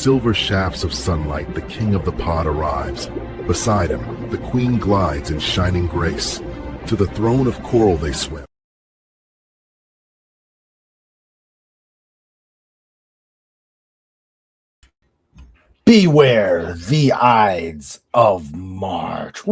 silver shafts of sunlight, the king of the pod arrives. Beside him, the queen glides in shining grace. To the throne of coral they swim. Beware the Ides of March.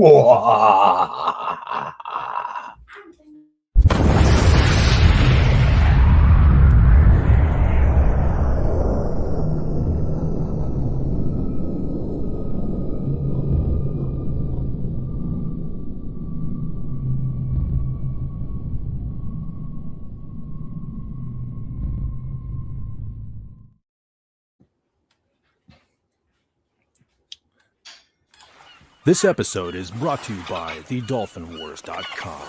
This episode is brought to you by thedolphinwars.com.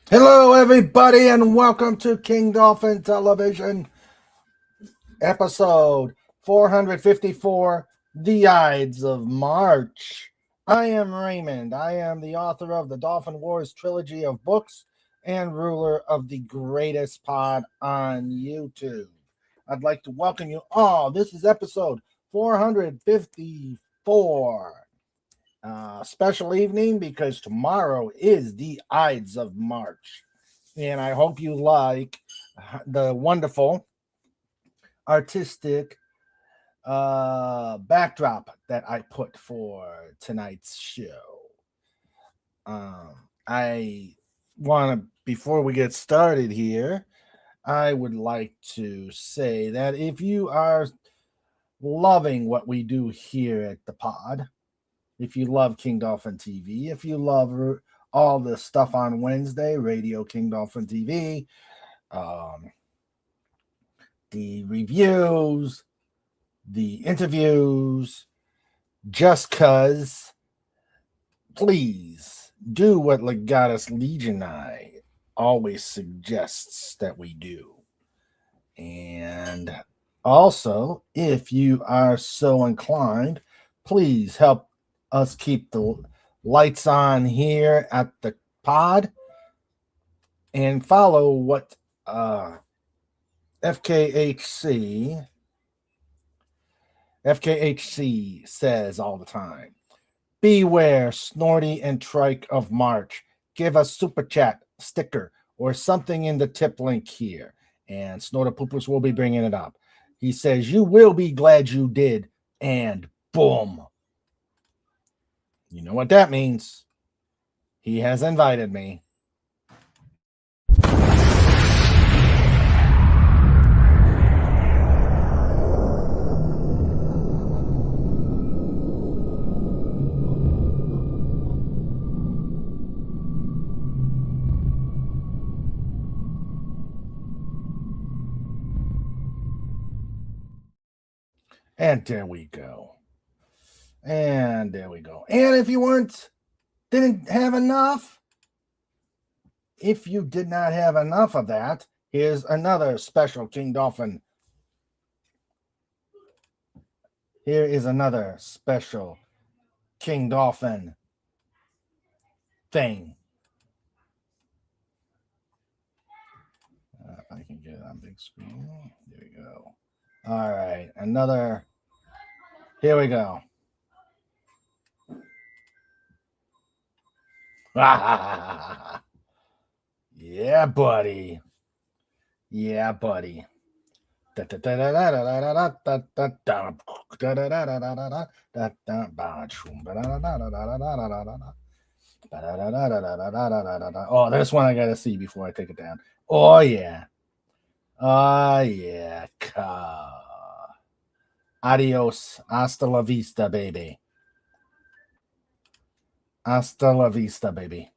Hello, everybody, and welcome to King Dolphin Television, episode 454, The Ides of March. I am Raymond. I am the author of the Dolphin Wars trilogy of books and ruler of the greatest pod on YouTube. I'd like to welcome you all. This is episode 454. Special evening because tomorrow is the Ides of March, and I hope you like the wonderful artistic backdrop that I put for tonight's show. I want to, before we get started here, I would like to say that if you are loving what we do here at the pod, if you love King Dolphin TV, if you love all the stuff on Wednesday, Radio King Dolphin TV, the reviews, the interviews, just cuz, please do what Legatus Legionii always suggests that we do. And also, if you are so inclined, please help us keep the lights on here at the pod and follow what FKHC says all the time. Beware Snorty and Trike of March. Give us super chat, sticker, or something in the tip link here, and Snorter Poopers will be bringing it up. He says you will be glad you did, and boom. You know what that means. He has invited me. And there we go. And there we go. And if you didn't have enough, if you did not have enough of that, here's another special King Dolphin. Here is another special King Dolphin thing. If I can get it on big screen. There we go. All right. Another. Here we go. Yeah, buddy. Yeah, buddy. Oh, this one I gotta see before I take it down. Oh yeah. Oh yeah. Adios. Hasta la vista, baby. Hasta la vista, baby.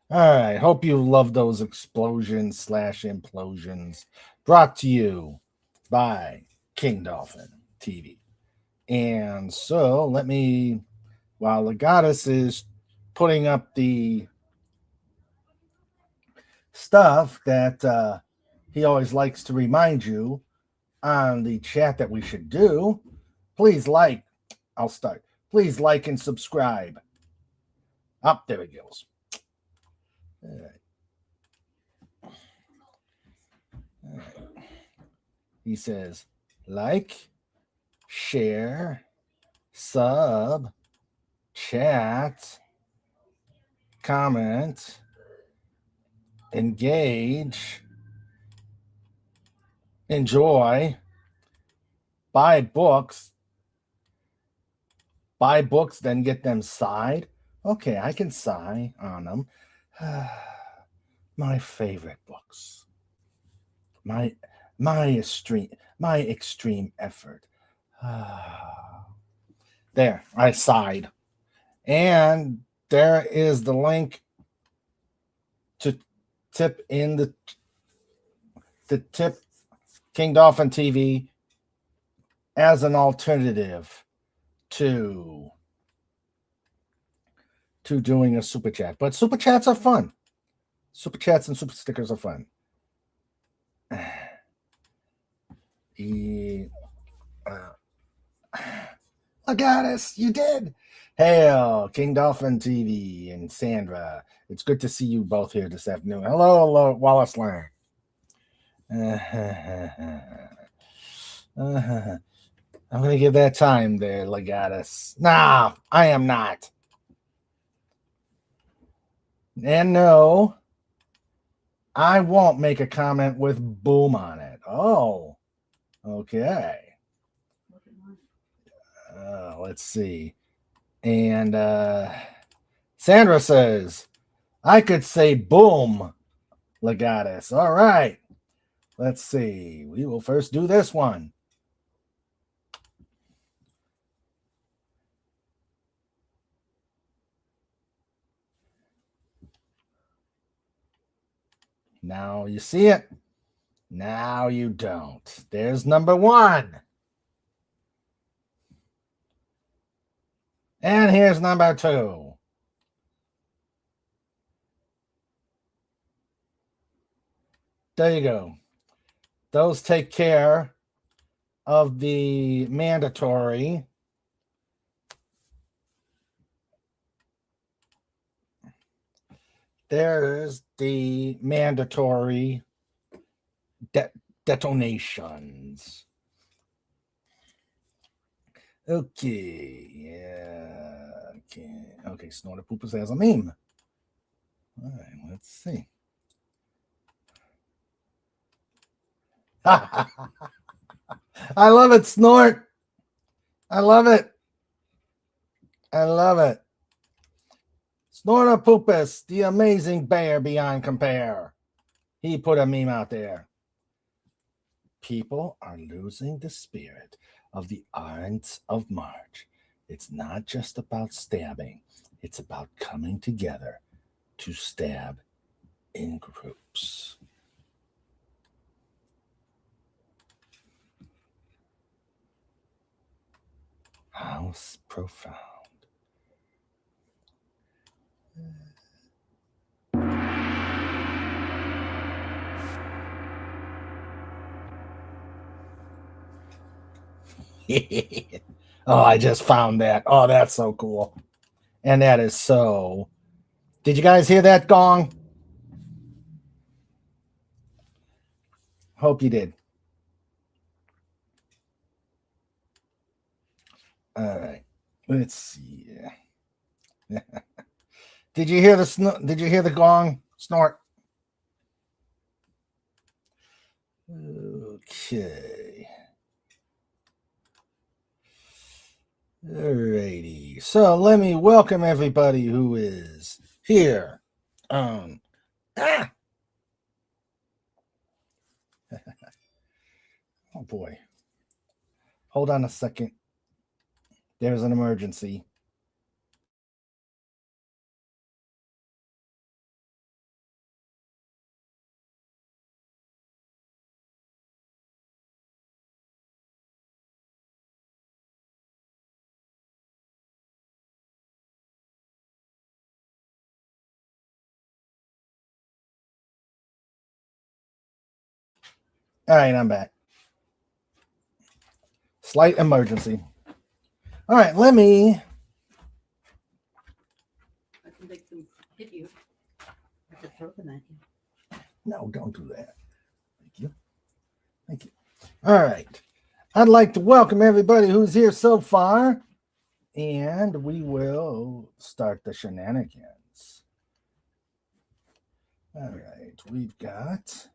All right. Hope you love those explosions / implosions. Brought to you by King Dolphin TV. And so let me, while the goddess is putting up the stuff that he always likes to remind you on the chat that we should do, please like. I'll start. Please like and subscribe. Up there it goes. All right. All right. He says, like, share, sub, chat, comment, engage, enjoy, buy books, then get them signed. Okay, I can sign on them. My favorite books. My extreme effort. There, I sighed. And there is the link to tip in the tip King Dolphin TV as an alternative to doing a super chat. But super chats are fun. Super chats and super stickers are fun. I got us. You did. Hail, King Dolphin TV and Sandra. It's good to see you both here this afternoon. Hello, Wallace Lang. I'm going to give that time there, Legatus. Nah, I am not. And no, I won't make a comment with boom on it. Oh, okay. Let's see. And Sandra says, I could say boom, Legatus. All right. Let's see. We will first do this one. Now you see it. Now you don't. There's number one. And here's number two. There you go. Those take care of the mandatory. There's the mandatory detonations. Okay. Yeah. Okay. Snorter Poopers has a meme. All right. Let's see. I love it, Snort. I love it. I love it. Snorter Poopus, the amazing bear beyond compare. He put a meme out there. People are losing the spirit of the Ides of March. It's not just about stabbing. It's about coming together to stab in groups. How profound. Oh, I just found that. Oh, that's so cool. And that is so. Did you guys hear that gong? Hope you did. All right. Let's see. Did you hear the gong, Snort? Okay. Alrighty. So let me welcome everybody who is here. Oh boy. Hold on a second. There's an emergency. All right, I'm back. Slight emergency. All right, let me. I can make them hit you. I could throw them at you. No, don't do that. Thank you. Thank you. All right. I'd like to welcome everybody who's here so far, and we will start the shenanigans. All right, we've got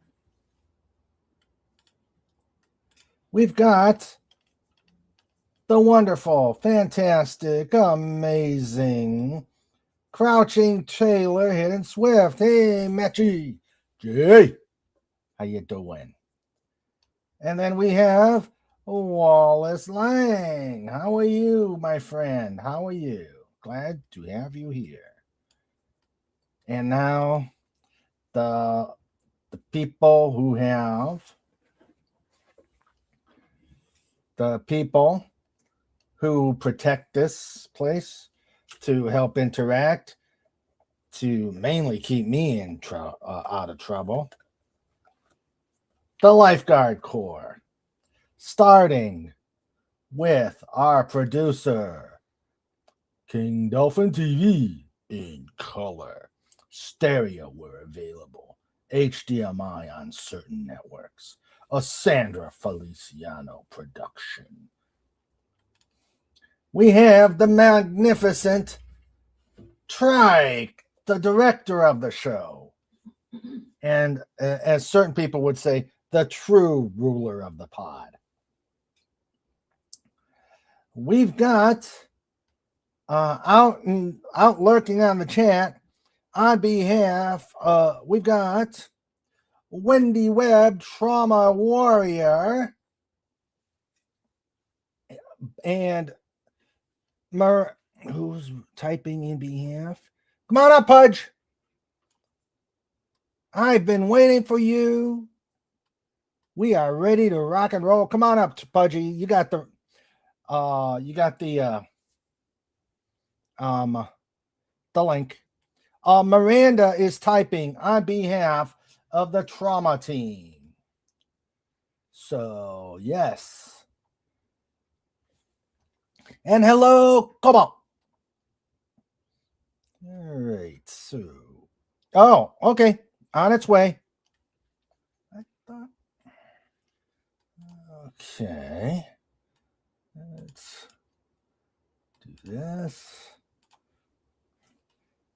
the wonderful, fantastic, amazing, crouching Taylor, Hidden Swift. Hey, Matchy. Jay, how you doing? And then we have Wallace Lang. How are you, my friend? How are you? Glad to have you here. And now the people who protect this place to help interact, to mainly keep me out of trouble. The Lifeguard Corps, starting with our producer, King Dolphin TV in color. Stereo where available. HDMI on certain networks. A Sandra Feliciano production. We have the magnificent Trike, the director of the show. And as certain people would say, the true ruler of the pod. We've got out lurking on the chat on behalf, we've got Wendy Webb, Trauma Warrior, and who's typing in behalf? Come on up, Pudge. I've been waiting for you. We are ready to rock and roll. Come on up, Pudgy. You got the link. Miranda is typing on behalf of the trauma team. So, yes. And hello, come on. All right, so. Oh, okay. On its way. Okay. Let's do this.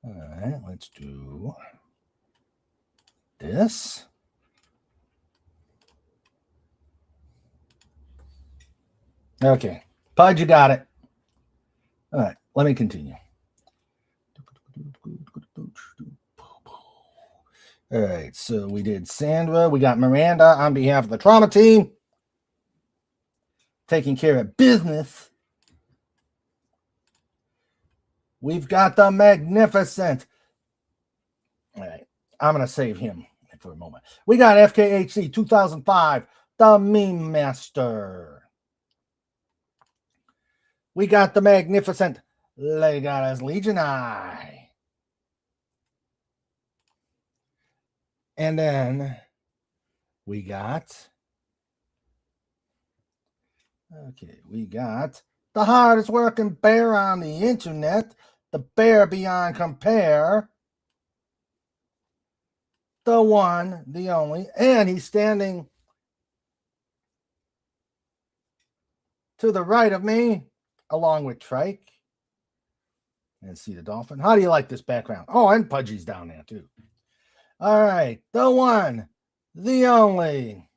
All right, let's do this. Okay. Pudge, you got it. All right, let me continue. All right, so we did Sandra. We got Miranda on behalf of the trauma team, taking care of business. We've got the magnificent. All right, I'm going to save him for a moment. We got FKHC 2005, the Meme Master. We got the magnificent Legatus Legionai. And then we got the hardest working bear on the internet, the bear beyond compare, the one, the only, and he's standing to the right of me, along with Trike. And see the dolphin. How do you like this background? Oh, and Pudgy's down there too. All right, the one, the only.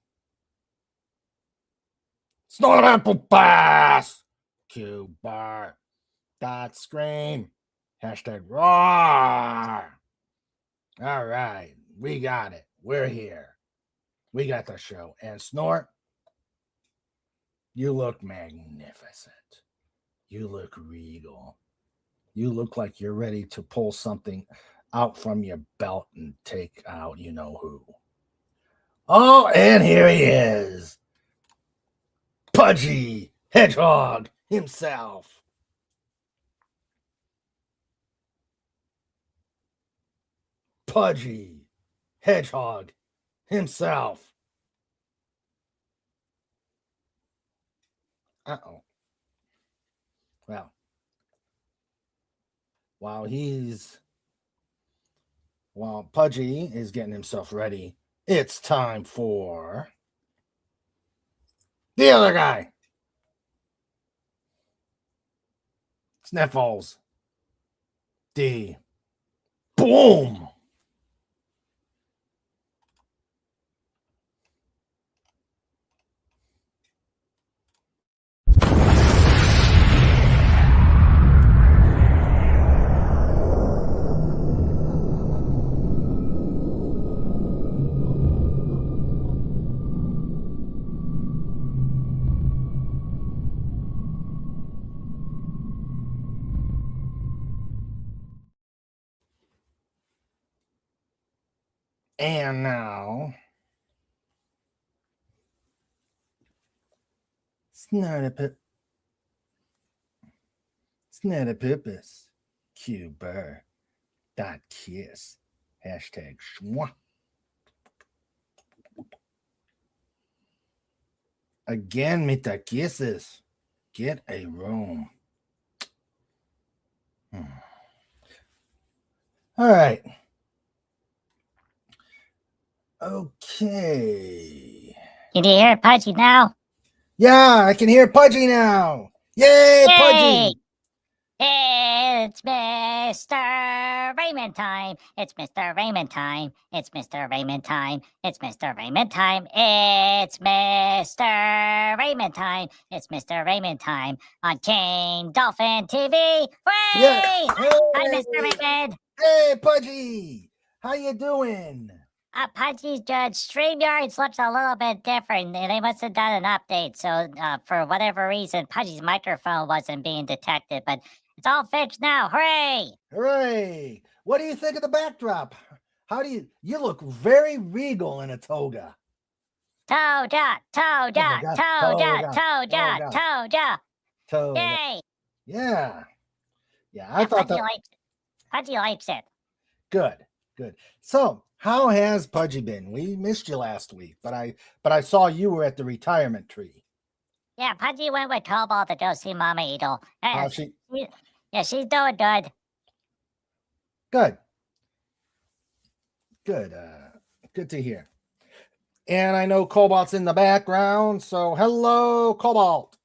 Snort apple pass. Q bar. Dot scream. Hashtag roar. All right, we got it. We're here. We got the show. And Snort, you look magnificent. You look regal. You look like you're ready to pull something out from your belt and take out you know who. Oh, and here he is. Pudgy Hedgehog himself. Pudgy Hedgehog himself. Uh-oh. Well, while Pudgy is getting himself ready, it's time for the other guy. Sniffles. D. Boom. And now, Snartipipus, Cuber, dot kiss, hashtag schwa. Again, mit the kisses. Get a room. All right. Okay. Can you hear Pudgy now? Yeah, I can hear Pudgy now. Yay, Pudgy! It's Mr. Raymond time. It's Mr. Raymond time. It's Mr. Raymond time. It's Mr. Raymond time. It's Mr. Raymond time. It's Mr. Raymond time on King Dolphin TV. Hooray! Yeah. Hi, Mr. Raymond. Hey, Pudgy! How you doing? Pudgy's StreamYards looks a little bit different. They must have done an update, so for whatever reason, Pudgy's microphone wasn't being detected, but it's all fixed now. Hooray! Hooray! What do you think of the backdrop? You look very regal in a toga. Toga. Yay! Yeah. I thought that. Pudgy likes it. Good. So, how has Pudgy been? We missed you last week, but I saw you were at the retirement tree. Yeah, Pudgy went with Cobalt to go see Mama Eagle. She's doing good. Good. Good to hear. And I know Cobalt's in the background, so hello, Cobalt.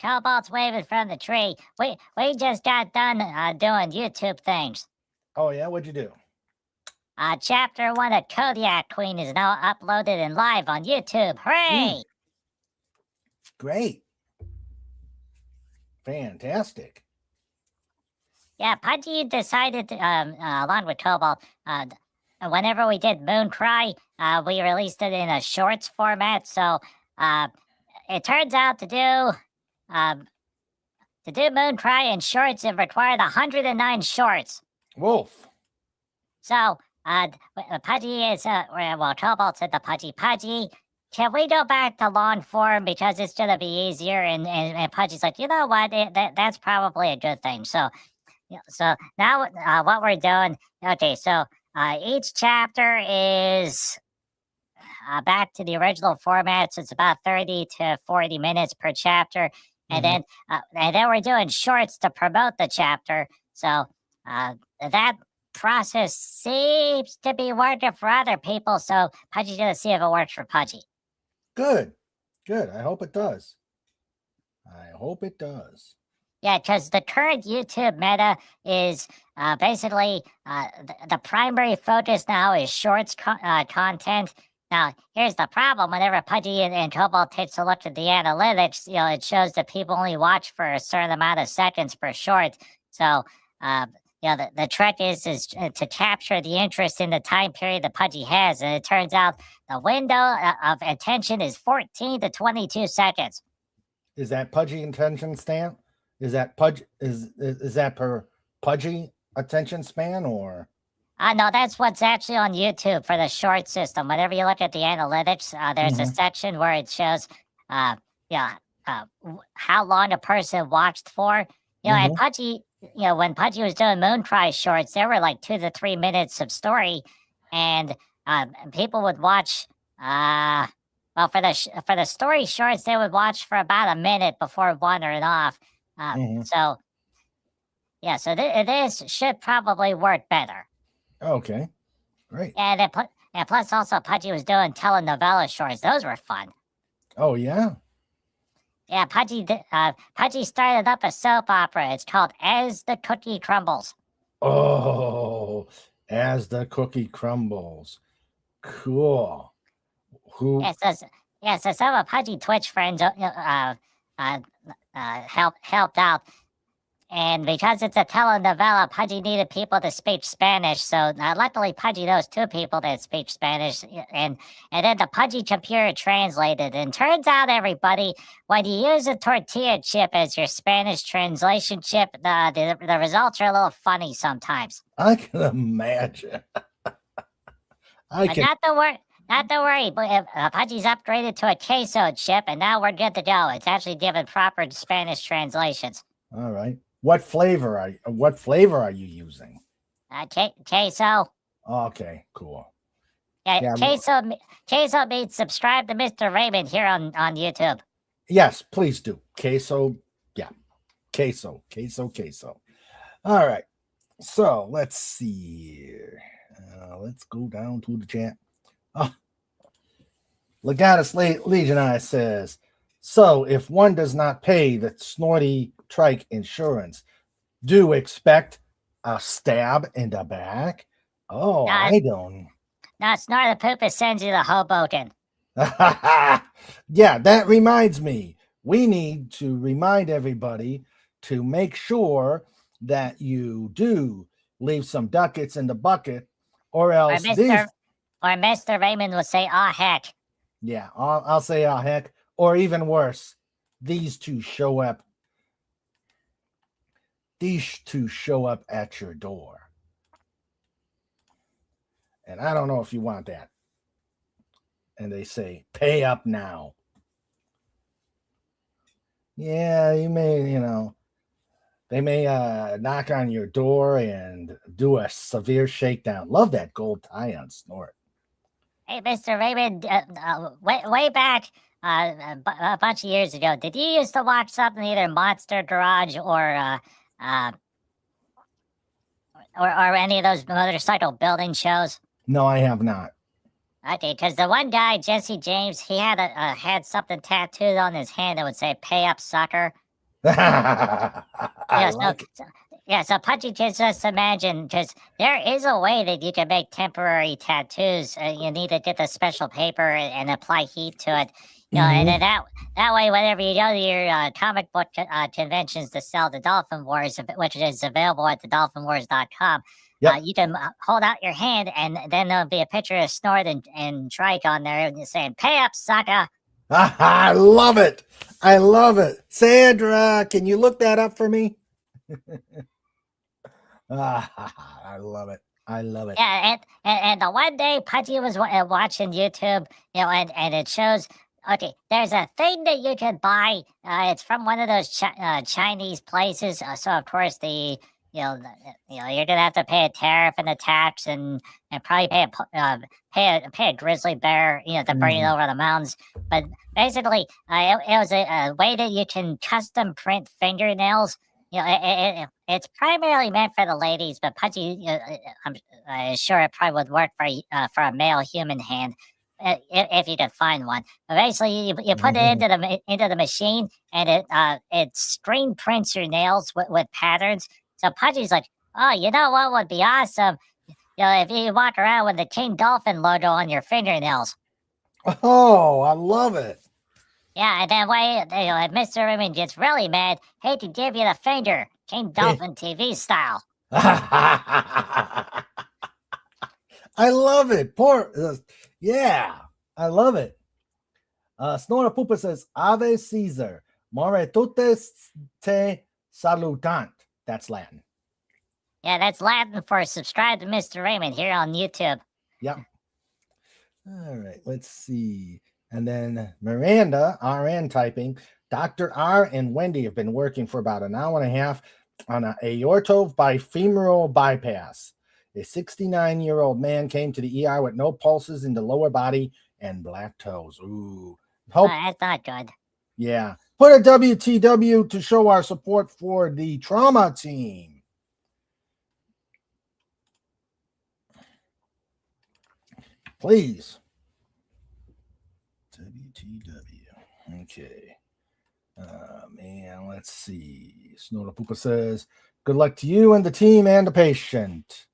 Cobalt's waving from the tree. We just got done doing YouTube things. Oh yeah, what'd you do? Chapter 1 of Kodiak Queen is now uploaded and live on YouTube. Hooray! Great. Fantastic. Yeah, Pudgy decided, along with Cobalt, whenever we did Mooncry, we released it in a shorts format. So it turns out to do Mooncry in shorts, it required 109 shorts. Wolf. So Pudgy is, Cobalt said to Pudgy, can we go back to long form because it's going to be easier? And Pudgy's like, you know what? That's probably a good thing. So now what we're doing, okay, so each chapter is back to the original format. So it's about 30 to 40 minutes per chapter. And then we're doing shorts to promote the chapter. So that process seems to be working for other people. So Pudgy's going to see if it works for Pudgy. Good. I hope it does. Yeah, because the current YouTube meta is basically the primary focus now is shorts content. Now, here's the problem. Whenever Pudgy and Cobalt takes a look at the analytics, it shows that people only watch for a certain amount of seconds per short. So, the trick is to capture the interest in the time period that Pudgy has. And it turns out the window of attention is 14 to 22 seconds. Is that Pudgy attention span? Is that per Pudgy attention span or? No, that's what's actually on YouTube for the short system. Whenever you look at the analytics, there's a section where it shows, how long a person watched for. And Pudgy, when Pudgy was doing Mooncry shorts, there were like 2 to 3 minutes of story, and people would watch well, for the story shorts, they would watch for about a minute before wandering off. So yeah, so this should probably work better. Okay, great. And plus also Pudgy was doing telenovela shorts. Those were fun. Oh yeah. Yeah, Pudgy started up a soap opera. It's called As the Cookie Crumbles. Oh, as the cookie crumbles. Cool. Who? So some of Pudgy Twitch friends helped out. And because it's a telenovela, Pudgy needed people to speak Spanish. So luckily, Pudgy knows 2 people that speak Spanish. And then the Pudgy computer translated. And turns out, everybody, when you use a tortilla chip as your Spanish translation chip, the results are a little funny sometimes. I can imagine. Not to worry, but Pudgy's upgraded to a queso chip, and now we're good to go. It's actually given proper Spanish translations. All right. What flavor are you using? Queso. Okay, cool. Yeah, queso means subscribe to Mr. Raymond here on YouTube. Yes, please do. Queso. Yeah. Queso. All right. So let's see here. Let's go down to the chat. Legatus Legionai says, so if one does not pay the Snorty Trike insurance, do expect a stab in the back? Oh, I don't. No, Snort the Poopus sends you the Hoboken. Yeah, that reminds me. We need to remind everybody to make sure that you do leave some ducats in the bucket, or else or Mr. Raymond will say, "Ah, heck." Yeah, I'll say, "Ah, heck," or even worse, these two show up. These two show up at your door, and I don't know if you want that. And they say, "Pay up now." Yeah, you may, they may knock on your door and do a severe shakedown. Love that gold tie on Snort. Hey, Mr. Raymond, way back a bunch of years ago, did you used to watch something, either Monster Garage or any of those motorcycle building shows? No, I have not. Okay, because the one guy, Jesse James, he had had something tattooed on his hand that would say "Pay up, sucker." So Pudgy can just imagine, because there is a way that you can make temporary tattoos. You need to get the special paper and apply heat to it. And then that way, whenever you go to your comic book conventions to sell the Dolphin Wars, which is available at thedolphinwars.com, you can hold out your hand, and then there'll be a picture of Snort and Trike on there saying, "Pay up, sucker." I love it. I love it. Sandra, can you look that up for me? I love it. I love it. Yeah, and the one day Pudgy was watching YouTube, and it shows, okay, there's a thing that you can buy. It's from one of those Chinese places. So of course you're gonna have to pay a tariff and a tax, and probably pay a grizzly bear, to bring it over the mountains. But basically, it was a way that you can custom print fingernails. It's primarily meant for the ladies, but Pudgy, I'm sure it probably would work for a male human hand if you could find one. But basically, you put it into the machine, and it screen prints your nails with patterns. So Pudgy's like, oh, you know what would be awesome? If you walk around with the King Dolphin logo on your fingernails. Oh, I love it. Yeah, and that way, if Mr. Raymond gets really mad, hate to give you the finger, King Dolphin TV style. I love it. Yeah, I love it. Snora Poopa says, Ave Caesar, more tutes te salutant. That's Latin. Yeah, that's Latin for subscribe to Mr. Raymond here on YouTube. Yep. All right, let's see. And then Miranda, RN typing, Dr. R and Wendy have been working for about an hour and a half on an aortobifemoral bypass. A 69-year-old man came to the ER with no pulses in the lower body and black toes. Ooh. Oh, Hope, that's not good. yeah. Put a WTW to show our support for the trauma team. Please. WTW. Okay. Man, let's see. Snowda says, good luck to you and the team and the patient.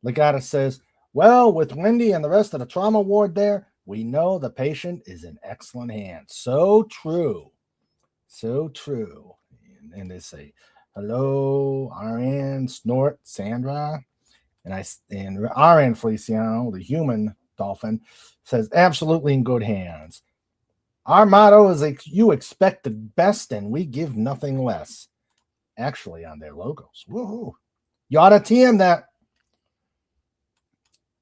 Legata says, well, with Wendy and the rest of the trauma ward there, we know the patient is in excellent hands. So true. So true. And they say, hello, RN, Snort, Sandra. And RN Feliciano, the human dolphin, says, absolutely in good hands. Our motto is you expect the best and we give nothing less. Actually, on their logos. Woohoo. You ought to TM that.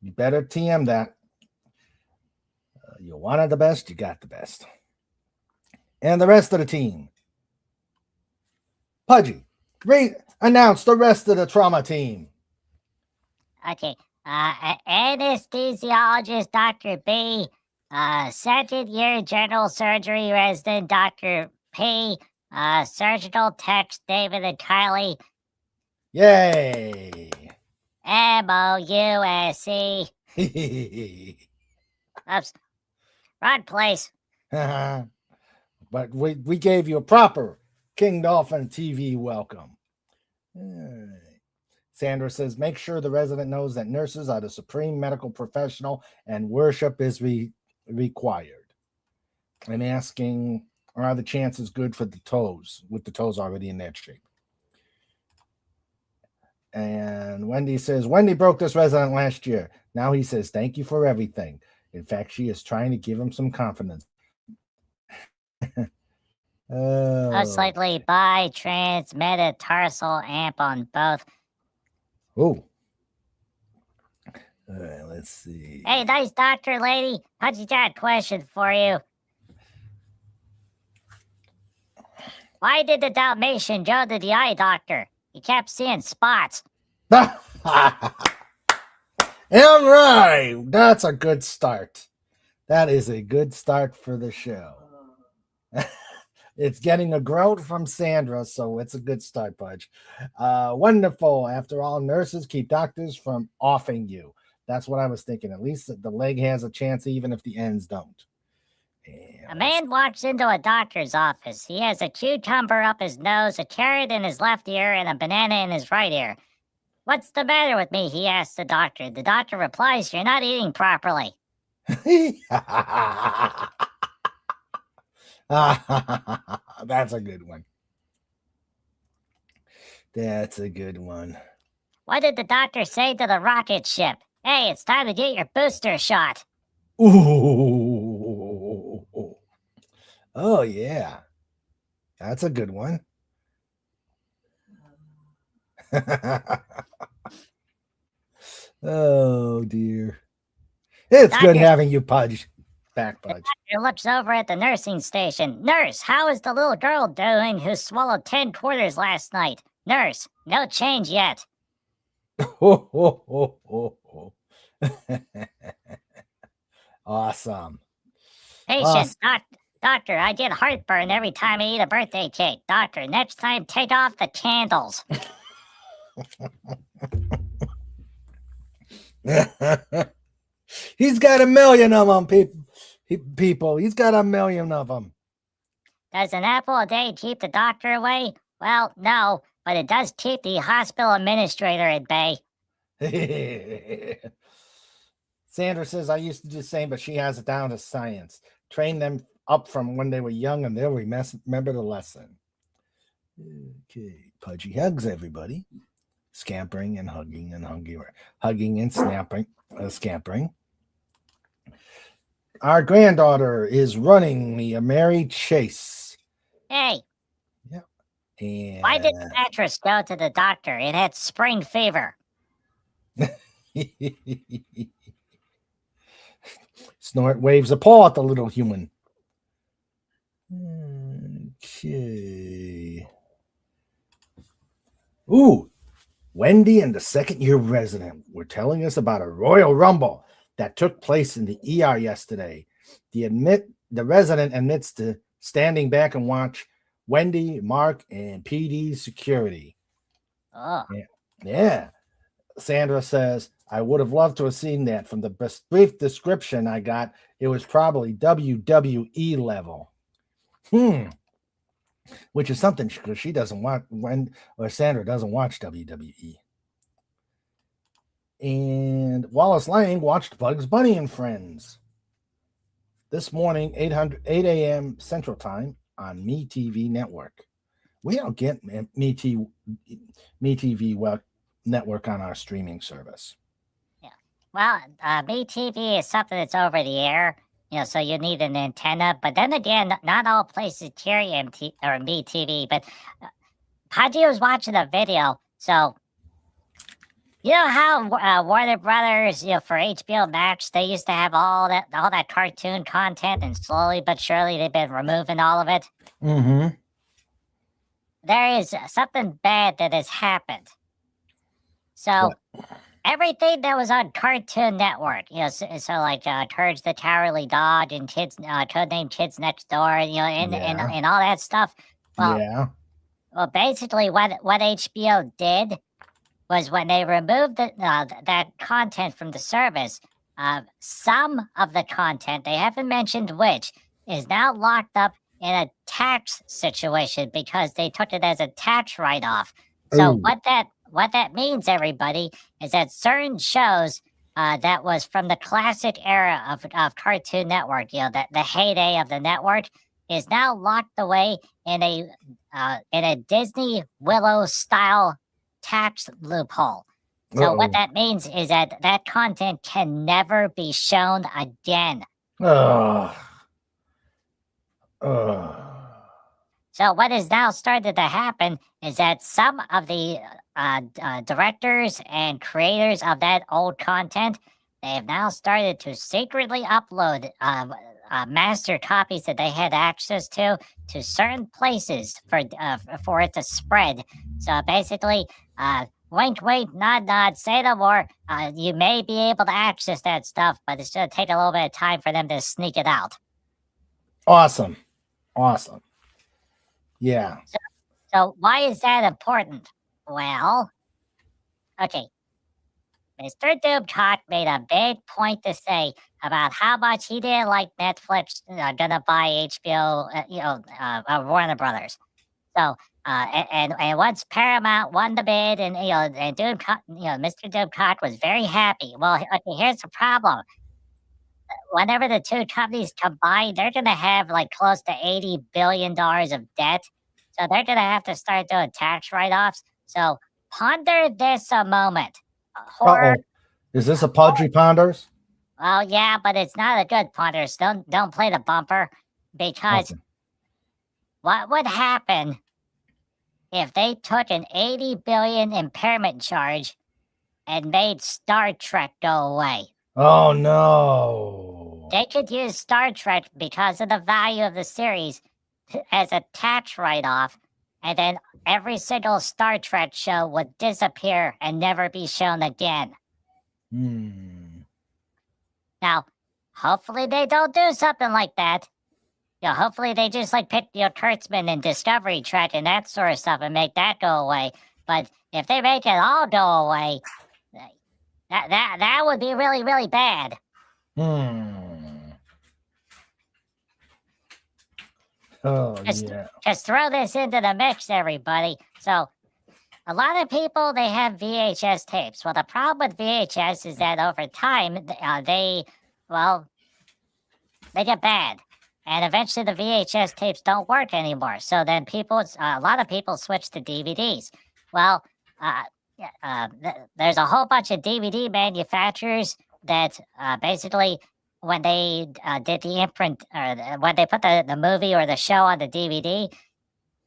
You better TM that. You wanted the best, you got the best. And the rest of the team. Pudgy, announce the rest of the trauma team. Okay. Anesthesiologist Dr. B, second year general surgery resident Dr. P, surgical techs David and Kylie, Yay. MOUSC. Oops. Wrong place. But we gave you a proper King Dolphin TV welcome. Sandra says, make sure the resident knows that nurses are the supreme medical professional and worship is required. I'm asking, are the chances good for the toes, with the toes already in that shape? And Wendy says, Wendy broke this resident last year. Now he says, thank you for everything. In fact, she is trying to give him some confidence. Most likely bi-trans metatarsal amp on both. Oh. All right, let's see. Hey, nice doctor lady. Pudgy got a question for you. Why did the Dalmatian go to the eye doctor? He kept seeing spots. All right. That's a good start. That is a good start for the show. It's getting a groan from Sandra, so it's a good start, Pudge. Wonderful. After all, nurses keep doctors from offing you. That's what I was thinking. At least the leg has a chance, even if the ends don't. And a man walks into a doctor's office. He has a cucumber up his nose, a carrot in his left ear, and a banana in his right ear. What's the matter with me? He asks the doctor. The doctor replies, you're not eating properly. That's a good one. That's a good one. What did the doctor say to the rocket ship? Hey, it's time to get your booster shot. Ooh. Oh, yeah. That's a good one. Oh, dear. It's good having you, Pudge. Back, Pudge. The doctor looks over at the nursing station. Nurse, how is the little girl doing who swallowed 10 quarters last night? Nurse, no change yet. Awesome. Patient, doctor, I get heartburn every time I eat a birthday cake. Doctor, next time take off the candles. He's got 1 million of them, people. He's got 1 million of them. Does an apple a day keep the doctor away? Well, no, but it does keep the hospital administrator at bay. Sandra says, I used to do the same, but she has it down to science. Train them up from when they were young, and they'll remember the lesson. Okay, Pudgy hugs everybody. Scampering and hugging and hugging and scampering. Our granddaughter is running me a merry chase. Hey. Yep. And why did the mattress go to the doctor? It had spring fever. Snort waves a paw at the little human. Okay. Ooh. Wendy and the second-year resident were telling us about a Royal Rumble that took place in the ER yesterday. The resident admits to standing back and watch Wendy, Mark, and PD's security. Oh, Yeah. Sandra says, I would have loved to have seen that. From the brief description I got, it was probably WWE level. Which is something because she doesn't watch Sandra doesn't watch WWE. And Wallace Lang watched Bugs Bunny and Friends this morning, 8 a.m. Central Time on MeTV Network. We don't get MeTV Network on our streaming service. well, MeTV is something that's over the air, so you need an antenna. But then again, not all places carry MeTV. But Paji was watching a video, so you know how Warner Brothers, for HBO Max, they used to have all that cartoon content, and slowly but surely they've been removing all of it. Mm-hmm. There is something bad that has happened. So everything that was on Cartoon Network, so like Courage the Cowardly Dog and Codename Kids Next Door, and all that stuff. Well, basically what HBO did was when they removed that content from the service, some of the content, they haven't mentioned which, is now locked up in a tax situation because they took it as a tax write-off. So what that means, everybody, is that certain shows that was from the classic era of Cartoon Network, the heyday of the network, is now locked away in a Disney Willow style tax loophole. So what that means is that content can never be shown again. So what has now started to happen is that some of the directors and creators of that old content, they have now started to secretly upload master copies that they had access to certain places for it to spread. So basically, wink, wink, nod, nod, say no more. You may be able to access that stuff, but it's going to take a little bit of time for them to sneak it out. Awesome. Yeah. So why is that important? Well, okay. Mr. Doomcock made a big point to say about how much he didn't like Netflix gonna buy HBO, Warner Brothers. So, and once Paramount won the bid, and Doomcock, Mr. Doomcock was very happy. Well, okay, here's the problem. Whenever the two companies combine, they're gonna have like close to $80 billion of debt. So they're gonna have to start doing tax write-offs. So ponder this a moment. Is this a Pudgy Ponders? Well, yeah, but it's not a good Ponders. Don't play the bumper, because what would happen if they took an $80 billion impairment charge and made Star Trek go away? Oh no! They could use Star Trek because of the value of the series as a tax write-off, and then every single Star Trek show would disappear and never be shown again. Now, hopefully they don't do something like that. Hopefully they just pick Kurtzman and Discovery Trek and that sort of stuff and make that go away. But if they make it all go away, that would be really, really bad. Just throw this into the mix, everybody. So a lot of people, they have VHS tapes. Well, the problem with VHS is that over time, they get bad. And eventually the VHS tapes don't work anymore. So then a lot of people switch to DVDs. Well, there's a whole bunch of DVD manufacturers that basically, when they did the imprint, or when they put the movie or the show on the DVD,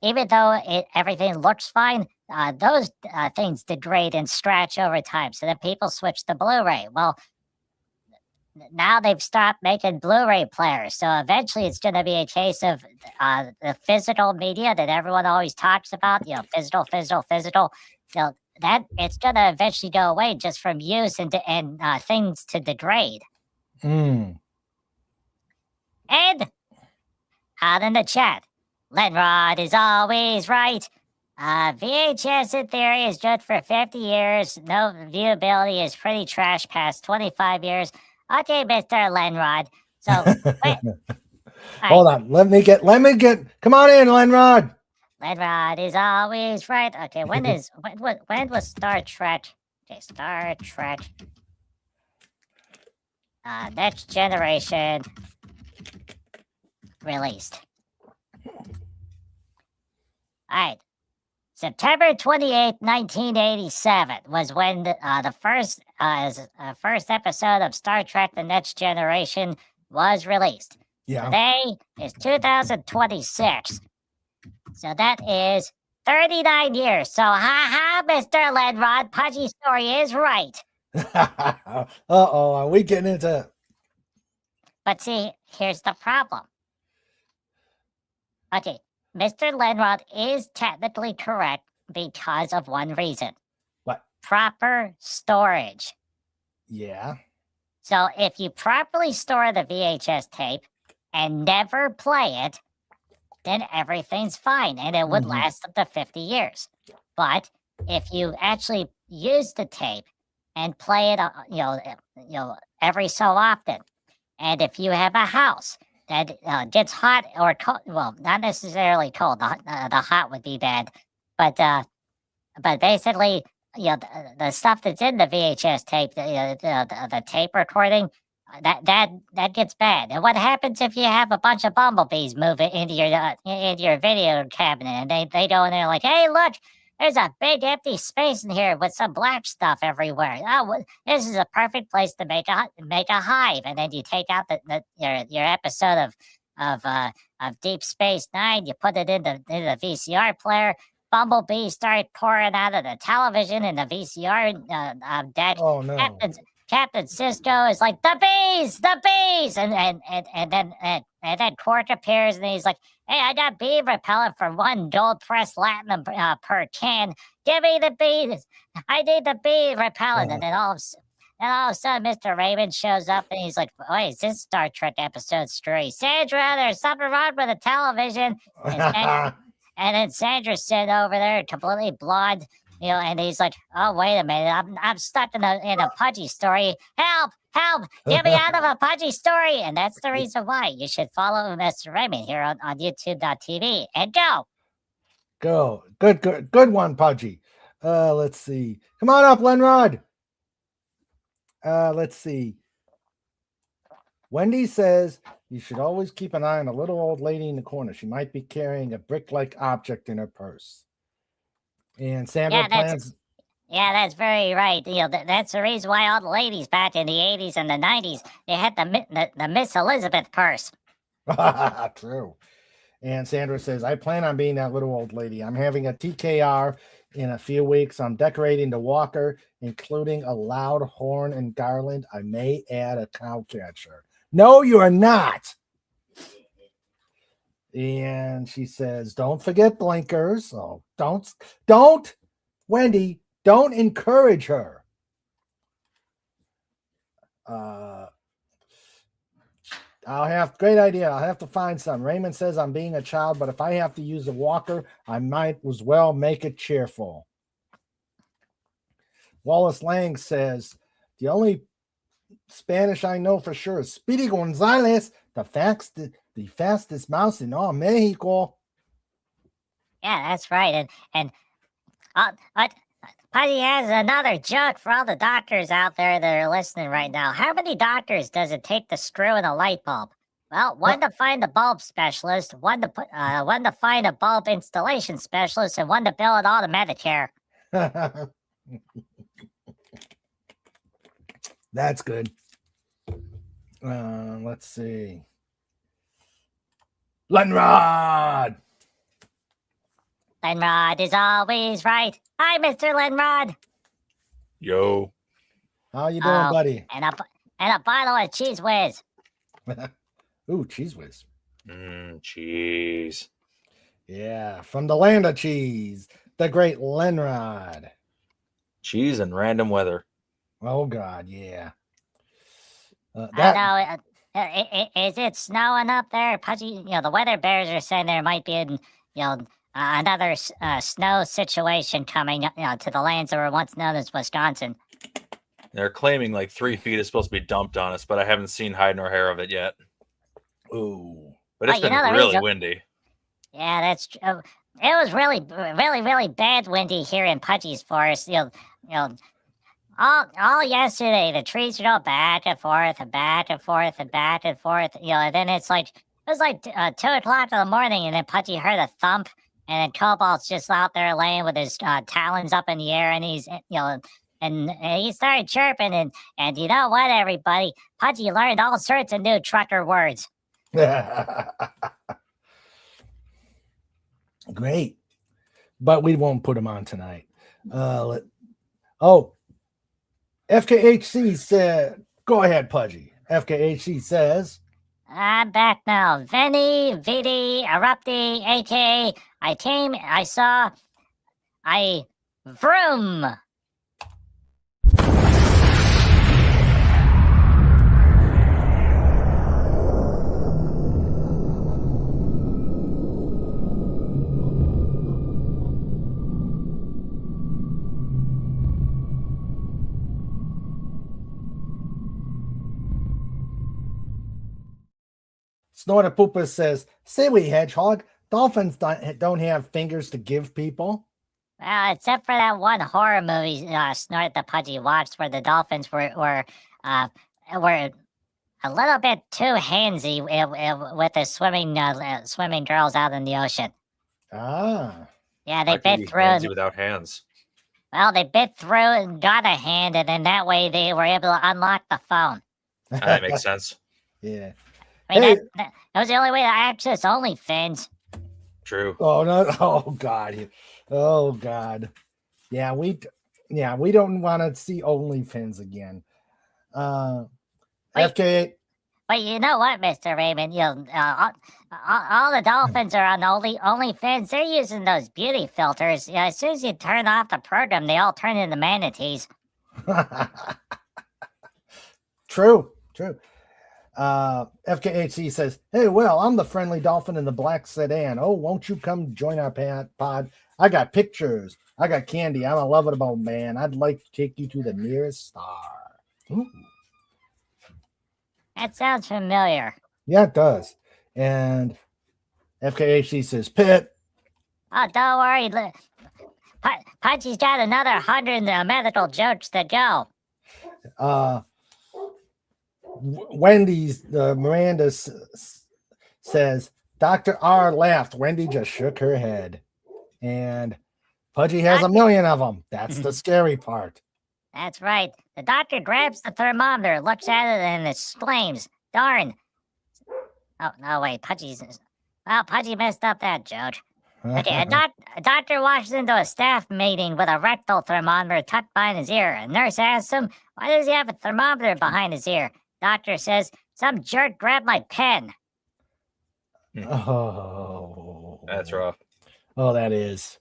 even though everything looks fine, those things degrade and scratch over time. So then people switch to Blu-ray. Well, now they've stopped making Blu-ray players. So eventually it's going to be a case of the physical media that everyone always talks about, physical. That it's going to eventually go away just from use and things to degrade. And out in the chat, Lenrod is always right. VHS in theory is good for 50 years. No viewability is pretty trash past 25 years. Okay, Mr. Lenrod. So, wait. Hold on. Let me get. Come on in, Lenrod. Lenrod is always right. Okay, when was Star Trek? Okay, Star Trek. Next Generation released. All right. September 28th, 1987 was when the first episode of Star Trek The Next Generation was released. Yeah. Today is 2026. So that is 39 years. So ha, Mr. Lenrod, Pudgy story is right. Uh-oh, are we getting into... But see, here's the problem. Okay, Mr. Lenrod is technically correct because of one reason. What? Proper storage. Yeah. So if you properly store the VHS tape and never play it, then everything's fine and it would last up to 50 years. But if you actually use the tape and play it, every so often, and if you have a house that gets hot or cold, well, not necessarily cold, the hot would be bad, but basically, the stuff that's in the VHS tape, the tape recording, that gets bad. And what happens if you have a bunch of bumblebees move it into your video cabinet, and they go in there like, hey, look, there's a big empty space in here with some black stuff everywhere. Oh, this is a perfect place to make a hive. And then you take out your episode of Deep Space Nine, you put it in the VCR player. Bumblebees start pouring out of the television in the VCR deck. Oh no! Captain Sisko is like, the bees, and then Quark appears and he's like, hey, I got bee repellent for 1 gold pressed Latinum per can. Give me the bees. I need the bee repellent. And then all of a sudden, Mr. Raymond shows up and he's like, wait, is this Star Trek episode story? Sandra, there's something wrong with the television. And then Sandra's sitting over there, completely blonde, and he's like, oh, wait a minute, I'm stuck in a Pudgy story. Help, get me out of a Pudgy story. And that's the reason why you should follow Mr. Raymond here on YouTube.tv and go. Good one, Pudgy. Let's see. Come on up, Lenrod. Let's see. Wendy says you should always keep an eye on a little old lady in the corner. She might be carrying a brick-like object in her purse. And Sandra plans... Yeah, that's very right. That's the reason why all the ladies back in the 80s and the 90s, they had the Miss Elizabeth purse. True. And Sandra says, I plan on being that little old lady. I'm having a TKR in a few weeks. I'm decorating the walker, including a loud horn and garland. I may add a cowcatcher. No, you are not. And she says, don't forget blinkers. Oh, don't, Wendy, don't encourage her. Great idea. I'll have to find some. Raymond says I'm being a child, but if I have to use a walker, I might as well make it cheerful. Wallace Lang says, the only Spanish I know for sure is Speedy Gonzalez, the fastest mouse in all Mexico. Yeah, that's right. And Pudgy has another joke for all the doctors out there that are listening right now. How many doctors does it take to screw in a light bulb? Well, one to find a bulb specialist, one to find a bulb installation specialist, and one to bill it all to Medicare. That's good. Let's see. Lenrod is always right. Hi, Mr. Lenrod. Yo. How you doing, buddy? And a bottle of Cheese Whiz. Ooh, Cheese Whiz. Cheese. Yeah, from the land of cheese, the great Lenrod. Cheese and random weather. Oh God, yeah. I know. Is it snowing up there, Pudgy? The weather bears are saying there might be another snow situation coming to the lands that were once known as Wisconsin. They're claiming like 3 feet is supposed to be dumped on us, but I haven't seen hide nor hair of it yet. Ooh. But it's been really windy. Yeah, that's true. It was really, really, really bad windy here in Pudgy's forest. All yesterday, the trees would go back and forth and back and forth and back and forth. And then it was like 2 o'clock in the morning, and then Pudgy heard a thump, and then Cobalt's just out there laying with his talons up in the air, and he's and he started chirping, and you know what, everybody, Pudgy learned all sorts of new trucker words. Great, but we won't put them on tonight. FKHC said, go ahead, Pudgy. FKHC says, I'm back now. Veni, Vidi, Erupti, aka I came, I saw, I vroom. Snorter Pooper says, Silly Hedgehog, dolphins don't have fingers to give people. Well, except for that one horror movie Snort the Pudgy watched where the dolphins were a little bit too handsy with the swimming girls out in the ocean. Ah. Yeah, they How can you bit be through. handsy without hands. Well, they bit through and got a hand, and then that way they were able to unlock the phone. That makes sense. Yeah. I mean, Hey. that was the only way to access OnlyFans. True. Oh no! Oh God! Oh God! Yeah, we don't want to see OnlyFans again. Wait. FK. But you know what, Mr. Raymond? All the dolphins are on OnlyFans. They're using those beauty filters. As soon as you turn off the program, they all turn into manatees. True. FKHC says, hey, well, I'm the friendly dolphin in the black sedan. Oh, won't you come join our pod? I got pictures. I got candy. I'm a lovable man. I'd like to take you to the nearest star. Ooh. That sounds familiar. Yeah, it does. And FKHC says, Pitt. Oh, don't worry. Pudgy's got another 100 medical jokes to go. Wendy's Miranda says Dr. R laughed. Wendy just shook her head, and Pudgy has a million of them. That's the scary part. That's right. The doctor grabs the thermometer, looks at it, and exclaims, "Darn!" Oh no, wait, Pudgy messed up that joke. Okay, a doctor walks into a staff meeting with a rectal thermometer tucked behind his ear. A nurse asks him, "Why does he have a thermometer behind his ear?" Doctor says, "Some jerk grabbed my pen." Oh, That's rough. Oh, that is.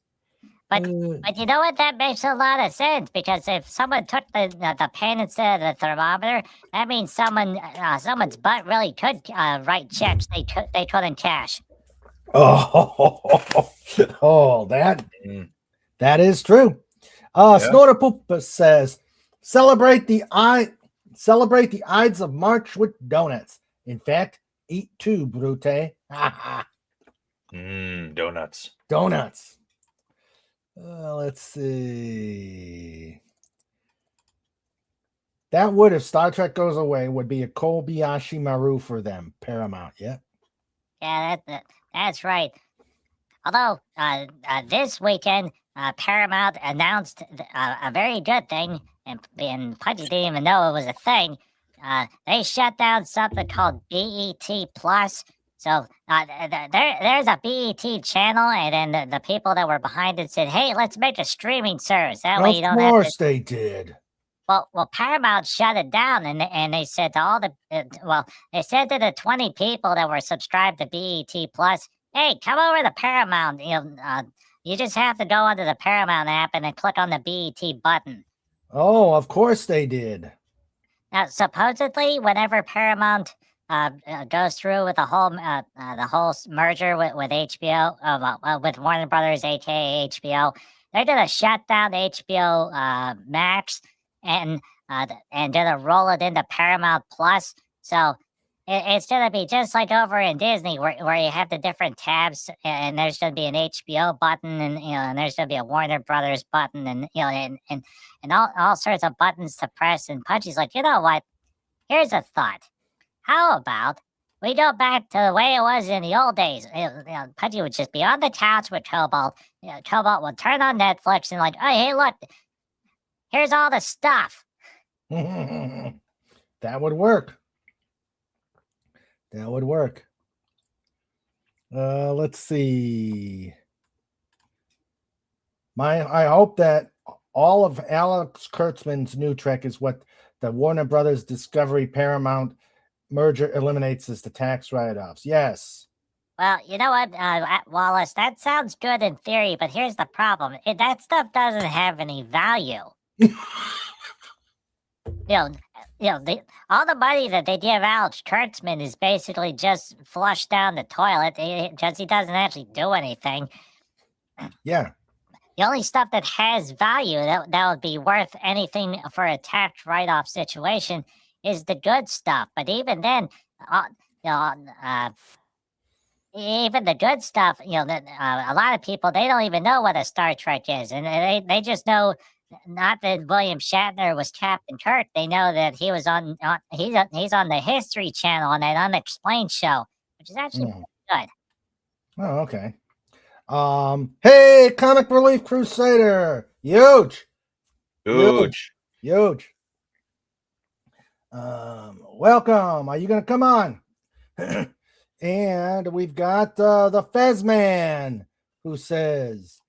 But you know what? That makes a lot of sense, because if someone took the pen instead of the thermometer, that means someone's butt really could write checks they couldn't cash. That is true. Snorter Poopa says, celebrate the Ides of March with donuts. In fact, eat 2, Brute. Donuts. Donuts. Let's see. That would, if Star Trek goes away, would be a Kobayashi Maru for them. Paramount, yeah. Yeah, that's right. Although this weekend, Paramount announced a very good thing, and Pudgy didn't even know it was a thing. They shut down something called BET Plus. So there's a BET channel, and then the people that were behind it said, "Hey, let's make a streaming service. That way you don't have to." Of course they did. Well, Paramount shut it down, and they said to they said to the 20 people that were subscribed to BET Plus, "Hey, come over to Paramount. You just have to go onto the Paramount app and then click on the BET button." Oh, of course they did. Now, supposedly, whenever Paramount goes through with the whole merger with HBO, with Warner Brothers, aka HBO. They're gonna shut down HBO Max and gonna roll it into Paramount Plus. So it's gonna be just like over in Disney, where you have the different tabs, and there's gonna be an HBO button, and and there's gonna be a Warner Brothers button, and and all sorts of buttons to press. And Pudgy's like, you know what? Here's a thought. How about we go back to the way it was in the old days? Pudgy would just be on the couch with Cobalt. Cobalt would turn on Netflix and like, oh, hey, look, here's all the stuff. That would work. That would work. Let's see. I hope that all of Alex Kurtzman's new Trek is what the Warner Brothers Discovery Paramount merger eliminates as the tax write-offs. Yes. Well, you know what, Wallace, that sounds good in theory, but here's the problem. That stuff doesn't have any value. All the money that they give Alex Kurtzman is basically just flushed down the toilet because he doesn't actually do anything. Yeah. The only stuff that has value that would be worth anything for a tax write-off situation is the good stuff. But even then, even the good stuff, a lot of people, they don't even know what a Star Trek is, and they just know not that William Shatner was Captain Kirk. They know that he was he's on the History Channel on that Unexplained show, which is actually good. Oh, okay. Hey, Comic Relief Crusader, huge. Welcome. Are you gonna come on? And we've got the Fezman, who says,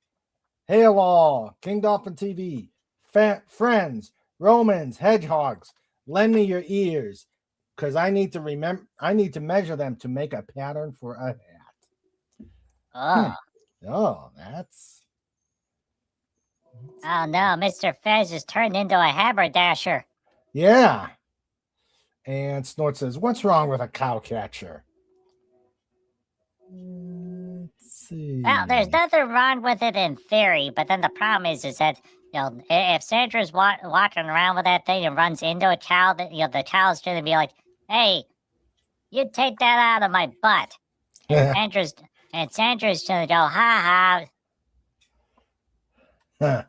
"Hello, King Dolphin TV, friends, Romans, hedgehogs, lend me your ears, because I need to measure them to make a pattern for a hat." Oh, that's. Oh no, Mr. Fez is turned into a haberdasher. Yeah. And Snort says, "What's wrong with a cow catcher?" Let's see. Well, there's nothing wrong with it in theory, but then the problem is that if Sandra's walking around with that thing and runs into a cow, that the cow's going to be like, "Hey, you take that out of my butt," and Sandra's going to go, "Ha ha."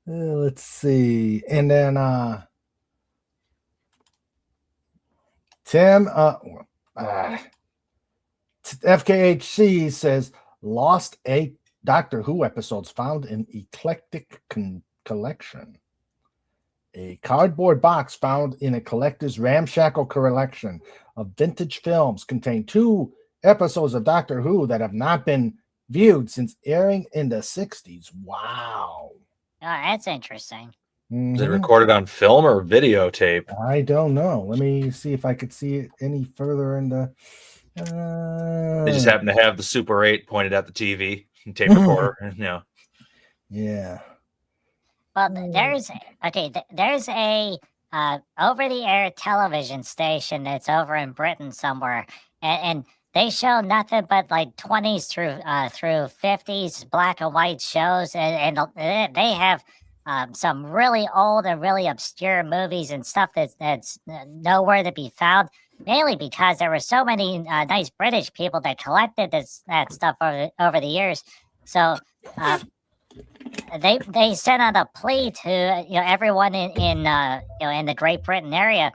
Let's see. And then Tim FKHC says, "Lost 8 Doctor Who episodes found in eclectic collection. A cardboard box found in a collector's ramshackle collection of vintage films contain 2 episodes of Doctor Who that have not been viewed since airing in the 60s. Wow." Oh, that's interesting. Mm-hmm. Is it recorded on film or videotape? I don't know. Let me see if I could see it any further in the. They just happen to have the Super 8 pointed at the TV and tape recorder. Yeah. Well, there's a over-the-air television station that's over in Britain somewhere, and they show nothing but like 20s through 50s black and white shows, and they have some really old and really obscure movies and stuff that's nowhere to be found. Mainly because there were so many nice British people that collected that stuff over the years. So they sent out a plea to everyone in the Great Britain area.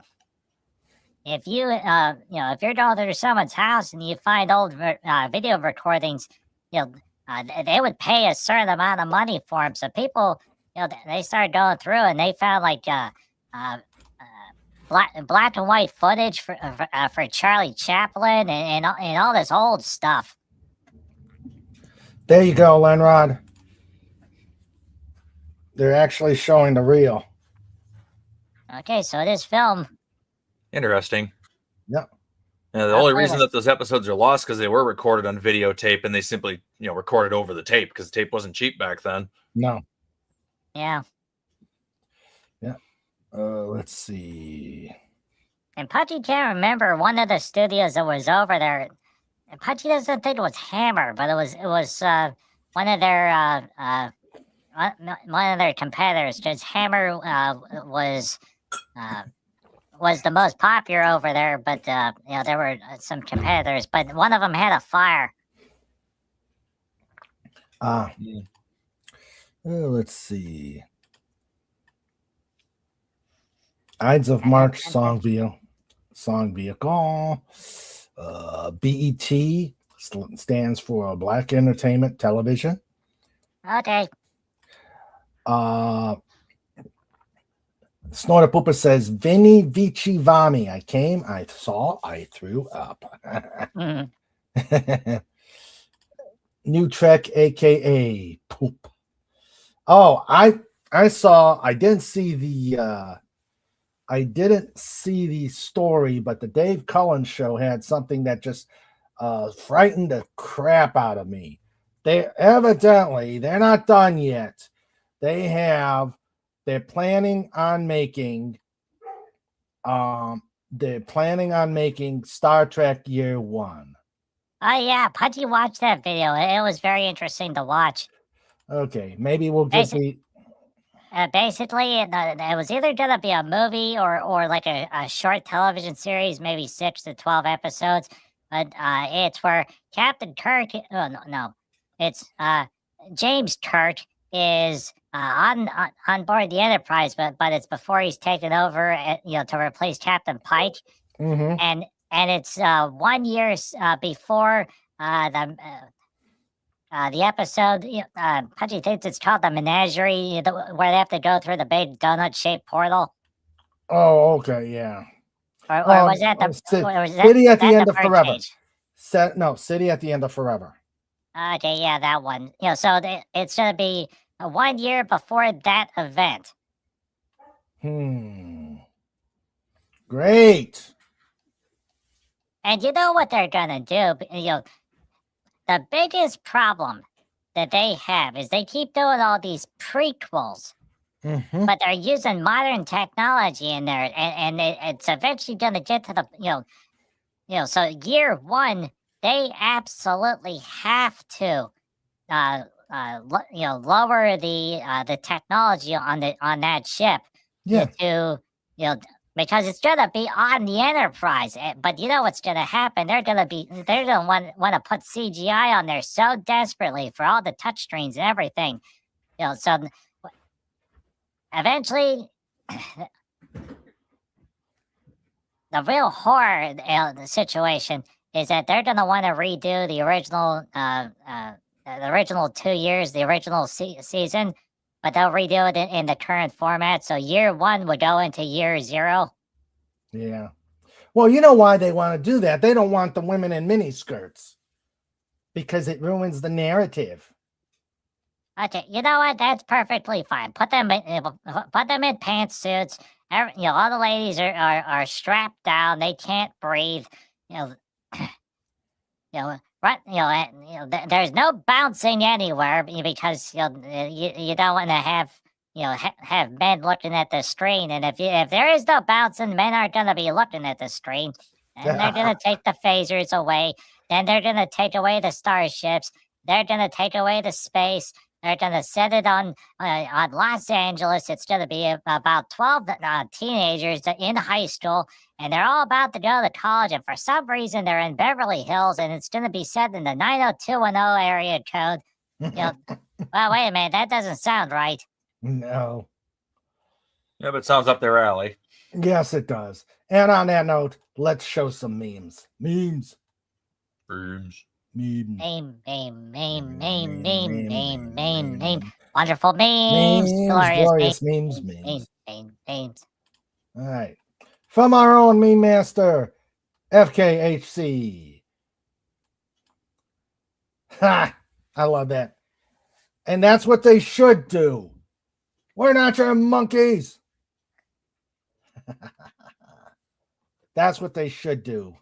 If if you're going to someone's house and you find old video recordings, they would pay a certain amount of money for them. So people, they started going through and they found like black and white footage for Charlie Chaplin and all this old stuff. There you go, Lenrod. They're actually showing the reel. Okay, so it is film. Interesting. Yep. Yeah, the only reason that those episodes are lost because they were recorded on videotape and they simply, recorded over the tape because the tape wasn't cheap back then. No. Yeah. Yeah. Let's see. And Pudgy can't remember one of the studios that was over there. And Pudgy doesn't think it was Hammer, but it was one of their competitors. Just Hammer was the most popular over there, but there were some competitors, but one of them had a fire. Let's see. Ides of March song vehicle. BET stands for Black Entertainment Television. Okay. Snorter Pooper says, Veni Vici Vami. I came, I saw, I threw up. New Trek, aka Poop. Oh, I didn't see the story, but the Dave Cullen show had something that just frightened the crap out of me. They're not done yet. They're planning on making Star Trek Year One. Oh yeah, Pudgy watched that video. It was very interesting to watch. Okay, maybe we'll get basically, it was either going to be a movie or like a short television series, maybe 6 to 12 episodes. But it's where Captain Kirk. It's James Kirk is on board the Enterprise, but it's before he's taken over, to replace Captain Pike, and it's 1 year before the episode. Pudgy thinks it's called the Menagerie, where they have to go through the big donut-shaped portal. Oh, okay, yeah. Or was that the City at the End of Forever? City at the End of Forever. Okay, yeah, that one. So it's going to be 1 year before that event. Great. And you know what they're going to do? The biggest problem that they have is they keep doing all these prequels, but they're using modern technology in there, and it's eventually going to get to the, so year one, they absolutely have to, lower the technology on that ship, because it's going to be on the Enterprise. But you know what's going to happen? They're going to want to put CGI on there so desperately for all the touchscreens and everything. So eventually, the real horror the situation is that they're going to want to redo the original 2 years, the original season, but they'll redo it in the current format. So year one would go into year 0. Yeah. Well, you know why they want to do that? They don't want the women in miniskirts because it ruins the narrative. Okay, you know what? That's perfectly fine. Put them in pantsuits. All the ladies are strapped down. They can't breathe. There's no bouncing anywhere because you don't want to have men looking at the screen, and if there is no bouncing, men aren't going to be looking at the screen, and they're going to take the phasers away. Then they're going to take away the starships. They're going to take away the space. They're going to set it on Los Angeles. It's going to be about 12 teenagers in high school, and they're all about to go to college. And for some reason, they're in Beverly Hills, and it's going to be set in the 90210 area code. Well, wait a minute. That doesn't sound right. No. Yeah, but it sounds up their alley. Yes, it does. And on that note, let's show some memes. Memes. Wonderful memes. Glorious memes. Memes. All right. From our own meme master, FKHC. Ha! I love that. And that's what they should do. We're not your monkeys. That's what they should do.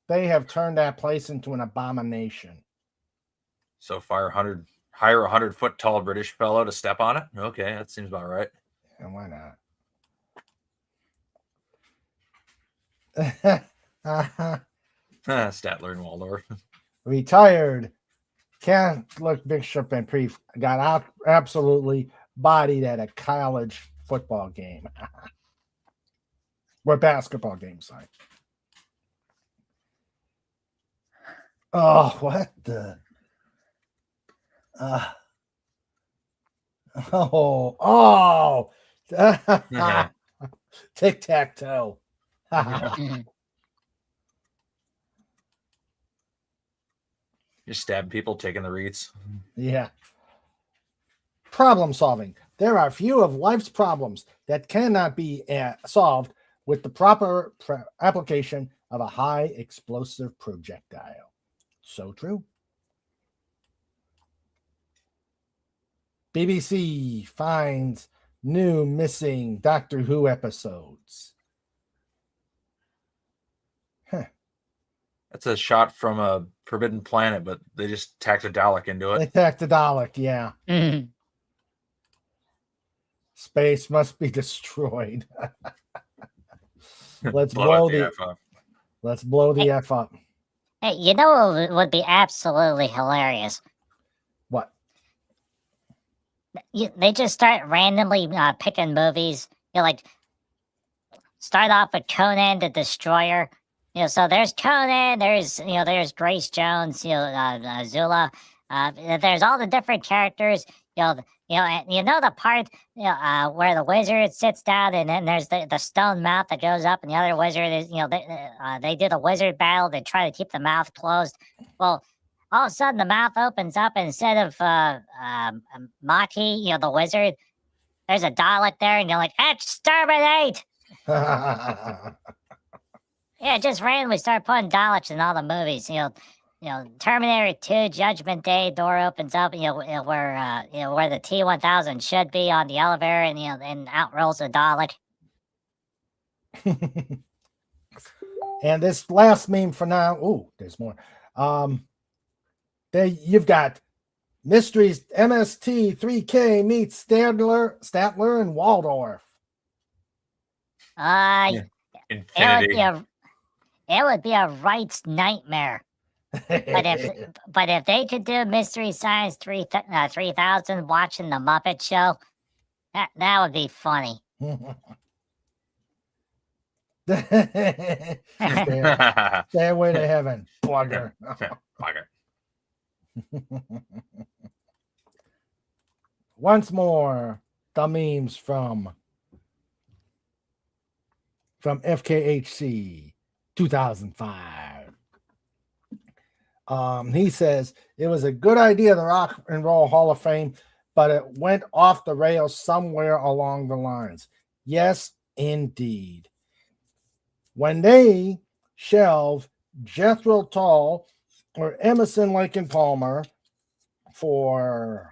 They have turned that place into an abomination. So hire a 100-foot tall British fellow to step on it. Okay, that seems about right. And why not? Statler and Waldorf. Retired Catholic bishop and priest got out absolutely bodied at a college football game. Or basketball game, sorry. Oh, what the? Tic-tac-toe. You're stabbing people, taking the wreaths. Yeah. Problem solving. There are few of life's problems that cannot be solved with the proper application of a high explosive projectile. So true. BBC finds new missing Doctor Who episodes. That's a shot from a Forbidden Planet, but they just tacked a Dalek into They it. tacked the Dalek, yeah. Mhm. Space must be destroyed. Let's Blow blow it the the F up. let's blow the F up. Hey, you know what would be absolutely hilarious? What? They just start randomly picking movies. Like start off with Conan the Destroyer. So there's Conan, there's Grace Jones, Zula. There's all the different characters. The part where the wizard sits down, and then there's the stone mouth that goes up, and the other wizard is they do the wizard battle. They try to keep the mouth closed. Well, all of a sudden the mouth opens up, and instead of Maki, the wizard, there's a Dalek there, and you're like, exterminate! Yeah, just randomly start putting Daleks in all the movies. Terminator 2, Judgment Day, door opens up. Where the T-1000 should be on the elevator, and out rolls a Dalek. And this last meme for now. Oh, there's more. You've got Mysteries MST 3K meets Statler and Waldorf. Infinity. It would be a Wright's nightmare. But if they could do Mystery Science 3000 watching the Muppet Show, that would be funny. Stairway to heaven, plugger. Plugger. Once more, the memes from FKHC 2005. He says it was a good idea, the Rock and Roll Hall of Fame, but it went off the rails somewhere along the lines. Yes, indeed. When they shelve Jethro Tull or Emerson, Lake and Palmer for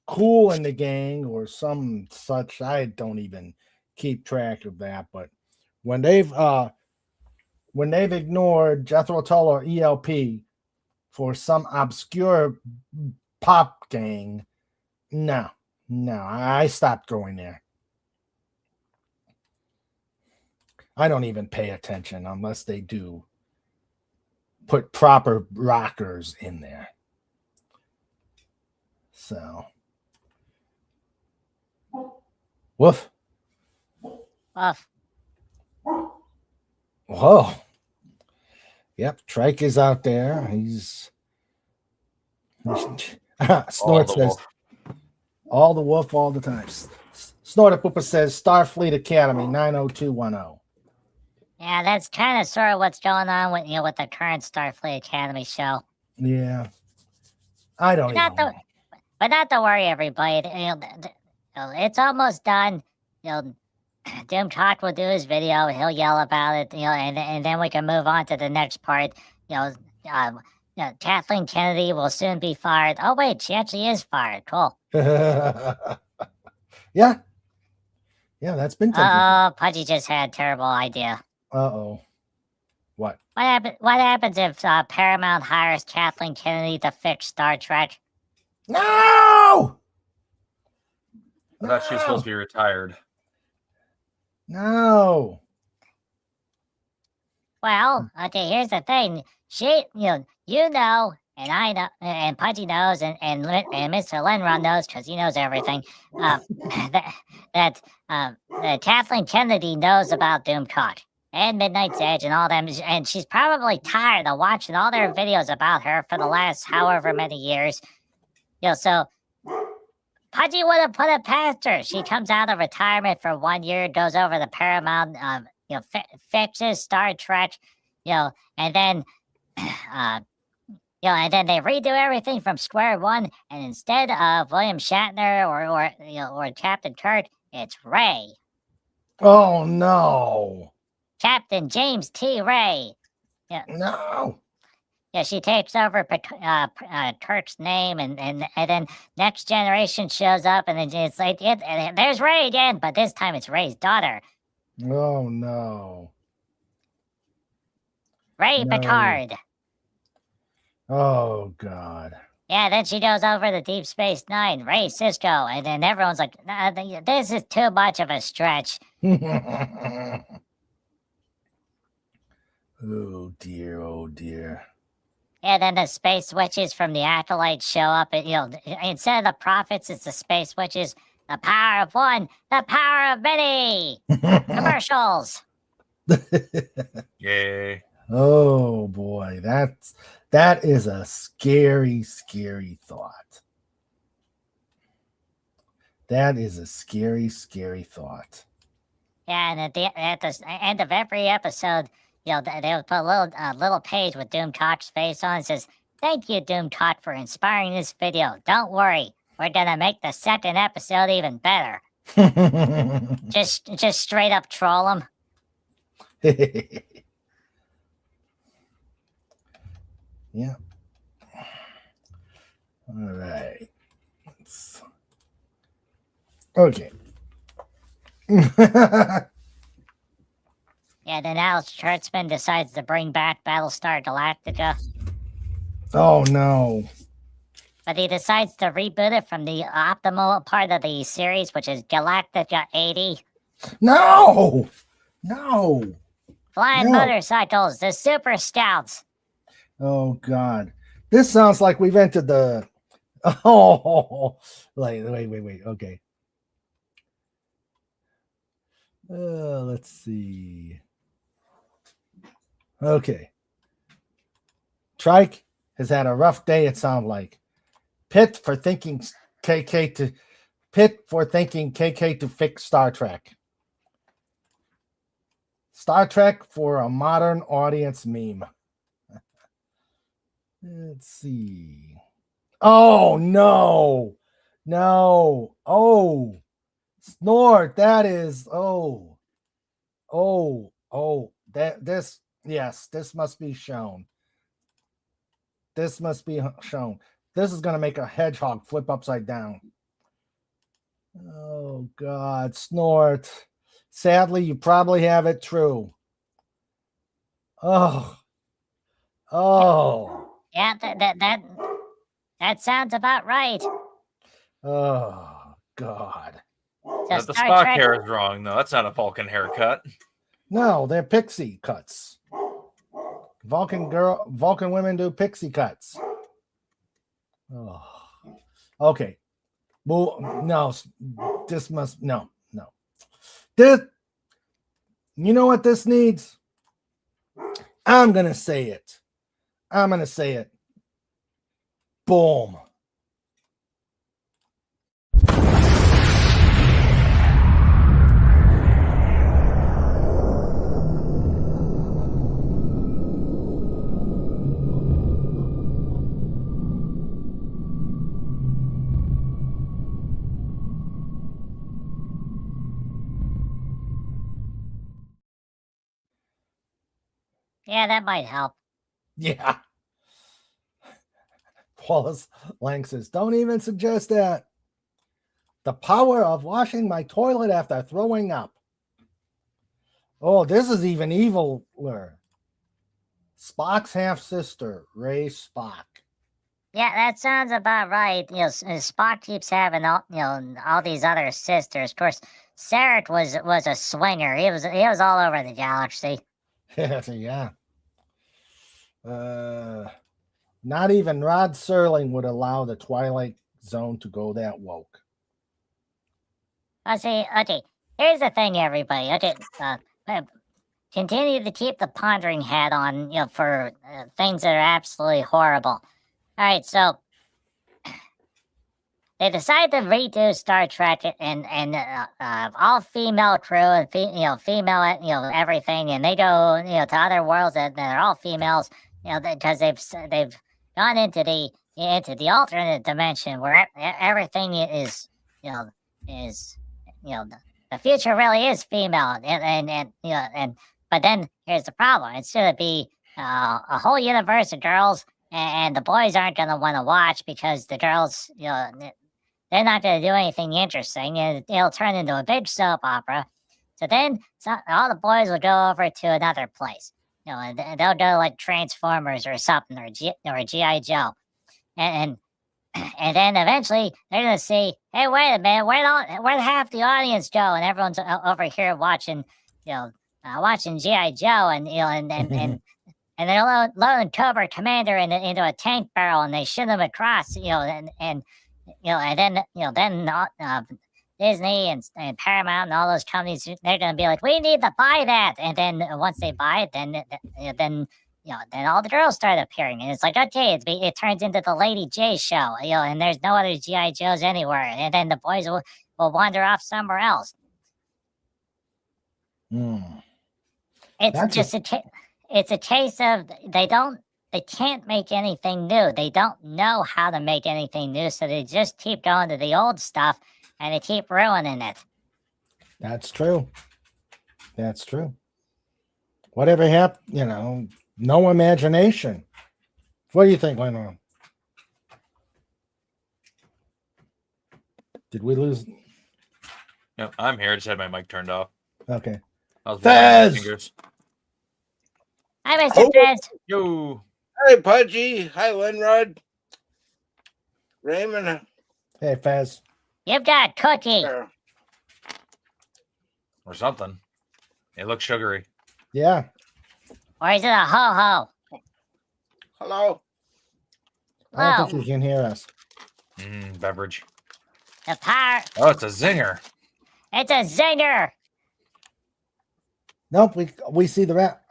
Cool in the Gang or some such, I don't even keep track of that, but when they've ignored Jethro Tull or ELP for some obscure pop gang, no, I stopped going there. I don't even pay attention unless they do put proper rockers in there. So, woof. Woof. Whoa. Yep, Trike is out there. He's Snort says all the wolf all the time. Snorta Poopa says Starfleet Academy 90210. Yeah, that's kind of sort of what's going on with the current Starfleet Academy show. Yeah. I don't know. But not to worry, everybody. It's almost done. Doom Talk will do his video. He'll yell about it, and then we can move on to the next part. Kathleen Kennedy will soon be fired. Oh, wait, she actually is fired. Cool. Yeah, that's been taken. Oh, Pudgy just had a terrible idea. Uh-oh. What? What happens if Paramount hires Kathleen Kennedy to fix Star Trek? No! I thought she was supposed to be retired. No. Well, okay, here's the thing. She, you know, and I know, and Pudgy knows, and Mr. Lenron knows because he knows everything. That Kathleen Kennedy knows about Doom Talk and Midnight's Edge and all them, and she's probably tired of watching all their videos about her for the last however many years. So Pudgy would have put it past her. She comes out of retirement for 1 year, goes over the Paramount, fixes Star Trek, and then, and then they redo everything from square one. And instead of William Shatner or Captain Kirk, it's Ray. Oh no, Captain James T. Ray. no. Yeah, she takes over Kirk's name, and then Next Generation shows up, and it's like, there's Ray again, but this time it's Ray's daughter. Oh no. Ray No. Picard. Oh God. Yeah, then she goes over to Deep Space Nine, Ray Cisco, and then everyone's like, nah, this is too much of a stretch. Oh dear, oh dear. Yeah, then the space witches from the Acolytes show up, and instead of the prophets, it's the space witches. The power of one, the power of many. Commercials. Yay. Oh boy, that is a scary, scary thought. That is a scary, scary thought. Yeah, and at the end of every episode, they would put a little page with Doom Talk's face on. It says, "Thank you, Doom Talk, for inspiring this video. Don't worry, we're gonna make the second episode even better." Just straight up troll them. Yeah. All right. Okay. Yeah, then Alex Kurtzman decides to bring back Battlestar Galactica. Oh no. But he decides to reboot it from the optimal part of the series, which is Galactica 80. No. No. Flying No. motorcycles, the Super Scouts. Oh God. This sounds like we've entered the wait. Okay. Let's see. Okay. Trike has had a rough day, it sounds like. Pitt for thinking KK to fix Star Trek. Star Trek for a modern audience meme. Let's see. Oh no. No. Oh. Snort. That is this must be shown. This must be shown. This is going to make a hedgehog flip upside down. Oh God, Snort. Sadly, you probably have it true. Oh. Yeah, that sounds about right. Oh God. So The Star Spock Trek, hair is wrong, though. That's not a Vulcan haircut. No, they're pixie cuts. Vulcan women do pixie cuts. Oh. Okay. Well, no, this must no. This, you know what this needs? I'm gonna say it. Boom. yeah, that might help. Yeah. Wallace Lang says, don't even suggest that. The power of washing my toilet after throwing up. Oh, this is even eviler. Spock's half-sister, Ray Spock. Yeah, that sounds about right. Spock keeps having all these other sisters. Of course, Sarek was a swinger. He was all over the galaxy. Yeah. Not even Rod Serling would allow the Twilight Zone to go that woke. I see. Okay, here's the thing, everybody. Okay, continue to keep the pondering hat on, for things that are absolutely horrible. All right, so they decided to redo Star Trek and all female crew and female everything, and they go to other worlds that are all females, because they've gone into the alternate dimension where everything is the future really is female, and but then here's the problem: it's gonna be a whole universe of girls, and the boys aren't gonna want to watch because the girls, they're not gonna do anything interesting, and it'll turn into a big soap opera. So then all the boys will go over to another place, and they'll go like Transformers or something, or GI Joe, and and then eventually they're gonna see, hey, wait a minute, where'd half the audience go? And everyone's over here watching, watching GI Joe, and and they're loading Cobra Commander into a tank barrel, and they shoot him across, and then Disney and Paramount and all those companies, they're gonna be like, we need to buy that, and then once they buy it, then all the girls start appearing, and it's like, okay, it turns into the Lady J show, and there's no other GI Joes anywhere, and then the boys will wander off somewhere else. It's it's a case of they can't make anything new. They don't know how to make anything new, so they just keep going to the old stuff, and they keep ruining it. That's true. That's true. Whatever happened, no imagination. What do you think went on? Did we lose? No, I'm here. I just had my mic turned off. Okay. I was Fez! my fingers. Hi, Mr. Fez. Yo. Hey, Pudgy. Hi, Linrod. Raymond. Hey, Fez. You've got cookie. Or something. It looks sugary. Yeah. Or is it a ho-ho? Hello. I don't think you can hear us. Beverage. The power. Oh, it's a zinger. It's a zinger. Nope, we see the rat.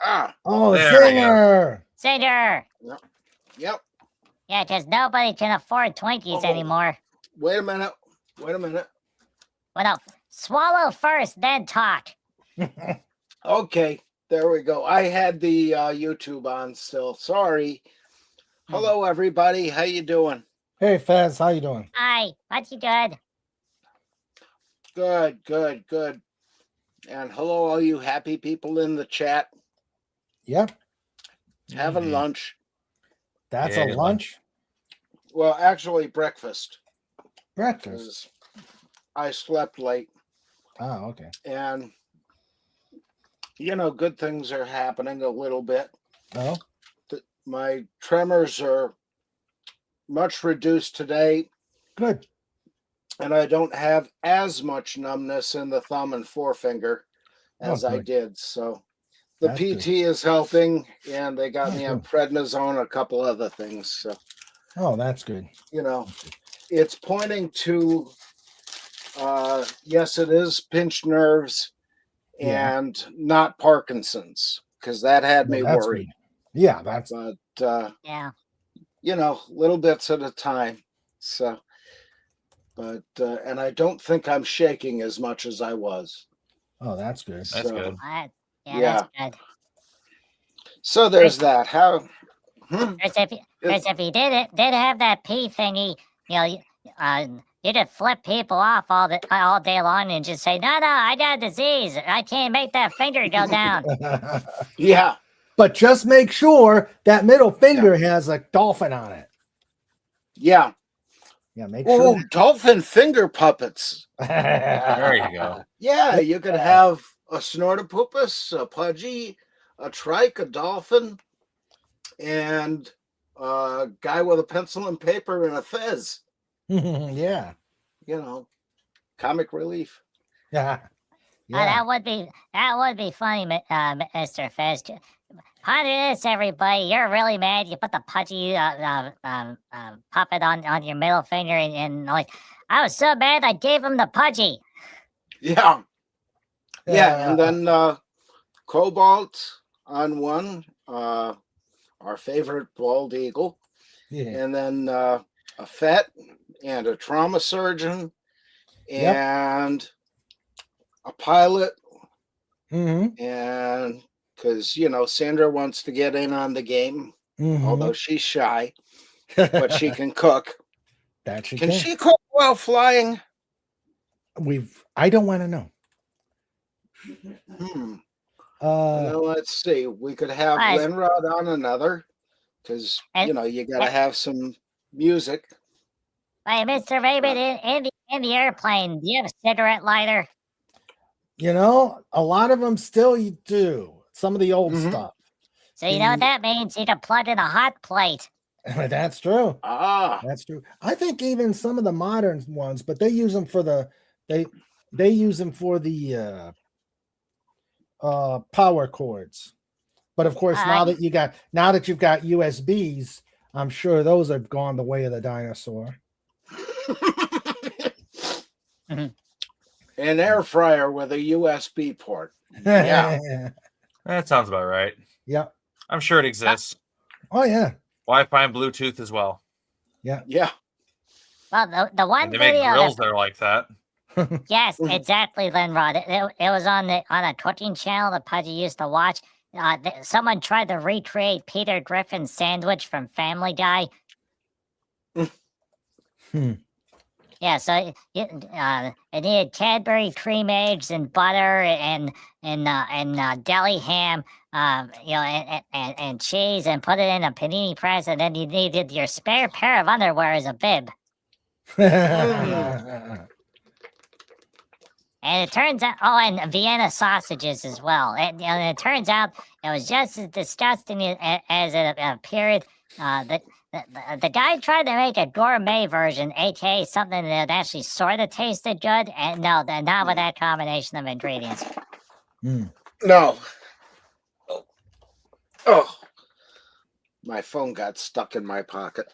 Oh, there zinger! Zinger. Yep. Yeah, because nobody can afford Twinkies anymore. Wait a minute. Well, no, swallow first, then talk. Okay. There we go. I had the YouTube on still. Sorry. Hello, everybody. How you doing? Hey, Fez, how you doing? Hi, what's you good? Good. And hello, all you happy people in the chat. Yep. Having lunch. That's a lunch? Well, actually, breakfast. Breakfast? I slept late. Oh, okay. And, good things are happening a little bit. Oh? My tremors are much reduced today. Good. And I don't have as much numbness in the thumb and forefinger as I did. So the That's PT is helping, and they got me on prednisone, a couple other things. So, that's good. It's pointing to, yes, it is pinched nerves and not Parkinson's, because that had me worried. Good. Yeah, that's. But, little bits at a time. So. But and I don't think I'm shaking as much as I was. Oh, that's good. That's good. That's good. So there's that. How? If you did have that pee thingy, you just flip people off all day long and just say, no, I got a disease. I can't make that finger go down. Yeah. But just make sure that middle finger has a dolphin on it. Yeah. Yeah, make sure. Dolphin finger puppets. There you go. Yeah, you could have a snortopupus, a pudgy, a trike, a dolphin, and a guy with a pencil and paper and a fez. Yeah. Comic relief. Yeah. Yeah. That would be funny, Mr. Fisk. Ponder this, everybody. You're really mad. You put the pudgy puppet on your middle finger, and like, I was so mad I gave him the pudgy. Yeah. Yeah, and then Cobalt on one, our favorite bald eagle, yeah. and then a vet and a trauma surgeon and a pilot, and because Sandra wants to get in on the game, although she's shy, but she can cook. That she Can she cook while flying? I don't want to know. Well, let's see. We could have Linrod on another, because you got to have some music. Hey, Mr. Raymond, in the airplane, do you have a cigarette lighter? A lot of them still do. Some of the old stuff. So you know what that means? You can plug in a hot plate. That's true. That's true. I think even some of the modern ones, but they use them for the power cords. But of course, now that you've got USBs, I'm sure those have gone the way of the dinosaur. An air fryer with a USB port. Yeah. That sounds about right. Yeah. I'm sure it exists. Oh, yeah. Wi-Fi and Bluetooth as well. Yeah. Yeah. Well, the one and they video make grills that are like that. Yes, exactly, Linrod. It was on a cooking channel that Pudgy used to watch. Someone tried to recreate Peter Griffin's sandwich from Family Guy. Yeah, so it needed Cadbury cream eggs and butter and deli ham, and cheese, and put it in a panini press, and then you needed your spare pair of underwear as a bib. And it turns out, and Vienna sausages as well. And it turns out it was just as disgusting as it appeared. The guy tried to make a gourmet version, aka something that actually sort of tasted good, and no, not with that combination of ingredients. No. Oh, my phone got stuck in my pocket.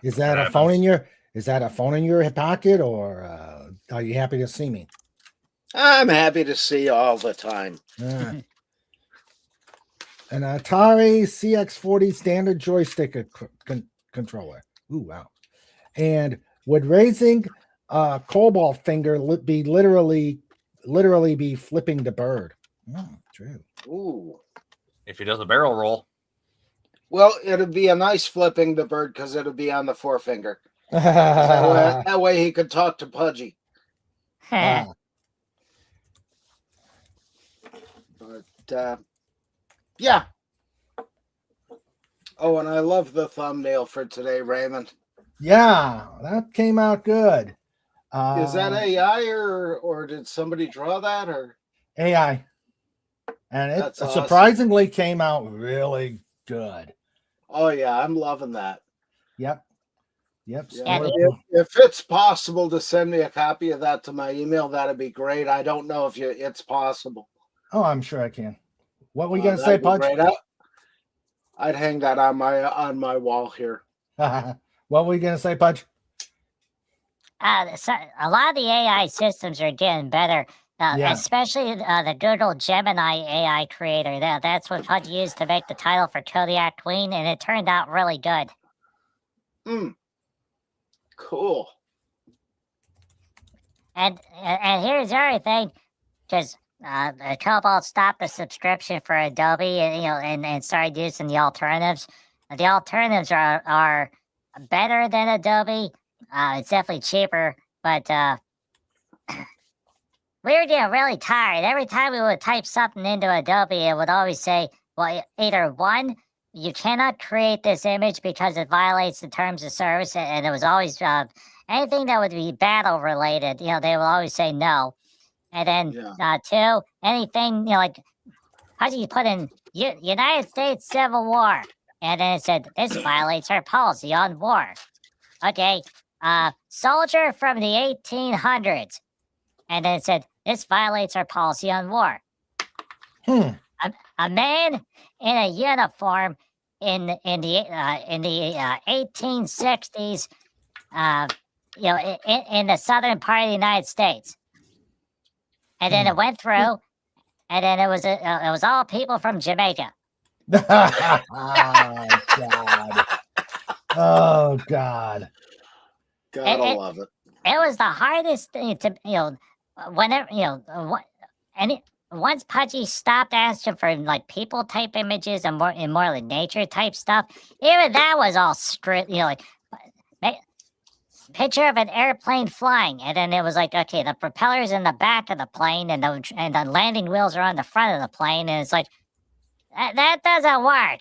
Is that a phone in your? Is that a phone in your pocket, or are you happy to see me? I'm happy to see you all the time. An Atari CX40 standard joystick controller. Ooh, wow. And would raising Cobalt finger be literally be flipping the bird? True. Ooh. If he does a barrel roll. Well, it'd be a nice flipping the bird because it'll be on the forefinger. That way he could talk to Pudgy. But yeah. Oh, and I love the thumbnail for today, Raymond. Yeah, that came out good. Is that AI or did somebody draw that, or AI? And it That's awesome. Surprisingly came out really good. Oh yeah, I'm loving that. Yep. Yeah, if it's possible to send me a copy of that to my email, that'd be great. I don't know if it's possible. Oh, I'm sure I can. What were you gonna say, Pudge? I'd hang that on my wall here. What were you gonna say, Pudge? So a lot of the AI systems are getting better, especially the Google Gemini AI creator. That's what Pudge used to make the title for Kodiak Queen, and it turned out really good. Cool. And here's the other thing, because Cobalt stopped the subscription for Adobe, and started using the alternatives. The alternatives are better than Adobe. It's definitely cheaper, but we were getting really tired. Every time we would type something into Adobe, it would always say, well, either one, you cannot create this image because it violates the terms of service, and it was always anything that would be battle related, they will always say no. And then two, anything, like, how do you put in United States Civil War? And then it said, this violates our policy on war. Okay, soldier from the 1800s. and then it said, "This violates our policy on war." A man in a uniform in the 1860s, in the southern part of the United States, and then it went through, and then it was all people from Jamaica. Oh God! Oh God! Gotta love it. It was the hardest thing to whenever once Pudgy stopped asking for like people type images and more like nature type stuff, even that was all strict. Picture of an airplane flying, and then it was like, okay, the propeller's in the back of the plane, and the landing wheels are on the front of the plane, and it's like that doesn't work.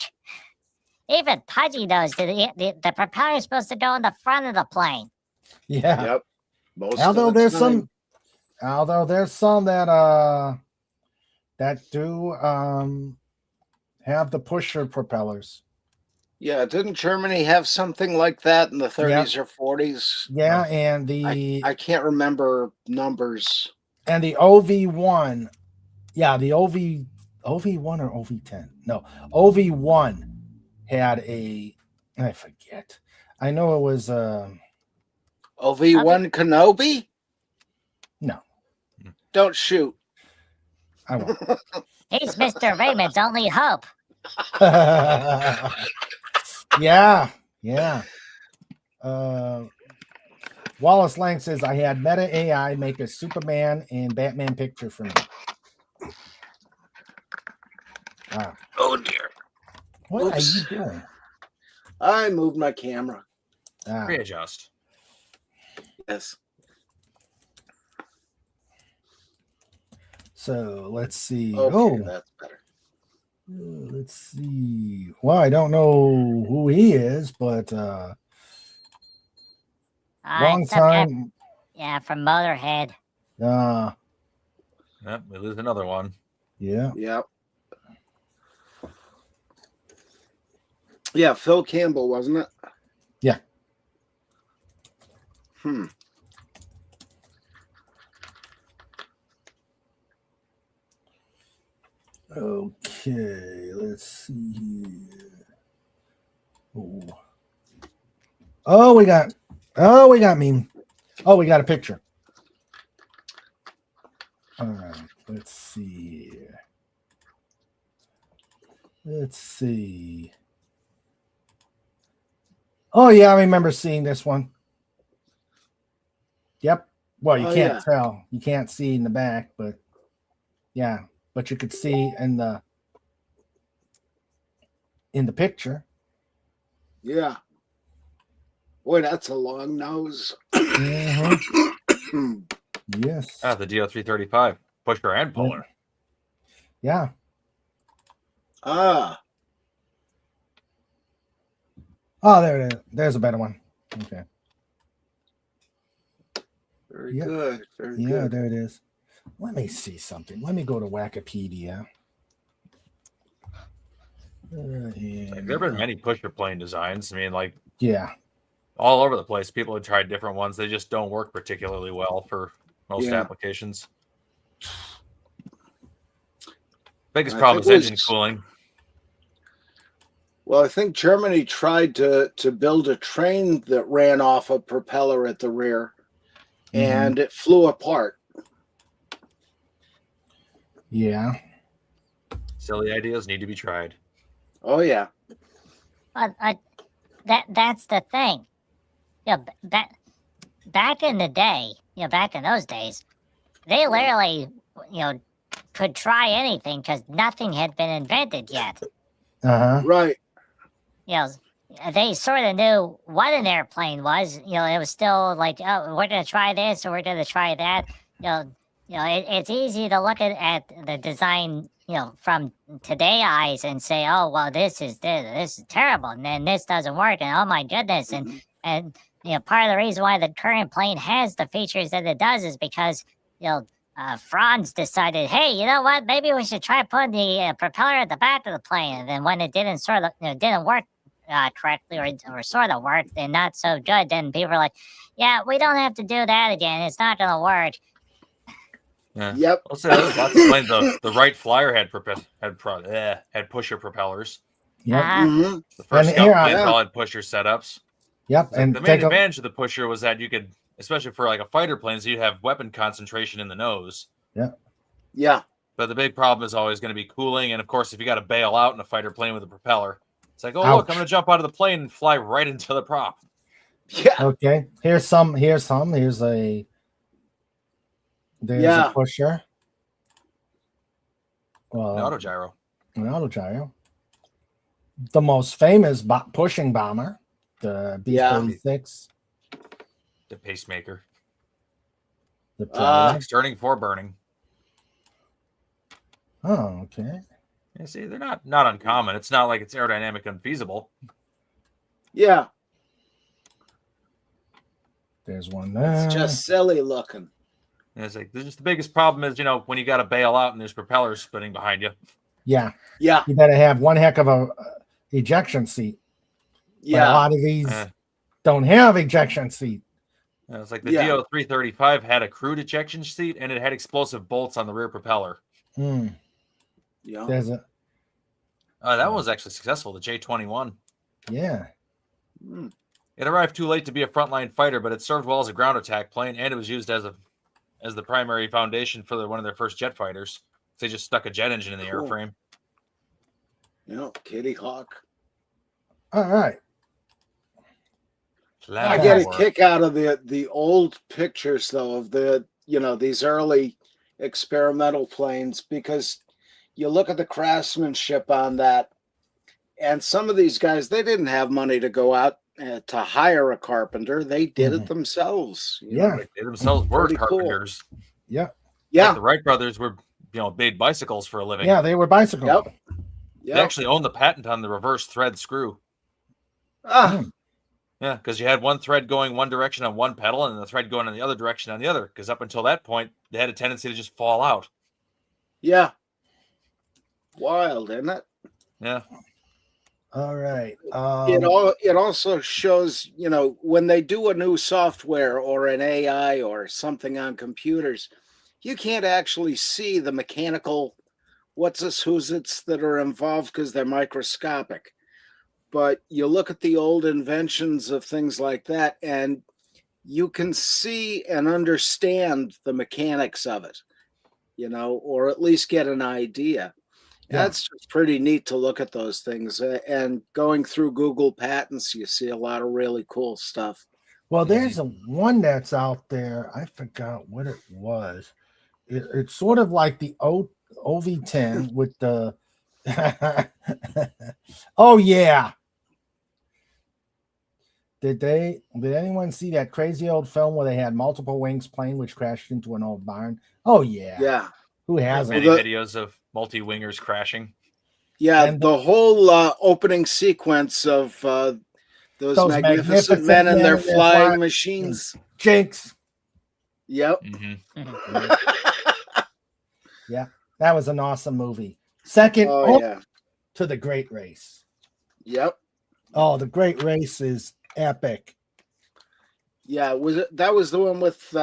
Even Pudgy knows that the propeller is supposed to go in the front of the plane. Yeah. Yep. Although there's some that do have the pusher propellers. Yeah, didn't Germany have something like that in the 30s or 40s? Yeah, and I can't remember numbers. And the OV1, yeah, the OV1 or OV10. No, OV1 had I forget. I know it was OV1 Kenobi? No. Don't shoot. I won't. He's Mr. Raymond's only hope. Yeah. Wallace Lang says, I had Meta AI make a Superman and Batman picture for me. Wow. Oh dear. What Oops. are you doing? I moved my camera. Readjust. Yes. So let's see. Okay, that's better. Let's see. Well, I don't know who he is, but long time. Yeah, from Motorhead. Yep, we lose another one. Yeah. Yep. Yeah, Phil Campbell, wasn't it? Yeah. Okay, let's see here. Oh, we got meme. Oh, we got a picture. All right, let's see here. Let's see. Oh yeah, I remember seeing this one. Yep. Well, you can't tell. You can't see in the back, but yeah, but you could see in the picture. Yeah. Boy, that's a long nose. Mm-hmm. Yes. Ah, the DO335 pusher and puller. Yeah. Ah. Oh, there it is. There's a better one. Okay. Very good. Very Yeah, good. there it is. Let me see something. Let me go to Wikipedia. Like, there have been many pusher plane designs. I mean, like, yeah, all over the place. People have tried different ones. They just don't work particularly well for most applications. Biggest problem is engine cooling. Well, I think Germany tried to build a train that ran off a propeller at the rear, and it flew apart. Yeah. Silly ideas need to be tried. Oh yeah. But that's the thing. Back in the day, back in those days, they literally, could try anything because nothing had been invented yet. Right. They sort of knew what an airplane was. It was still like, oh, we're gonna try this or we're gonna try that. It's easy to look at the design, from today eyes and say, oh, well, this is terrible, and then this doesn't work, and oh my goodness, and part of the reason why the current plane has the features that it does is because Franz decided, hey, you know what? Maybe we should try putting the propeller at the back of the plane, and then when it didn't didn't work correctly or sort of worked and not so good, then people were like, yeah, we don't have to do that again. It's not gonna work. Yeah. Yep. Also, lots of planes. The Wright Flyer had pusher propellers. Yep. Mhm. The first And here scout I- planes Yeah. all had pusher setups. Yep. It's like And the main take a advantage of the pusher was that you could, especially for like a fighter plane, so you'd have weapon concentration in the nose. Yeah. But the big problem is always going to be cooling, and of course, if you got to bail out in a fighter plane with a propeller, it's like, oh look, I'm Ouch. going to jump out of the plane and fly right into the prop. Yeah. Okay. Here's a Yeah. pusher. An Well, autogyro. an autogyro. The most famous pushing bomber, the B-36. The pacemaker. The Predator. Turning for burning. Oh, okay. You see, they're not uncommon. It's not like it's aerodynamic unfeasible. Yeah. There's one there. It's just silly looking. And it's like the biggest problem is, when you got to bail out and there's propellers spinning behind you. Yeah. Yeah. You better have one heck of a ejection seat. But a Yeah. lot of these don't have ejection seat. It's like the Yeah. DO-335 had a crude ejection seat and it had explosive bolts on the rear propeller. Hmm. Yeah. There's a That one was actually successful, the J-21. yeah. Mm. It arrived too late to be a frontline fighter, but it served well as a ground attack plane, and it was used as the primary foundation for one of their first jet fighters. They just stuck a jet engine in the Cool. airframe. Kitty Hawk. All right. I get a kick out of the old pictures though of these early experimental planes, because you look at the craftsmanship on that, and some of these guys, they didn't have money to go out to hire a carpenter. They did it themselves. Yeah. They themselves were Pretty cool. carpenters. Yeah. Yeah. Like the Wright brothers were, made bicycles for a living. Yeah, they were bicycles. Yep. They actually owned the patent on the reverse thread screw. Ah, Yeah, because you had one thread going one direction on one pedal and the thread going in the other direction on the other. Because up until that point, they had a tendency to just fall out. yeah. Wild, isn't it? Yeah. All right. It also shows, when they do a new software or an AI or something on computers, you can't actually see the mechanical what's this, who's it's that are involved because they're microscopic. But you look at the old inventions of things like that, and you can see and understand the mechanics of it, or at least get an idea. Yeah. That's just pretty neat to look at those things. And going through Google Patents, you see a lot of really cool stuff. Well, there's one that's out there. I forgot what it was. It's sort of like the OV10 with the. Oh yeah. Did anyone see that crazy old film where they had multiple wings plane which crashed into an old barn? Oh yeah. Yeah. Who hasn't? Many videos of multi-wingers crashing. Yeah, And the whole opening sequence of those magnificent men and their flying machines. Jinx. Yep. Mm-hmm. Yeah, that was an awesome movie. Second to The Great Race. Yep. Oh, The Great Race is epic. Yeah, that was the one with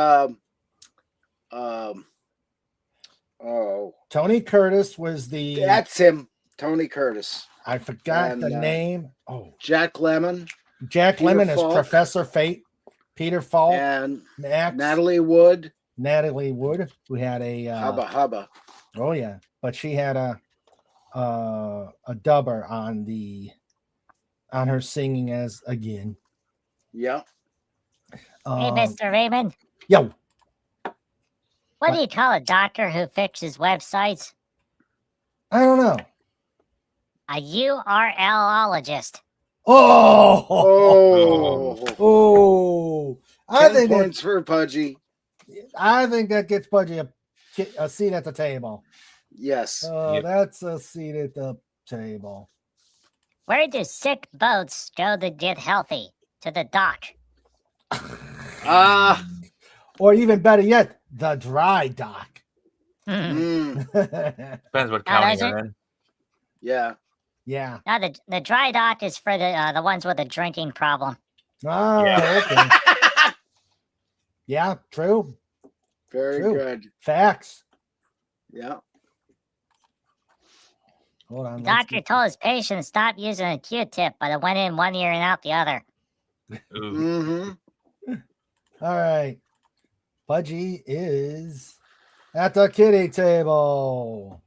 Tony Curtis was that's him. Tony Curtis. I forgot the name. Oh, Jack Lemmon. Jack Peter Lemmon is Falk. Professor Fate. Peter Falk And Max, Natalie Wood. who had a Hubba. oh yeah, but she had a dubber on her singing as again. Yeah. Hey, Mr. Raymond, Yo, what do you call a doctor who fixes websites? I don't know. A URLologist. Oh, Oh. I 10 think points for Pudgy. that gets Pudgy a seat at the table. Yes. That's a seat at the table. Where do sick boats go to get healthy? To the dock. Or even better yet, the dry dock. Hmm. Depends what Oh, county does you're it? in. Yeah. Yeah. No, the dry dock is for the ones with a drinking problem. Oh, okay. Yeah, true. Very True. good. Facts. Yeah. Hold on. The let's doctor get- told his patient stop using a Q-tip, but it went in one ear and out the other. Ooh. Mm-hmm. All right. Pudgy is at the kitty table.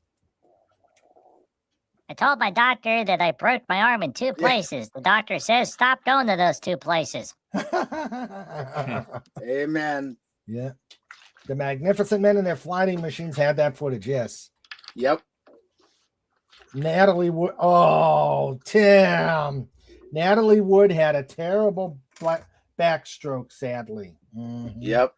I told my doctor that I broke my arm in 2 places. The doctor says stop going to those 2 places. Amen. Yeah. The Magnificent Men and their flying machines had that footage, yes. Yep. Natalie Wood. Oh, Tim. Natalie Wood had a terrible backstroke, sadly. Mhm. Yep.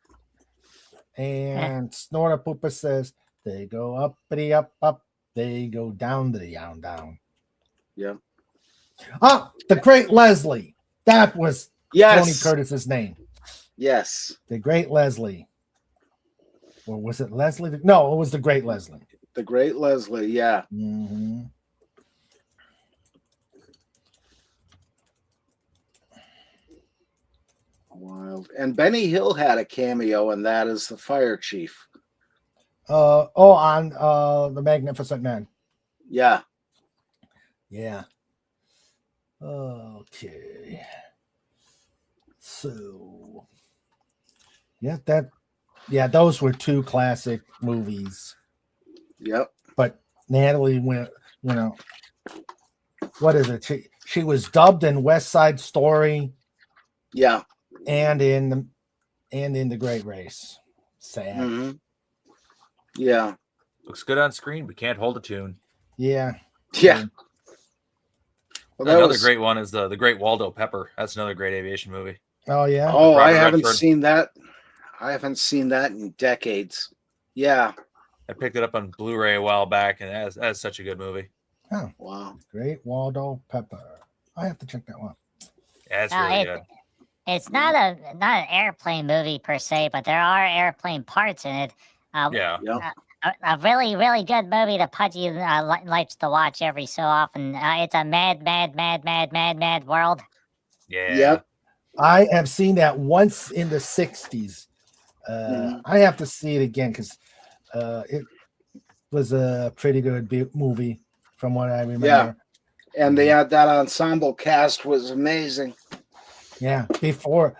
And Snorta Poopa says, they go uppity up, up. They go down to the down. Yep. Ah, the great Leslie. That was Yes. Tony Curtis's name. Yes. The great Leslie. Or was it Leslie? No, it was the great Leslie. The great Leslie. Yeah. Mm-hmm. Wild. And Benny Hill had a cameo in that as the fire chief. On the Magnificent Men. Yeah. Yeah. Okay. So those were 2 classic movies. Yep. But Natalie went, what is it? She was dubbed in West Side Story Yeah. and in the Great Race. Sad. Mm-hmm. Yeah. Looks good on screen, but can't hold a tune. Yeah. Yeah. Well, that Another was great one is the Great Waldo Pepper. That's another great aviation movie. Oh yeah. Oh, I Robert haven't Redford. seen that. I haven't seen that in decades. Yeah. I picked it up on Blu-ray a while back, and that's such a good movie. Oh, Wow. Great Waldo Pepper. I have to check that one. Yeah, it's No, really good. It's not an airplane movie per se, but there are airplane parts in it. Yeah. Yep. A really, really good movie that Pudgy likes to watch every so often. It's a mad world. Yeah. Yep. I have seen that once in the 60s. Mhm. I have to see it again because it was a pretty good movie from what I remember. Yeah. And that ensemble cast was amazing. Yeah. Before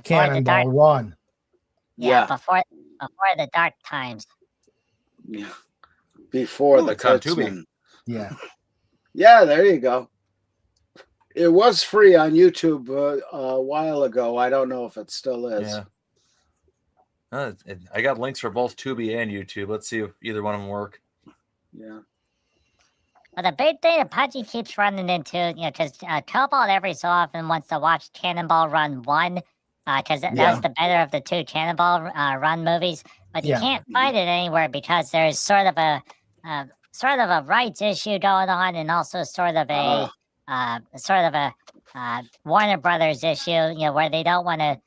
Cannonball Run. Yeah, before the dark times. Yeah. Before Ooh, the it's on Tubi. Kurtzman. Yeah. Yeah, there you go. It was free on YouTube a while ago. I don't know if it still is. Yeah. I got links for both Tubi and YouTube. Let's see if either one of them work. Yeah. But the big thing that Pudgy keeps running into, because Cobalt every so often wants to watch Cannonball Run 1, because that's the better of the 2 Cannonball Run movies. But you can't find it anywhere because there's sort of a rights issue going on, and also sort of a Warner Brothers issue, where they don't want to,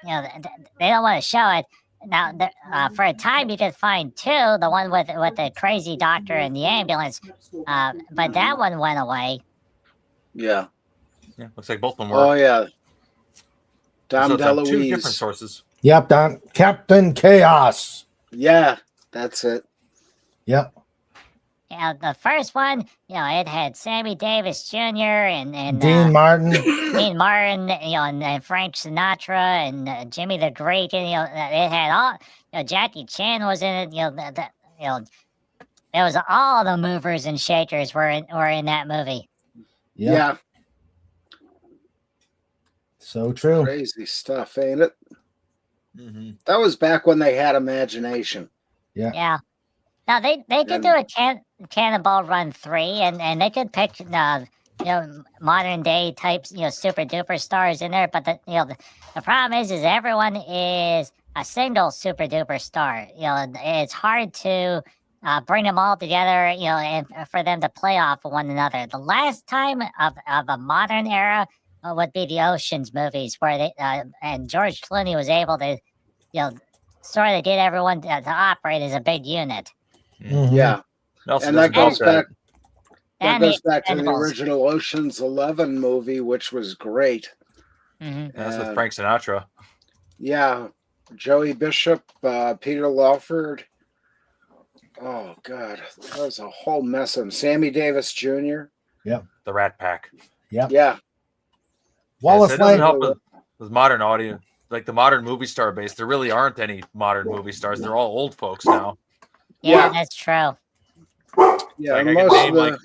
they don't want to show it. Now, for a time, you could find 2, the one with the crazy doctor in the ambulance, but that one went away. Yeah. Yeah, looks like both of them work. Oh, yeah. Dom So it's on 2 DeLuise. different sources. Yep. Don Captain Chaos. Yeah, that's it. Yep. The first one, it had Sammy Davis Jr. and Dean Martin. Dean Martin, and Frank Sinatra and Jimmy the Greek, and it had all. Jackie Chan was in it. It was all the movers and shakers were in that movie. Yep. Yeah. So true. Crazy stuff, ain't it? Mm-hmm. That was back when they had imagination. Yeah. Now they could do a Cannonball Run 3, and they could pick modern day types, super duper stars in there. But the problem is everyone is a single super duper star. It's hard to bring them all together, and for them to play off of one another. The last time of a modern era would be the Ocean's movies, where they and George Clooney was able to, sort of get everyone to operate as a big unit. Mhm. Yeah. Also And that doesn't goes back. That And goes the back to the Expendables. original Ocean's 11 movie, which was great. That's with And, Frank Sinatra. yeah, Joey Bishop, Peter Lawford. Oh God, that was a whole mess of them. Sammy Davis Jr. The Rat Pack. Yep. Yeah, Wallace Yes, it doesn't Lang. help with modern audience, like the modern movie star base. There really aren't any modern movie stars. They're all old folks now. Yeah, Yeah. that's true. yeah. Like I can most name of the, like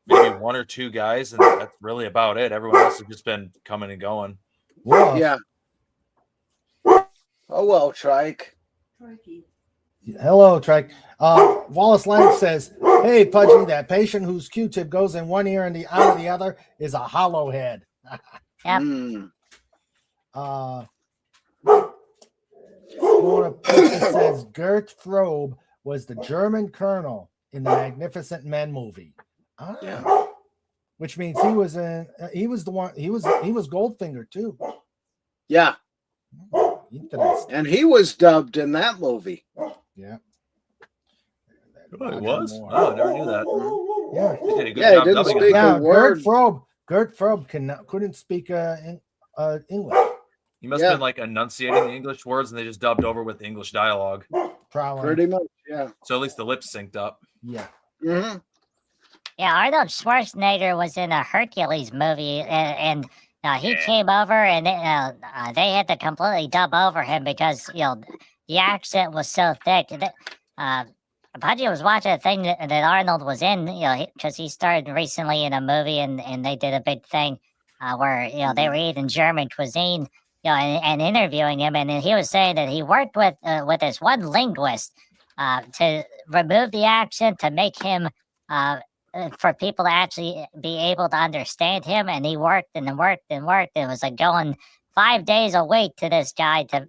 maybe one or two guys, and that's really about it. Everyone else has just been coming and going. Woof. yeah. Oh well, Trike. Crikey. Hello, Trike. Wallace Lang says, "Hey, Pudgy, that patient whose Q-tip goes in one ear and out of the other is a hollow head." Yep. Mm. Florida Picture says Gert Frobe was the German colonel in the Magnificent Men movie. Ah, Yeah. which means he was Goldfinger too. Yeah, Interesting. and he was dubbed in that movie. Yeah. Oh, it was? Oh, I never knew that. Yeah. They did a good Yeah, he job didn't dubbing speak it. Yeah, a word. Gert Frobe couldn't speak English. He must Yeah. have been like enunciating the English words, and they just dubbed over with the English dialogue. Probably. Pretty much, yeah. So at least the lips synced up. Yeah. Hmm. Yeah, Arnold Schwarzenegger was in a Hercules movie, and he Yeah. came over, and they had to completely dub over him because the accent was so thick. Pudgy was watching a thing that Arnold was in, because he starred recently in a movie, and they did a big thing where they were eating German cuisine, and interviewing him, and he was saying that he worked with this one linguist to remove the accent to make him. For people to actually be able to understand him, and he worked and worked and worked. It was like going 5 days a week to this guy to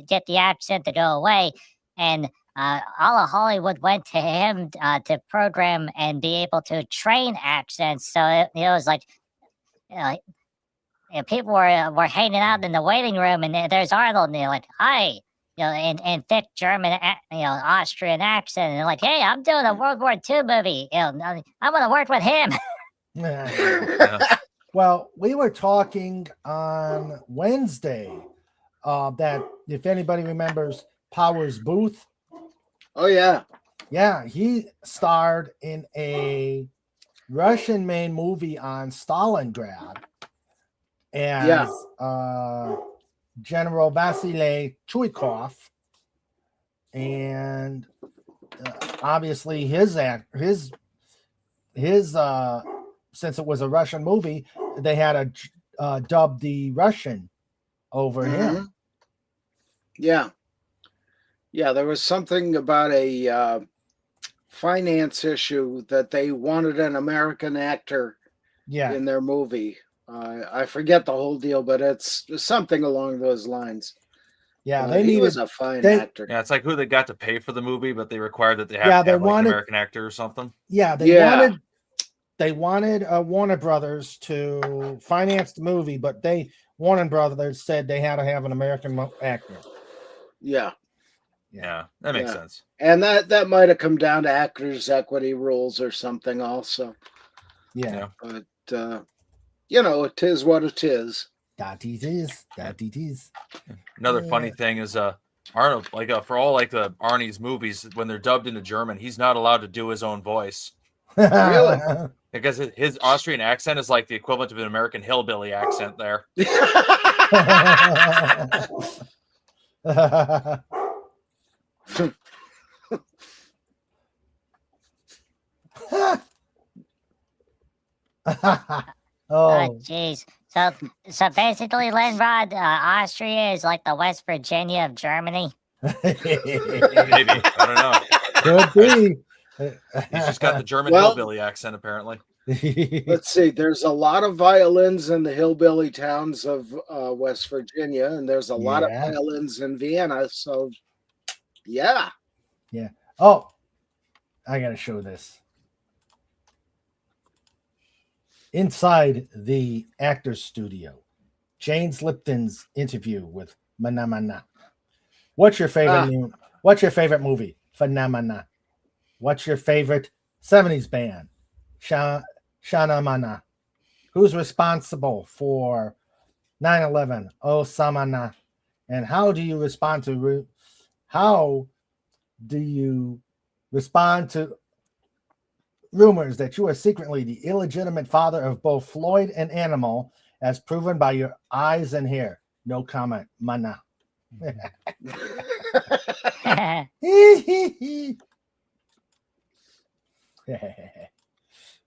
get the accent to go away, and all of Hollywood went to him to program and be able to train accents. So it was like people were hanging out in the waiting room, and there's Arnold, and they're like, "Hi." In thick German, Austrian accent, and they're like, "Hey, I'm doing a World War II movie. I want to work with him." Yeah. Well, we were talking on Wednesday that if anybody remembers Powers Booth, Oh yeah. yeah, he starred in a Russian-made movie on Stalingrad as General Vasily Chuikov, and obviously his since it was a Russian movie, they had to dub the Russian over him. Yeah. Yeah, there was something about a finance issue that they wanted an American actor Yeah, in their movie. I forget the whole deal, but it's something along those lines. yeah, But he was a fine they- actor. Yeah, it's like who they got to pay for the movie, but they required that they have Yeah, to they have like, wanted- an American actor or something. yeah, they wanted Warner Brothers to finance the movie, but Warner Brothers said they had to have an American actor. Yeah. Yeah, that makes Yeah. sense. And that might have come down to actors' equity rules or something also. Yeah, But it is what it is. that it is. Another funny thing is Arnold, for all the Arnie's movies, when they're dubbed into German, he's not allowed to do his own voice Really? because his Austrian accent is like the equivalent of an American hillbilly accent there. Oh, Jeez. So basically, Lenrod, Austria is like the West Virginia of Germany. Maybe. I don't know. could be. He's just got the German Well- hillbilly accent, apparently. Let's see. There's a lot of violins in the hillbilly towns of West Virginia, and there's a lot of Yeah. violins in Vienna. So, yeah. Oh, I gotta show this. Inside the actor's studio, James Lipton's interview with Manamana. What's your favorite? What's your favorite movie? Phenomena. What's your favorite 70s band? Shana Mana. Who's responsible for 9/11, oh Samana. And how do you respond to rumors that you are secretly the illegitimate father of both Floyd and Animal, as proven by your eyes and hair? No comment. Mana.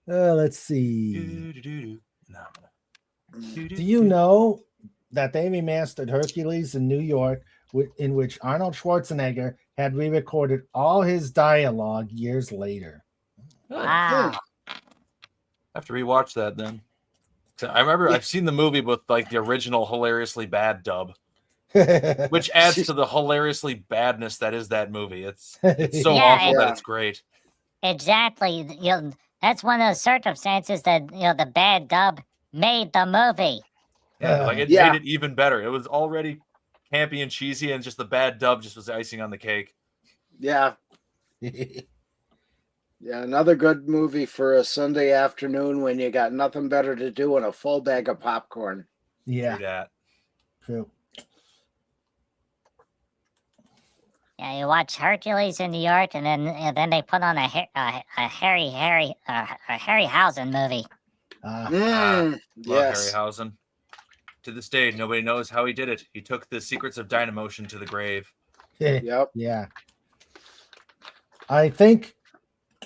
Let's see. Do you know that they remastered Hercules in New York, in which Arnold Schwarzenegger had re-recorded all his dialogue years later? Wow. I have to rewatch that then. I remember I've seen the movie with like the original hilariously bad dub, which adds to the hilariously badness that is that movie. It's so Yeah, awful yeah. that it's great. Exactly. That's one of those circumstances that the bad dub made the movie. Yeah, like it Yeah. made it even better. It was already campy and cheesy, and just the bad dub just was icing on the cake. Yeah. Yeah, another good movie for a Sunday afternoon when you got nothing better to do and a full bag of popcorn. Yeah, Do that. true. Yeah, you watch Hercules in New York, and then they put on a Harryhausen movie. Love Yes. Harryhausen. To this day, nobody knows how he did it. He took the secrets of Dynamotion to the grave. Yep. Yeah. I think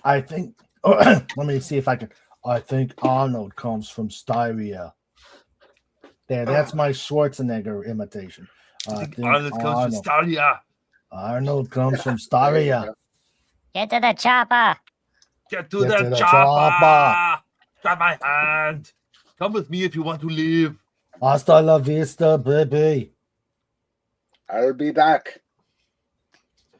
let me see if I can. I think Arnold comes from Styria. There, that's my Schwarzenegger imitation. I think Arnold comes from Stalia. Arnold comes from There you Styria. go. Get to the chopper. Get to the chopper. chopper. Grab my hand. Come with me if you want to live. Hasta la vista, baby. I'll be back.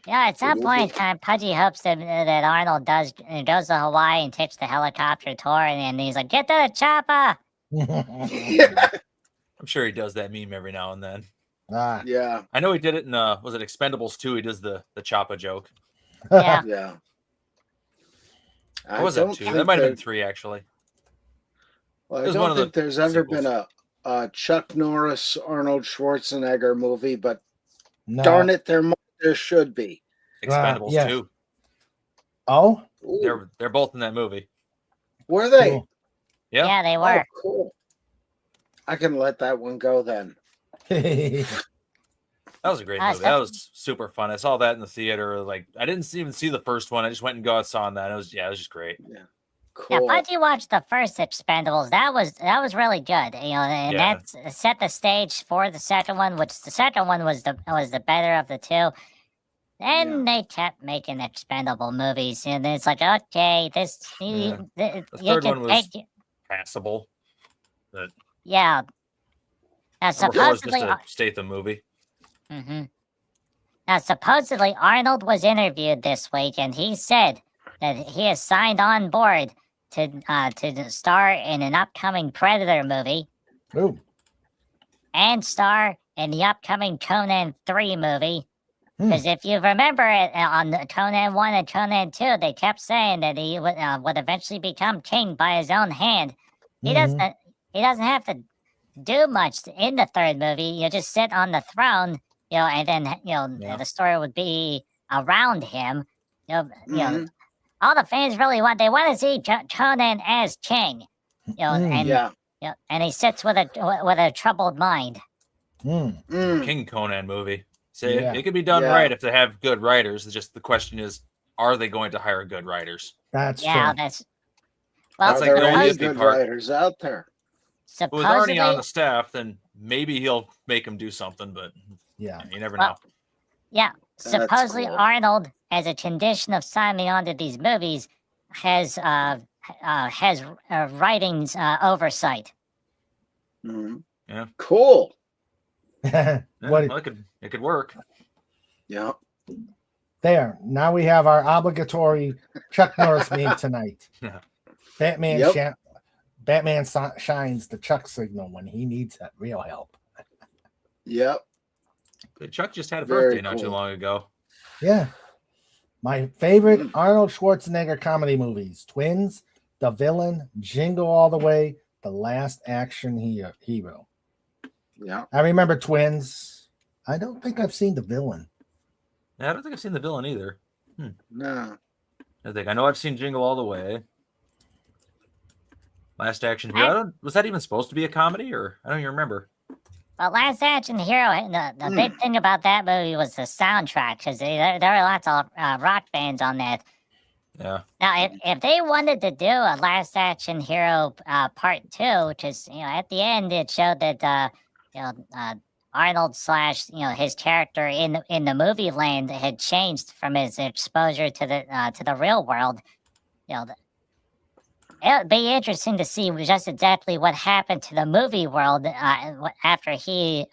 Yeah, at some point in time, Pudgy hopes that Arnold goes to Hawaii and takes the helicopter tour, and he's like, "Get to the chopper." I'm sure he does that meme every now and then. Yeah. I know he did it in was it Expendables 2? He does the Choppa joke. Yeah. Yeah. Or was that 2? That might have been 3 actually. Well, It I was don't one of the think there's ever sequels. been a Chuck Norris Arnold Schwarzenegger movie, but No. darn it, there should be. Expendables yes. 2. Oh, Ooh, They're both in that movie. were they? cool. Yeah. Yeah, they Oh, were. cool. I can let that one go then. That was a great movie. That was super fun. I saw that in the theater. Like I didn't even see the first one. I just went and saw that. It was just great. Yeah. Yeah, Cool. Pudgy watched the first Expendables. That was really good. And Yeah. that set the stage for the second one, which the second one was the better of the two. Then they kept making expendable movies, and it's like, okay, this Yeah. the third one was passable. yeah. Now Number 4 was just supposedly, a Statham movie. Now supposedly Arnold was interviewed this week, and he said that he has signed on board to star in an upcoming Predator movie Ooh. and star in the upcoming Conan 3 movie. Hmm. Because if you remember it on the Conan 1 and Conan 2, they kept saying that he would eventually become king by his own hand. He Mhm. doesn't have to do much in the third movie. You just sit on the throne, and then the story would be around him. Mhm. All the fans really want to see Conan as king. And Yeah. and he sits with a troubled mind. Mm. King Conan movie. So Yeah. it could be done Yeah. right if they have good writers. It's just the question is, are they going to hire good writers? That's Yeah, true. that's That's Are like there the only any iffy good part. writers out there? If it was already supposedly. on the staff, then maybe he'll make him do something, but Yeah. you never Well, know. Yeah, That's supposedly cool. Arnold, as a condition of signing on to these movies, has writings oversight. Mhm. Yeah. Cool. Yeah, What? well, it could work. Yeah. There. Now we have our obligatory Chuck Norris meme tonight. Yeah. Batman Yep. Batman shines the Chuck signal when he needs real help. Yep. Chuck just had a Very birthday not too cool. long ago. Yeah. My favorite Arnold Schwarzenegger comedy movies: Twins, The Villain, Jingle All the Way, The Last Action Hero. Yeah. I remember Twins. I don't think I've seen the villain. Yeah, I don't think I've seen the villain either. No. I know I've seen Jingle All the Way. Last Action Hero. Was that even supposed to be a comedy, or I don't even remember. Well, Last Action Hero, the big thing about that movie was the soundtrack, because there were lots of rock bands on that. Yeah. Now, if they wanted to do a Last Action Hero Part 2, which is, at the end, it showed that, Arnold / his character in the movie land had changed from his exposure to the real world. It would be interesting to see just exactly what happened to the movie world after he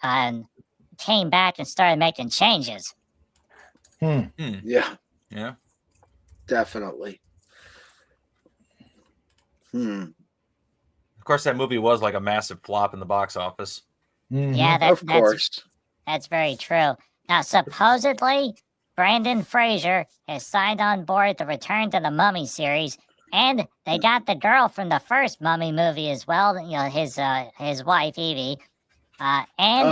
came back and started making changes. Yeah. Yeah. Definitely. Of course, that movie was like a massive flop in the box office. Yeah, Of course. that's very true. Now, supposedly, Brandon Fraser has signed on board to return to the Mummy series, and they got the girl from the first Mummy movie as well. His wife Evie, and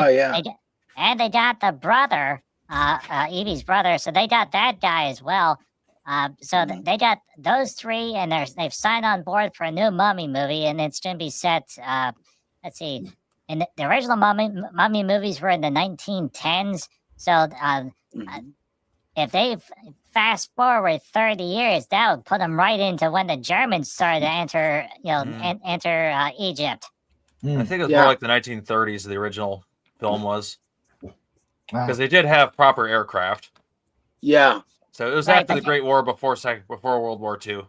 they got the brother, Evie's brother. So they got that guy as well. They got those three, and they've signed on board for a new Mummy movie, and it's going to be set. Let's see, and the original Mummy movies were in the 1910s. So if they fast forward 30 years, that would put them right into when the Germans started to enter, enter Egypt. I think it was more like the 1930s. The original film was, because they did have proper aircraft. Yeah. So it was after the Great War, before World War II.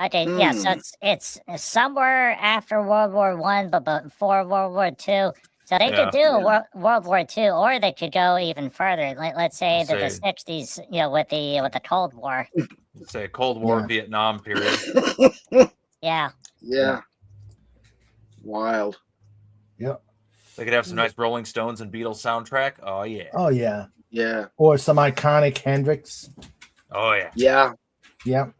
Okay, yeah. So it's somewhere after World War I, but before World War II. So they could do World War II, or they could go even further. Let's say the 60s, with the Cold War. Let's say Cold War, Vietnam period. Yeah. Yeah. Wild. Yep. They could have some nice Rolling Stones and Beatles soundtrack. Oh yeah. Oh yeah. Yeah. Or some iconic Hendrix. Oh yeah. Yeah. Yep.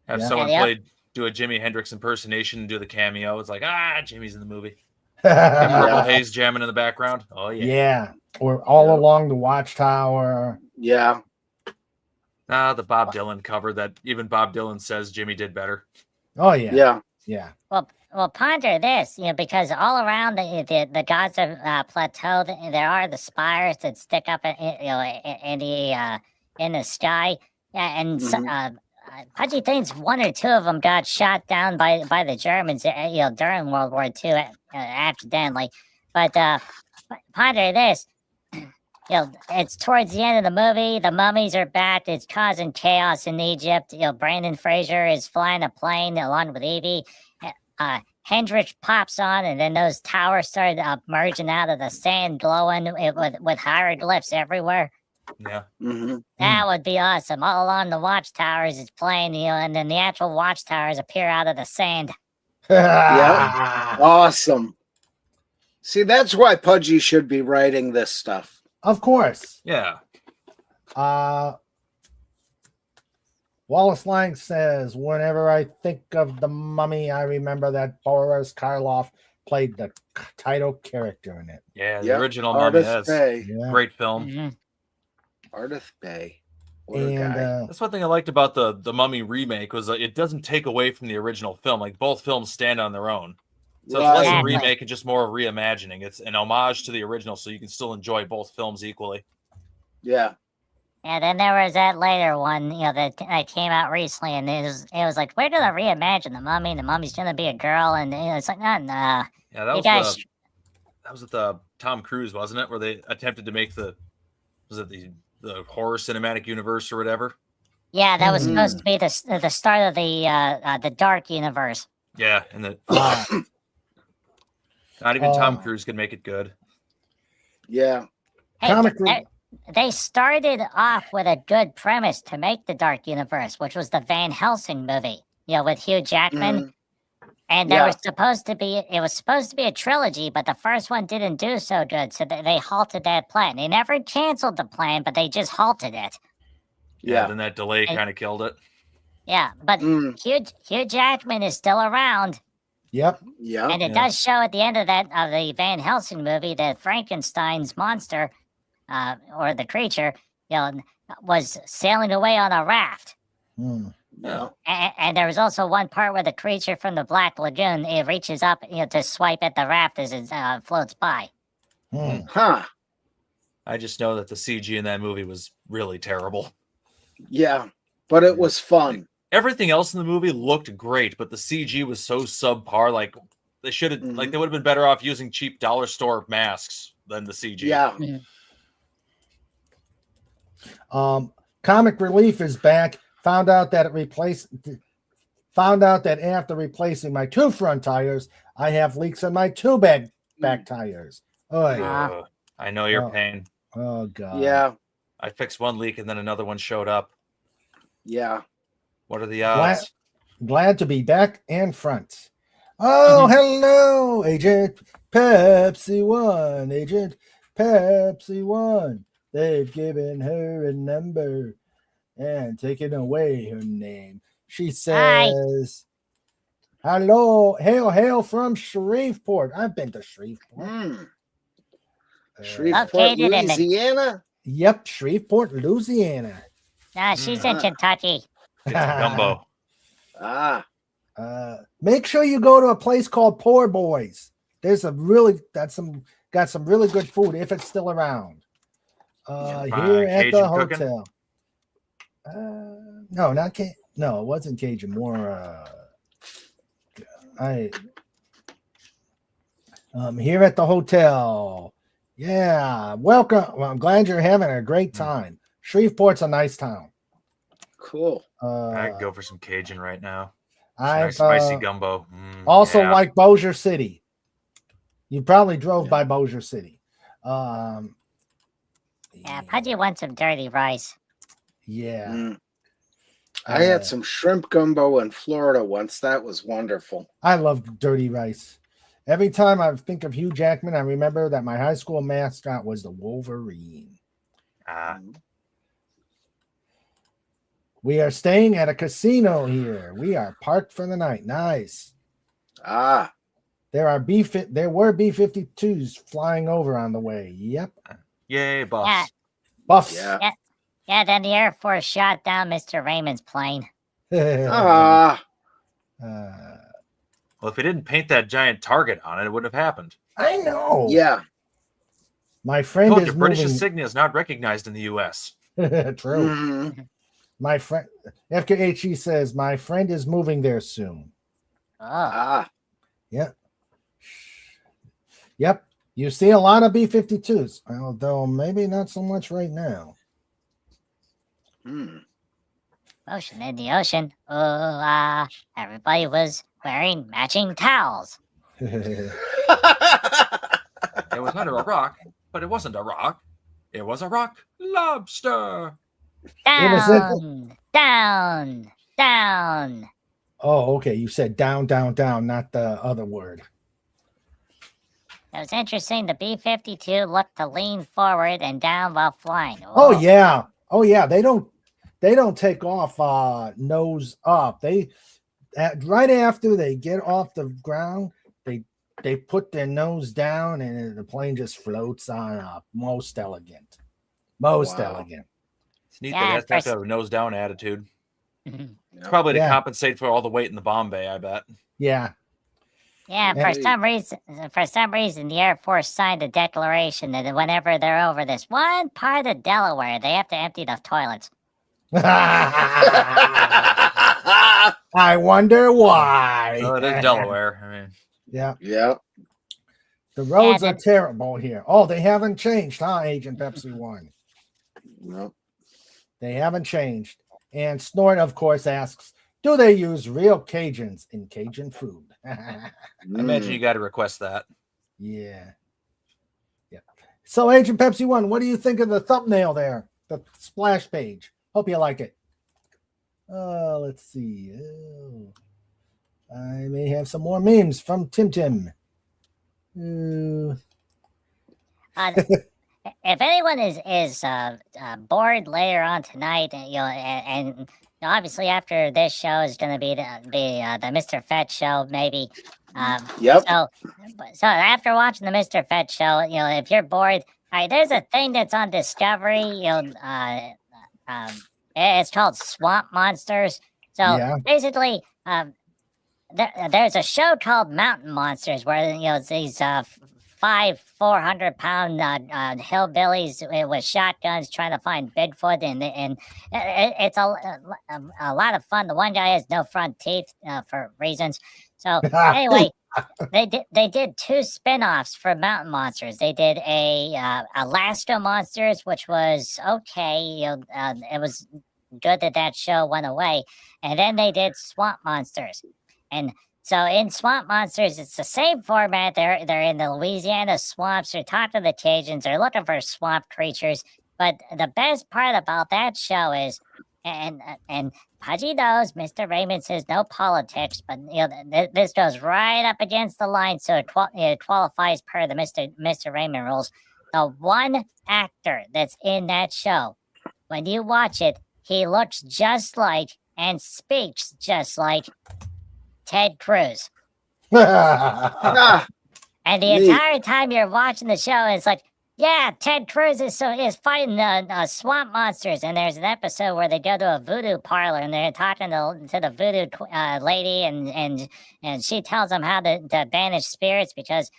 Have someone do a Jimi Hendrix impersonation and do the cameo. It's like, Jimmy's in the movie. Purple Haze jamming in the background. Oh yeah. Yeah. Or all along the Watchtower. Yeah. The Bob Dylan cover that even Bob Dylan says Jimmy did better. Oh yeah. Yeah. Yeah. Well, ponder this, because all around the Gaza plateau, there are the spires that stick up, in the sky. Yeah, and Pudgy thinks one or two of them got shot down by the Germans, during World War II, accidentally. But ponder this, it's towards the end of the movie. The mummies are back. It's causing chaos in Egypt. Brandon Fraser is flying a plane along with Evie. Hendrix pops on, and then those towers started merging out of the sand, glowing with hieroglyphs everywhere. Yeah. That would be awesome. All along the watchtowers is playing, and then the actual watchtowers appear out of the sand. Yeah. Awesome. See, that's why Pudgy should be writing this stuff. Of course. Yeah. Wallace Lang says, whenever I think of the Mummy, I remember that Boris Karloff played the title character in it. Yeah, the original Mummy. That's great film. Ardith Bay. That's one thing I liked about the Mummy remake was it doesn't take away from the original film. Like, both films stand on their own. So it's less a remake and just more of reimagining. It's an homage to the original, so you can still enjoy both films equally. Yeah. And then there was that later one, that came out recently, and it was like, where do they reimagine the Mummy? The Mummy's gonna be a girl, and it's like, nah. Yeah, that was with Tom Cruise, wasn't it? Where they attempted to make the horror cinematic universe or whatever. Yeah, that was supposed to be the start of the dark universe. Yeah, and not even Tom Cruise could make it good. Yeah. Hey, they started off with a good premise to make the dark universe, which was the Van Helsing movie, with Hugh Jackman. And it was supposed to be a trilogy, but the first one didn't do so good, so they halted that plan. They never canceled the plan, but they just halted it. Yeah, then that delay kind of killed it. Yeah, but Hugh Jackman is still around. Yep. Yeah. And it does show at the end of the Van Helsing movie that Frankenstein's monster, or the creature, was sailing away on a raft. Hmm. Yeah. And there was also one part where the creature from the Black Lagoon, it reaches up, to swipe at the raft as it floats by. Hmm. Huh. I just know that the CG in that movie was really terrible. Yeah. But it was fun. Everything else in the movie looked great, but the CG was so subpar. Like they should have, like they would have been better off using cheap dollar store masks than the CG. Yeah. Comic Relief is back. Found out that after replacing my 2 front tires, I have leaks in my 2 back tires. Oh, I know your pain. Oh God. Yeah. I fixed one leak and then another one showed up. Yeah. What are the odds? Glad to be back and front. Oh, hello, Agent Pepsi One. Agent Pepsi One. They've given her a number and taken away her name. She says, hello, hail from Shreveport. I've been to Shreveport. Shreveport, Louisiana? Yep, Shreveport, Louisiana. She's in Kentucky. It's gumbo. Make sure you go to a place called Poor Boys. There's got some really good food if it's still around. Here at Cajun the cooking? hotel. No, not Cajun. No, it wasn't Cajun. More. Here at the hotel. Yeah, welcome. Well, I'm glad you're having a great time. Shreveport's a nice town. Cool. I'd go for some Cajun right now. I've Spicy gumbo. Also yeah. like Bossier City. You probably drove by Bossier City. Yeah, Pudgy wants some dirty rice. Yeah. I had some shrimp gumbo in Florida once. That was wonderful. I love dirty rice. Every time I think of Hugh Jackman, I remember that my high school mascot was the Wolverine. We are staying at a casino here. We are parked for the night. Nice. There were B-52s flying over on the way. Yep. Yay, buffs. Yeah. Buffs. Yeah, then the Air Force shot down Mr. Raymond's plane. Well, if he didn't paint that giant target on it, it wouldn't have happened. I know. Yeah. My friend is British moving. insignia is not recognized in the U.S. True. My friend, FKHE says, my friend is moving there soon. Yep. Yep. You see a lot of B-52s, although maybe not so much right now. Ocean in the ocean. Everybody was wearing matching towels. It was under a rock, but it wasn't a rock. It was a rock lobster. Down, down, down. Oh, okay. You said down, down, down, not the other word. It was interesting. The B-52 looked to lean forward and down while flying. Oh yeah. They don't take off nose up. Right after they get off the ground, they put their nose down and the plane just floats on up. Most elegant. Elegant. It's neat that they have to have a nose down attitude. It's probably to compensate for all the weight in the Bombay, I bet. Yeah. Yeah, for some reason, the Air Force signed a declaration that whenever they're over this one part of Delaware, they have to empty the toilets. I wonder why. Oh, it is Delaware. I mean, yeah. The roads are terrible here. Oh, they haven't changed, huh, Agent Pepsi One? No. They haven't changed. And Snort, of course, asks, do they use real Cajuns in Cajun food? I imagine you got to request that. Yeah. So, Agent Pepsi One, what do you think of the thumbnail there? The splash page. Hope you like it. Let's see. I may have some more memes from Tim. If anyone is bored later on tonight, and obviously after this show is going to be the Mr. Fett show, maybe. Yep. So after watching the Mr. Fett show, if you're bored, all right, there's a thing that's on Discovery. It's called Swamp Monsters. So Yeah. basically, there's a show called Mountain Monsters where it's these 400-pound hillbillies with shotguns trying to find Bigfoot, and it's a lot of fun. The one guy has no front teeth for reasons. So anyway, they did 2 spin-offs for Mountain Monsters. They did a Alaska Monsters, which was okay. It was good that show went away, and then they did Swamp Monsters. And so in Swamp Monsters, it's the same format. They're in the Louisiana swamps. They're talking to the Cajuns. They're looking for swamp creatures. But the best part about that show is, and Pudgy knows, Mr. Raymond says no politics, but this goes right up against the line, so it qualifies per the Mr. Raymond rules. The one actor that's in that show, when you watch it, he looks just like and speaks just like Ted Cruz. Ah, And the neat. entire time you're watching the show, it's like, yeah, Ted Cruz is fighting swamp monsters. And there's an episode where they go to a voodoo parlor and they're talking to the voodoo lady, and she tells them how to banish spirits because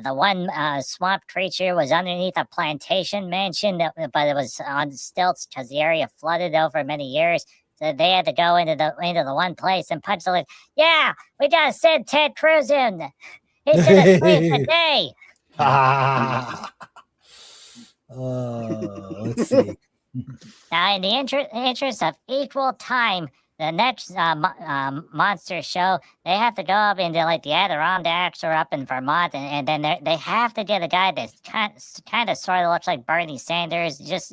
the one swamp creature was underneath a plantation mansion, but it was on stilts because the area flooded over many years. So they had to go into the one place, and Punch like, yeah, we gotta send Ted Cruz in. He's gonna save the day. Let's see. Now, in the interest of equal time, the next monster show, they have to go up into the Adirondacks or up in Vermont, and then they have to get a guy that kind of sort of looks like Bernie Sanders. Just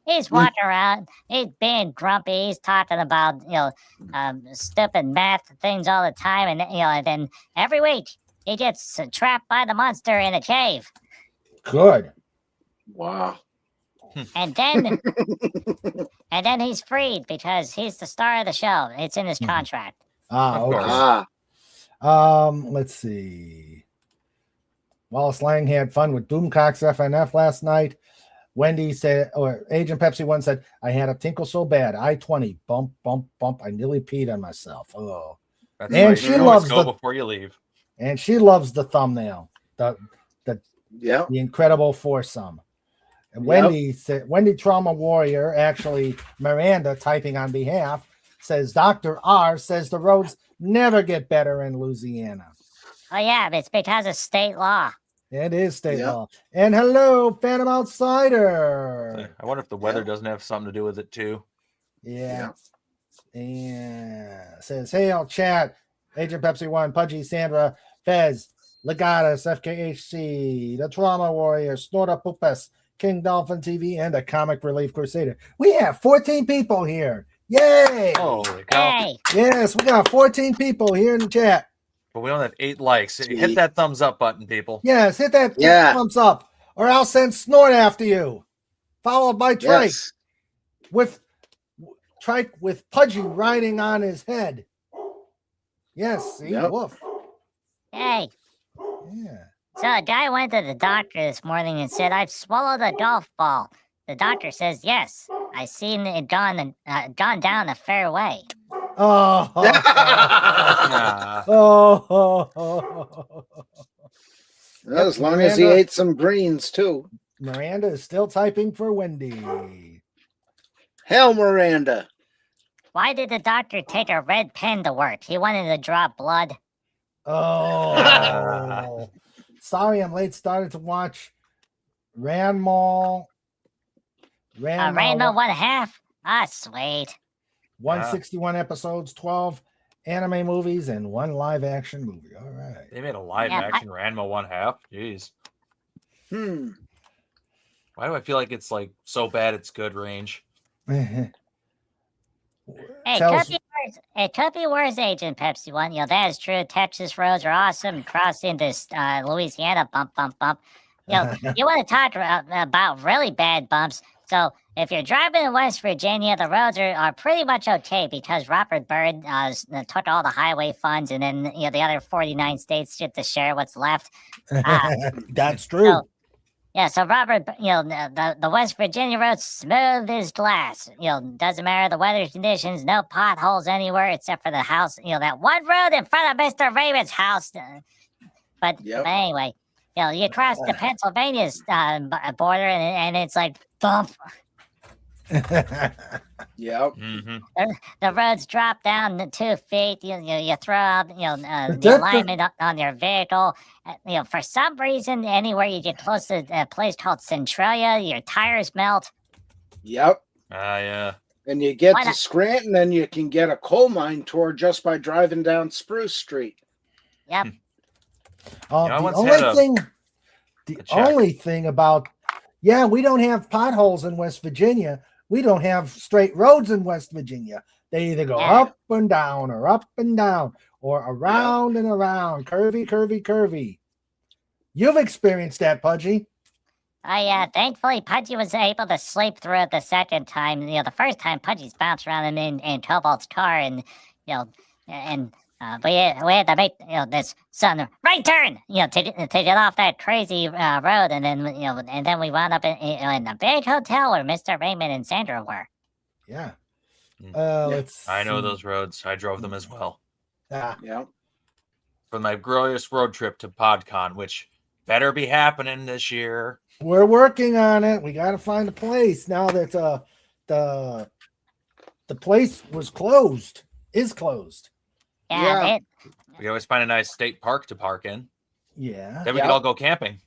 he's walking around, he's being grumpy, he's talking about stupid math things all the time, and then every week he gets trapped by the monster in a cave. Good. wow. And then he's freed because he's the star of the show. It's in his contract. Okay. Let's see. Wallace Lang had fun with Doomcock's FNF last night. Wendy said, or Agent Pepsi 1 said, I had a tinkle so bad. I-20, bump, bump, bump. I nearly peed on myself. Oh. That's And right. she You always loves go the- before you leave. And she loves the thumbnail. The Yep. incredible foursome. And Wendy said, Wendy Trauma Warrior, actually Miranda typing on behalf, says Dr. R says the roads never get better in Louisiana. Oh yeah, it's because of state law. It is state Yep. law. And hello, Phantom Outsider. I wonder if the weather Yeah. doesn't have something to do with it too. Yeah. And says, hey, I'll chat. Agent Pepsi 1, Pudgy, Sandra, Fez, Legatus, FKHC, the Trauma Warrior, Snorta Pupes, King Dolphin TV, and a Comic Relief Crusader. We have 14 people here. Yay! Holy cow. Hey, Yes, we got 14 people here in the chat. But we only have 8 likes. Sweet. Hit that thumbs up button, people. Yes, hit that thumbs up, or I'll send Snort after you. Followed by Trike Yes. with Pudgy riding on his head. Yes, see, Yep. woof. hey. Yeah. So a guy went to the doctor this morning and said, I've swallowed a golf ball. The doctor says, yes, I seen it gone down a fair way. Oh. Ah, Oh. Well, as long as he Miranda- ate some greens too. Miranda is still typing for Wendy. Hell, Miranda. Why did the doctor take a red pen to work? He wanted to draw blood. Oh. Sorry, I'm late. Started to watch Ranma. Rainbow 1/2? Ah, sweet. 161 episodes, 12 anime movies, and 1 live action movie. All right. they made a live Yeah, action Ranma 1/2. Jeez. Why do I feel like it's so bad it's good range? Hey, Tells- it could be worse, Agent Pepsi 1. That is true. Texas roads are awesome. Crossing this Louisiana bump, bump, bump. You want to talk about really bad bumps. So if you're driving in West Virginia, the roads are pretty much okay because Robert Byrd took all the highway funds, and then the other 49 states get to share what's left. That's true. So Robert, the West Virginia roads smooth as glass. Doesn't matter the weather conditions, no potholes anywhere except for the house. That one road in front of Mr. Raymond's house. But anyway, you cross the Pennsylvania's border, and it's like thump. Yep. The roads drop down to 2 feet. You throw out the alignment on your vehicle. For some reason, anywhere you get close to a place called Centralia, your tires melt. Yep. Yeah. And you get to Scranton, and you can get a coal mine tour just by driving down Spruce Street. Yep. The only thing about, we don't have potholes in West Virginia. We don't have straight roads in West Virginia. They either go up and down or up and down or around and around, curvy, curvy, curvy. You've experienced that, Pudgy. Thankfully, Pudgy was able to sleep through it the second time. The first time, Pudgy's bounced around in Cobalt's car, and we had to make this sudden right turn, to get off that crazy road, and then we wound up in the big hotel where Mr. Raymond and Sandra were. Yeah. I know those roads. I drove them as well. Yeah. For my glorious road trip to PodCon, which better be happening this year. We're working on it. We got to find a place now that the place is closed. Yeah. We always find a nice state park to park in. Yeah. Then we can all go camping.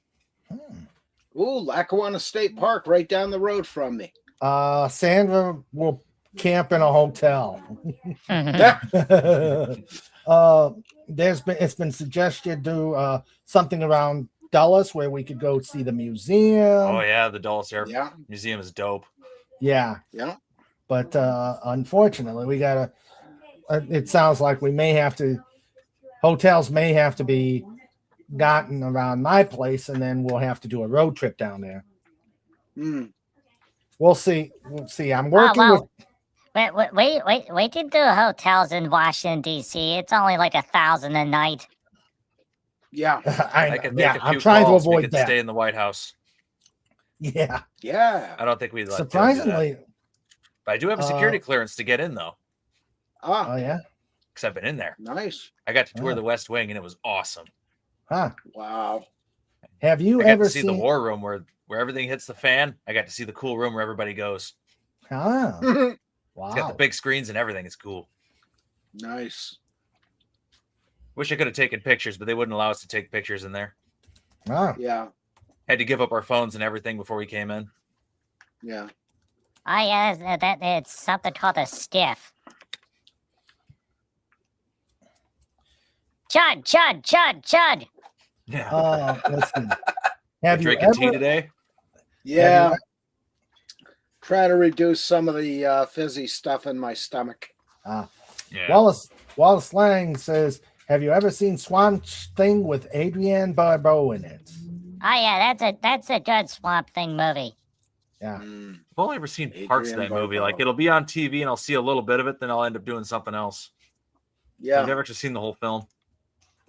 Ooh, Lackawanna State Park right down the road from me. Sandra will camp in a hotel. It's been suggested do something around Dulles where we could go see the museum. Oh yeah, the Dulles Air Museum is dope. Yeah. But unfortunately, we gotta. It sounds like hotels may have to be gotten around my place, and then we'll have to do a road trip down there. We'll see. I'm working with. We can do hotels in Washington D.C. It's only like $1,000 a night. Yeah, I can make a few I'm trying calls. to avoid we could that. Stay in the White House. Yeah. I don't think we'd let surprisingly. But I do have a security clearance to get in, though. Oh yeah, because I've been in there. Nice. I got to tour the West Wing, and it was awesome. Wow. Have you ever seen the war room where everything hits the fan? I got to see the cool room where everybody goes. Wow. It's got the big screens and everything. It's cool. Nice. Wish I could have taken pictures, but they wouldn't allow us to take pictures in there. Yeah. Had to give up our phones and everything before we came in. Yeah. That it's something called a stiff. Chud. Yeah. Listen. Have you drinking tea today? Yeah. Try to reduce some of the fizzy stuff in my stomach. Wallace Lang says, "Have you ever seen Swamp Thing with Adrienne Barbeau in it?" That's a good Swamp Thing movie. Yeah. I've only ever seen parts of that movie. Like it'll be on TV and I'll see a little bit of it, then I'll end up doing something else. Yeah. I've never actually seen the whole film.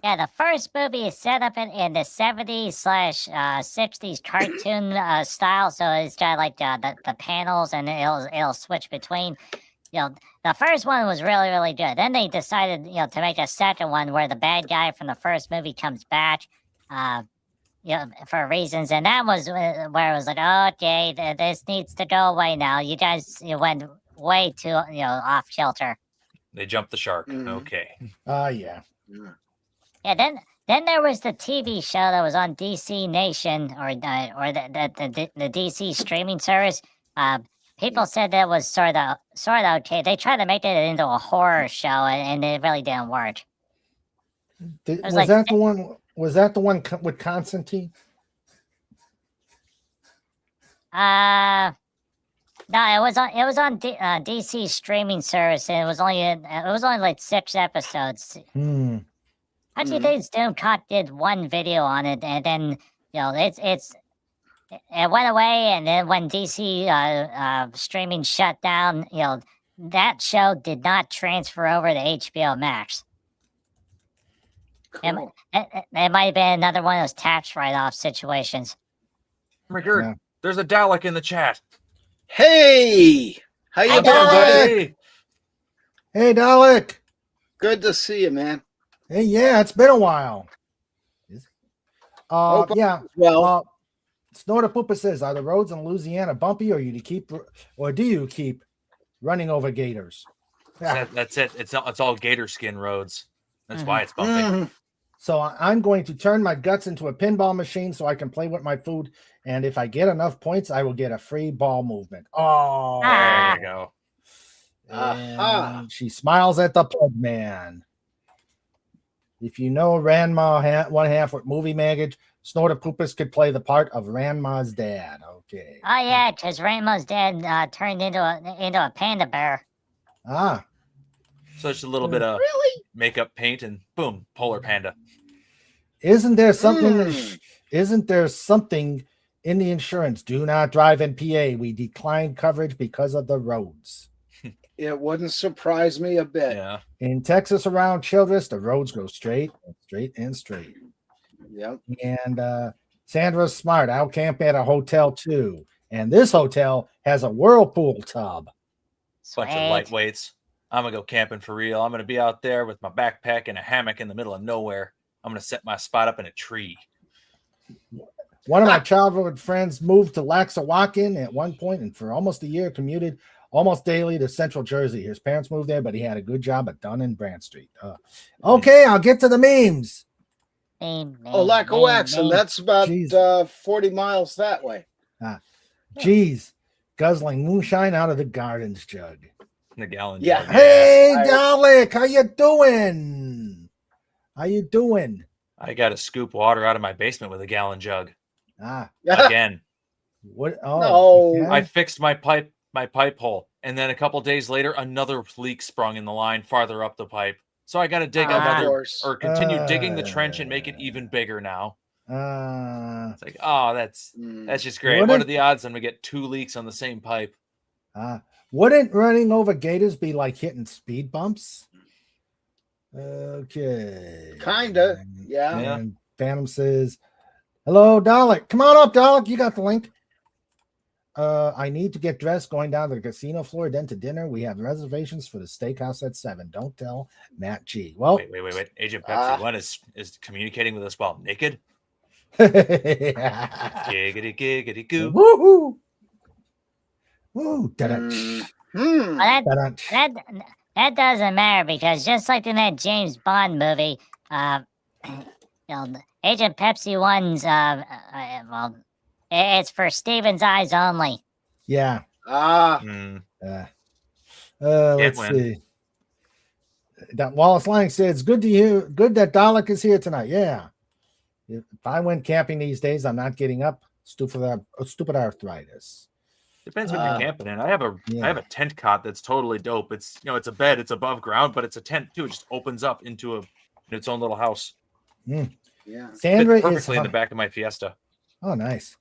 Yeah, the first movie is set up in the 70s/60s cartoon style, so it's got like the panels, and it'll switch between. The first one was really, really good. Then they decided, to make a second one where the bad guy from the first movie comes back, for reasons, and that was where it was like, okay, this needs to go away now. You guys went way too, off kilter. They jumped the shark. Okay. Yeah. Yeah, then there was the TV show that was on DC Nation or the DC streaming service. People said that was sort of okay. They tried to make it into a horror show, and it really didn't work. Was that the one? Was that the one with Constantine? No, it was on DC streaming service, and it was only like 6 episodes. Actually, Doomcock did one video on it, and then it's it went away, and then when DC streaming shut down, that show did not transfer over to HBO Max. Cool. It might have been another one of those tax write-off situations. Oh my God, Yeah. there's a Dalek in the chat. Hey, how you Hi, doing, buddy? Hey, Hey, Dalek. Good to see you, man. Hey, yeah, it's been a while. Hope all Yeah. is well, Snorter Poopa says, "Are the roads in Louisiana bumpy, or do you keep running over gators?" that's it. It's all gator skin roads. That's why it's bumpy. Mhm. So I'm going to turn my guts into a pinball machine so I can play with my food, and if I get enough points, I will get a free ball movement. Oh, There you go. Aha. and she smiles at the pug man. If you know Ranma one half with movie maggage, Snorter Poopas could play the part of Ranma's dad. Okay. Oh yeah, because Rainbow's dad turned into a panda bear. Ah, So just a little bit of makeup paint and boom, polar panda. isn't there something? Mm. Isn't there something in the insurance? Do not drive in PA. We declined coverage because of the roads. It wouldn't surprise me a bit. Yeah. In Texas around Childress, the roads go straight and straight and straight. Yep. And Sandra's smart. I'll camp at a hotel too. And this hotel has a whirlpool tub. Bunch of Sweet. lightweights. I'm gonna go camping for real. I'm gonna be out there with my backpack and a hammock in the middle of nowhere. I'm gonna set my spot up in a tree. One of my childhood friends moved to Laxawakin at one point and for almost a year commuted almost daily to Central Jersey. His parents moved there, but he had a good job at Dunn and Brand Street. Okay, I'll get to the memes. Oh, Lackawaxen, that's about Jeez. 40 miles that way. Geez, guzzling moonshine out of the gardens jug. The gallon. Yeah. jug. Hey, I- Dalek, how you doing? How you doing? I got to scoop water out of my basement with a gallon jug Ah, again. what? Oh, No. okay. I fixed my pipe hole, and then a couple days later, another leak sprung in the line farther up the pipe. So I got to dig Of another, course. or continue digging the trench and make it even bigger now. It's like, oh, that's just great. What What if- are the odds I'm gonna get 2 leaks on the same pipe? Wouldn't running over gators be like hitting speed bumps? Okay. Kinda, yeah. Yeah. And Phantom says, "Hello, Dalek. Come on up, Dalek. You got the link. I need to get dressed, going down to the casino floor, then to dinner. We have reservations for the steakhouse at 7. Don't tell Matt G." Well, Wait. Agent Pepsi One is communicating with us while naked. Giggity goo. woohoo! Woo! Da-da. Hmm. Well, Da-da. that doesn't matter because just like in that James Bond movie, Agent Pepsi One's well, it's for Steven's eyes only. Yeah. Mm. Let's win. see. That Wallace Lang said, "It's good to hear. Good that Dalek is here tonight." Yeah. If I went camping these days, I'm not getting up. Stupid arthritis. Depends what you're camping in. I have a tent cot that's totally dope. It's it's a bed, it's above ground, but it's a tent too. It just opens up into its own little house. Yeah. Sandra Fits is perfectly in the back of my Fiesta. Oh, nice.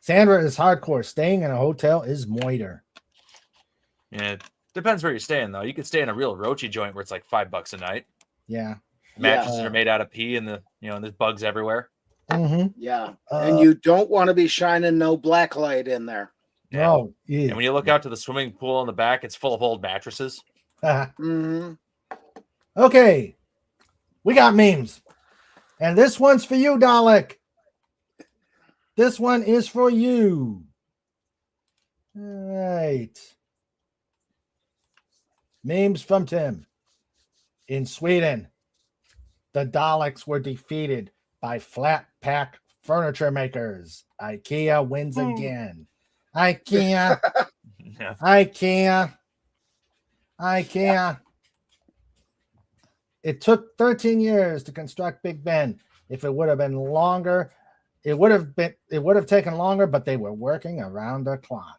Sandra is hardcore. Staying in a hotel is moiter. Yeah, it depends where you're staying though. You could stay in a real roachy joint where it's like $5 a night. Yeah. Mattresses are made out of pee, and and there's bugs everywhere. Mm-hmm. Yeah. And you don't want to be shining no black light in there. Yeah. Oh, yeah. And when you look out to the swimming pool in the back, it's full of old mattresses. Mm-hmm. Okay. We got memes. And this one's for you, Dalek. This one is for you. All right. Memes from Tim. In Sweden, the Daleks were defeated by flat pack furniture makers. IKEA wins again. IKEA. Yeah. IKEA. It took 13 years to construct Big Ben. If it would have been longer, it would have taken longer, but they were working around the clock.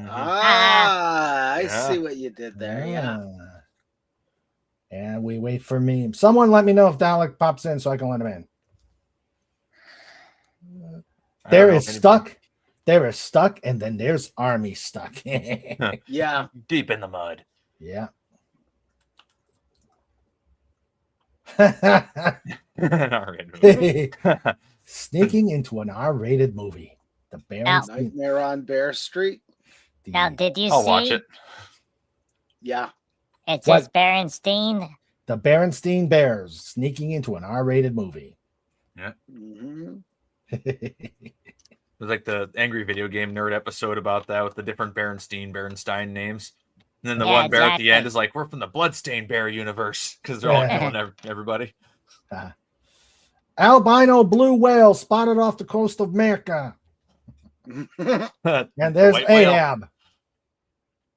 I Yeah. see what you did there. Yeah. And we wait for memes. Someone let me know if Dalek pops in so I can let him in. I don't There know is if anybody- stuck There is stuck, and then there's army stuck. Yeah. Deep in the mud. Yeah. R-rated movie. Sneaking into an R-rated movie. The Berenstain. Nightmare on Bear Street. Now, did you I'll see? watch it. Yeah. It What? says Berenstein. The Berenstain Bears sneaking into an R-rated movie. Mhm. It was like the angry video game nerd episode about that with the different Berenstein names. And then the Yeah, one bear at the exactly. end is like, we're from the Bloodstained Bear universe because they're all killing everybody. Albino blue whale spotted off the coast of America. And there's White whale. Ahab.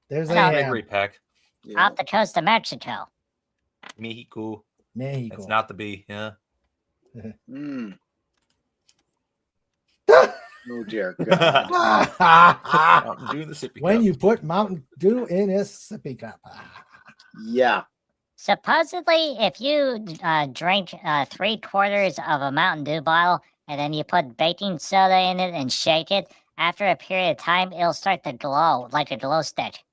There's Hello. Ahab. Angry pack. Yeah. Off the coast of Mexico. Mexico. Mexico. It's not the bee. Yeah. Mm. Oh dear God. Mountain Dew in the sippy When cup. you put Mountain Dew in a sippy cup. Yeah. Supposedly, if you drink 3/4 of a Mountain Dew bottle and then you put baking soda in it and shake it, after a period of time, it'll start to glow like a glow stick.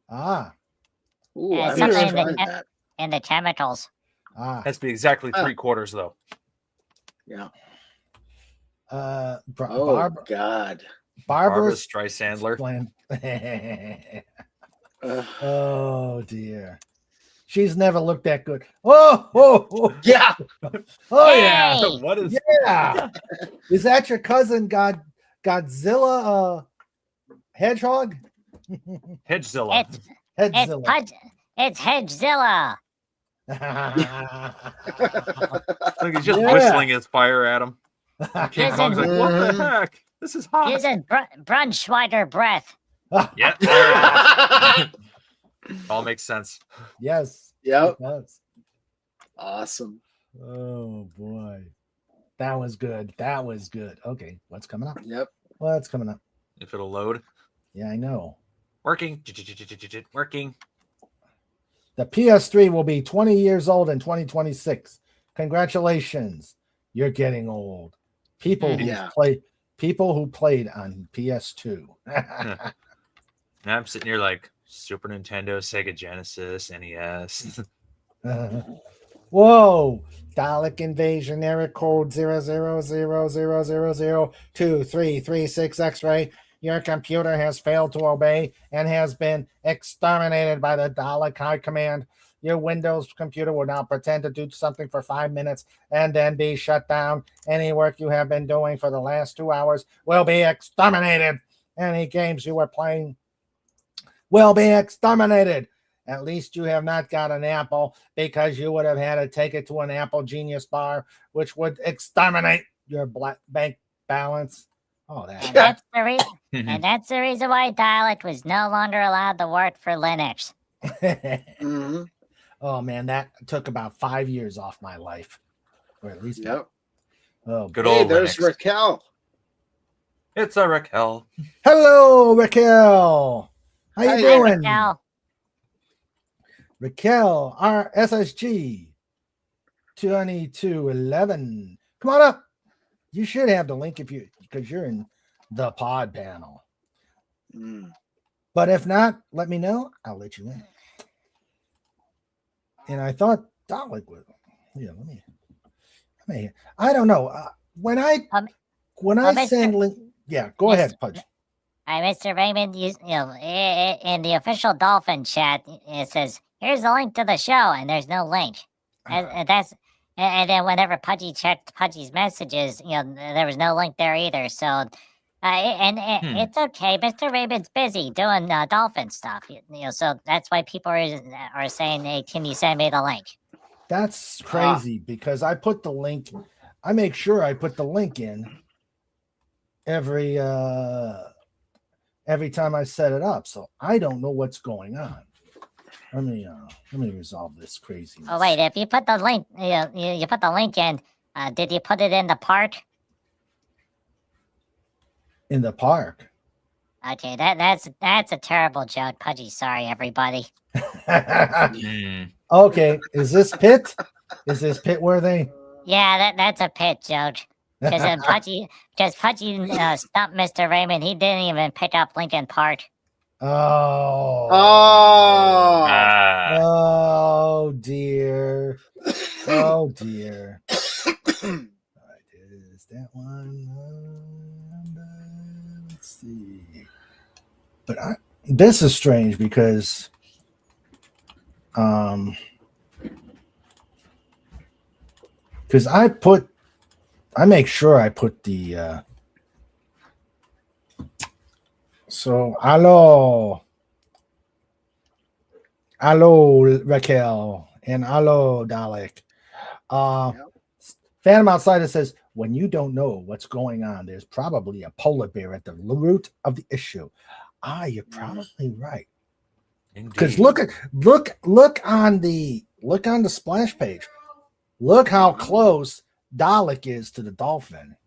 Ah. Ooh, Yeah, I've something never in the- tried that. And the chemicals. Ah. Has to be exactly 3/4 though. Yeah. Oh Oh God. Barbara Barbara Streisandler. Oh dear. She's never looked that good. Oh, Yeah. oh yeah. Hey! What is Yeah. Is that your cousin Godzilla Hedgehog? Hedgezilla? Headzilla. It's Hedgezilla. Look, he's just Yeah. whistling his fire at him. King Kong's like, what the Mhm. heck? This is hot. Uses Brunschweiger breath. Yeah. there it is. All makes sense. Yes. Yep. it does. Awesome. Oh boy. That was good. That was good. Okay, what's coming up? Yep. What's coming up? If it'll load. Yeah, I know. Working. Working. The PS3 will be 20 years old in 2026. Congratulations. You're getting old. People who Yeah. played on PS2. And I'm sitting here like Super Nintendo, Sega Genesis, NES. Whoa. Dalek invasion error code 0000002336 X-ray. Your computer has failed to obey and has been exterminated by the Dalek High Command. Your Windows computer will now pretend to do something for 5 minutes and then be shut down. Any work you have been doing for the last 2 hours will be exterminated. Any games you were playing will be exterminated. At least you have not got an Apple, because you would have had to take it to an Apple Genius bar, which would exterminate your bank balance. Oh, And that. that's the and that's the reason why Dalek was no longer allowed to work for Linux. Hmm. Oh man, that took about 5 years off my life, or at least. Yep. Oh, Good Hey, old there's Linux. Raquel. It's a Raquel. hello, Raquel. How you Hi, doing, Now, Raquel? Our SSG 2211. Come on up. You should have the link because you're in the pod panel. Mm. But if not, let me know. I'll let you in. And I thought Dalek would. Yeah, let me. I don't know. When I Mr. send link, yeah, go ahead, Pudge. Mr. Raymond, in the official Dolphin chat, it says, "Here's the link to the show," and there's no link. And then whenever Pudgy checked Pudgy's messages, there was no link there either. So, it's okay. Mr. Raymond's busy doing Dolphin stuff. So that's why people are saying, "Hey, can you send me the link?" That's crazy because I put the link. I make sure I put the link in every time I set it up. So I don't know what's going on. Let me resolve this craziness. Oh wait, if you put the link, you put the link in. Did you put it in the park? In the park. Okay, that's a terrible joke, Pudgy. Sorry, everybody. Mm. Okay, is this pit? Is this pit worthy? Yeah, that's a pit joke. Pudgy stumped Mr. Raymond. He didn't even pick up Lincoln Park. Oh. Ah. Oh dear. Oh dear. Alright, is that one? Let's see. But this is strange because I make sure I put the so hello Raquel and hello Dalek. Phantom Outsider says, when you don't know what's going on, there's probably a polar bear at the root of the issue. You're probably right. Because look on the splash page. Look how close Dalek is to the Dolphin.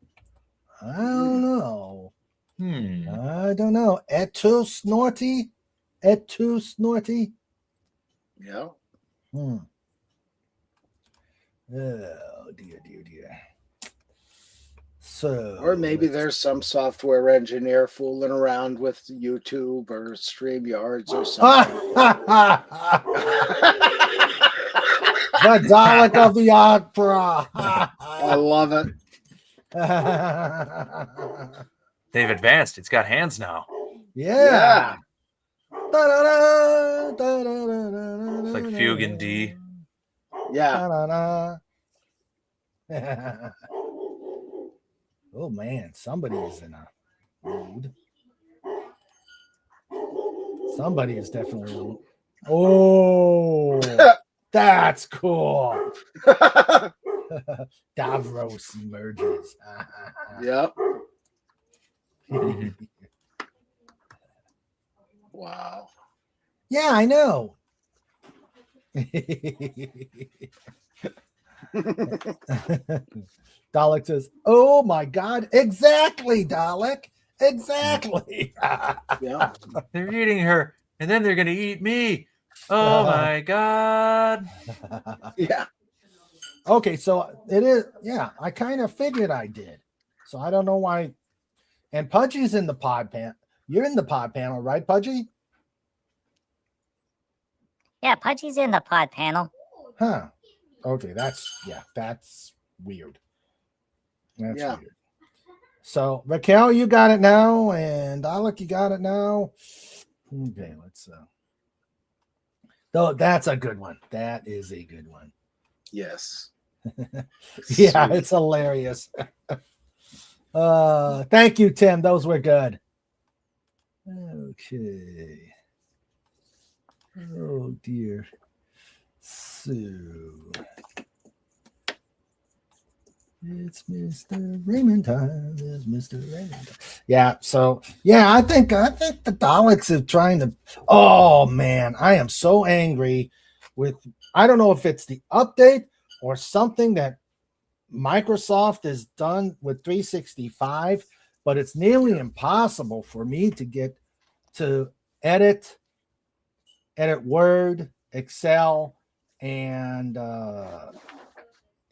I don't know. I don't know. Et tu snorty? Yeah. Oh dear. So, or maybe there's some software engineer fooling around with YouTube or StreamYards or something. The Dalek of the Opera. I love it. They've advanced. It's got hands now. Yeah. It's like Fugue in D. Yeah. Oh man, somebody is in a mood. Somebody is definitely. Oh, that's cool. Davros emerges. Yep. Wow. Yeah, I know. Dalek says, "Oh my God, exactly, Dalek, exactly." Yeah. They're eating her, and then they're gonna eat me. Oh my God. Yeah. Okay, so it is. Yeah, I kind of figured I did. So I don't know why. And Pudgy's in the pod panel. You're in the pod panel, right, Pudgy? Yeah, Pudgy's in the pod panel. Huh. Okay, that's weird. That's weird. So Raquel, you got it now, and Alec, you got it now. Okay, let's though that's a good one. That is a good one. Yes. Yeah, it's hilarious. Thank you, Tim. Those were good. Okay. Oh dear. So it's Mr. Raymond time. It's Mr. Raymond time. Yeah, so yeah, I think the Daleks are trying to. Oh man, I am so angry with. I don't know if it's the update or something that Microsoft has done with 365, but it's nearly impossible for me to get to edit Word, Excel, and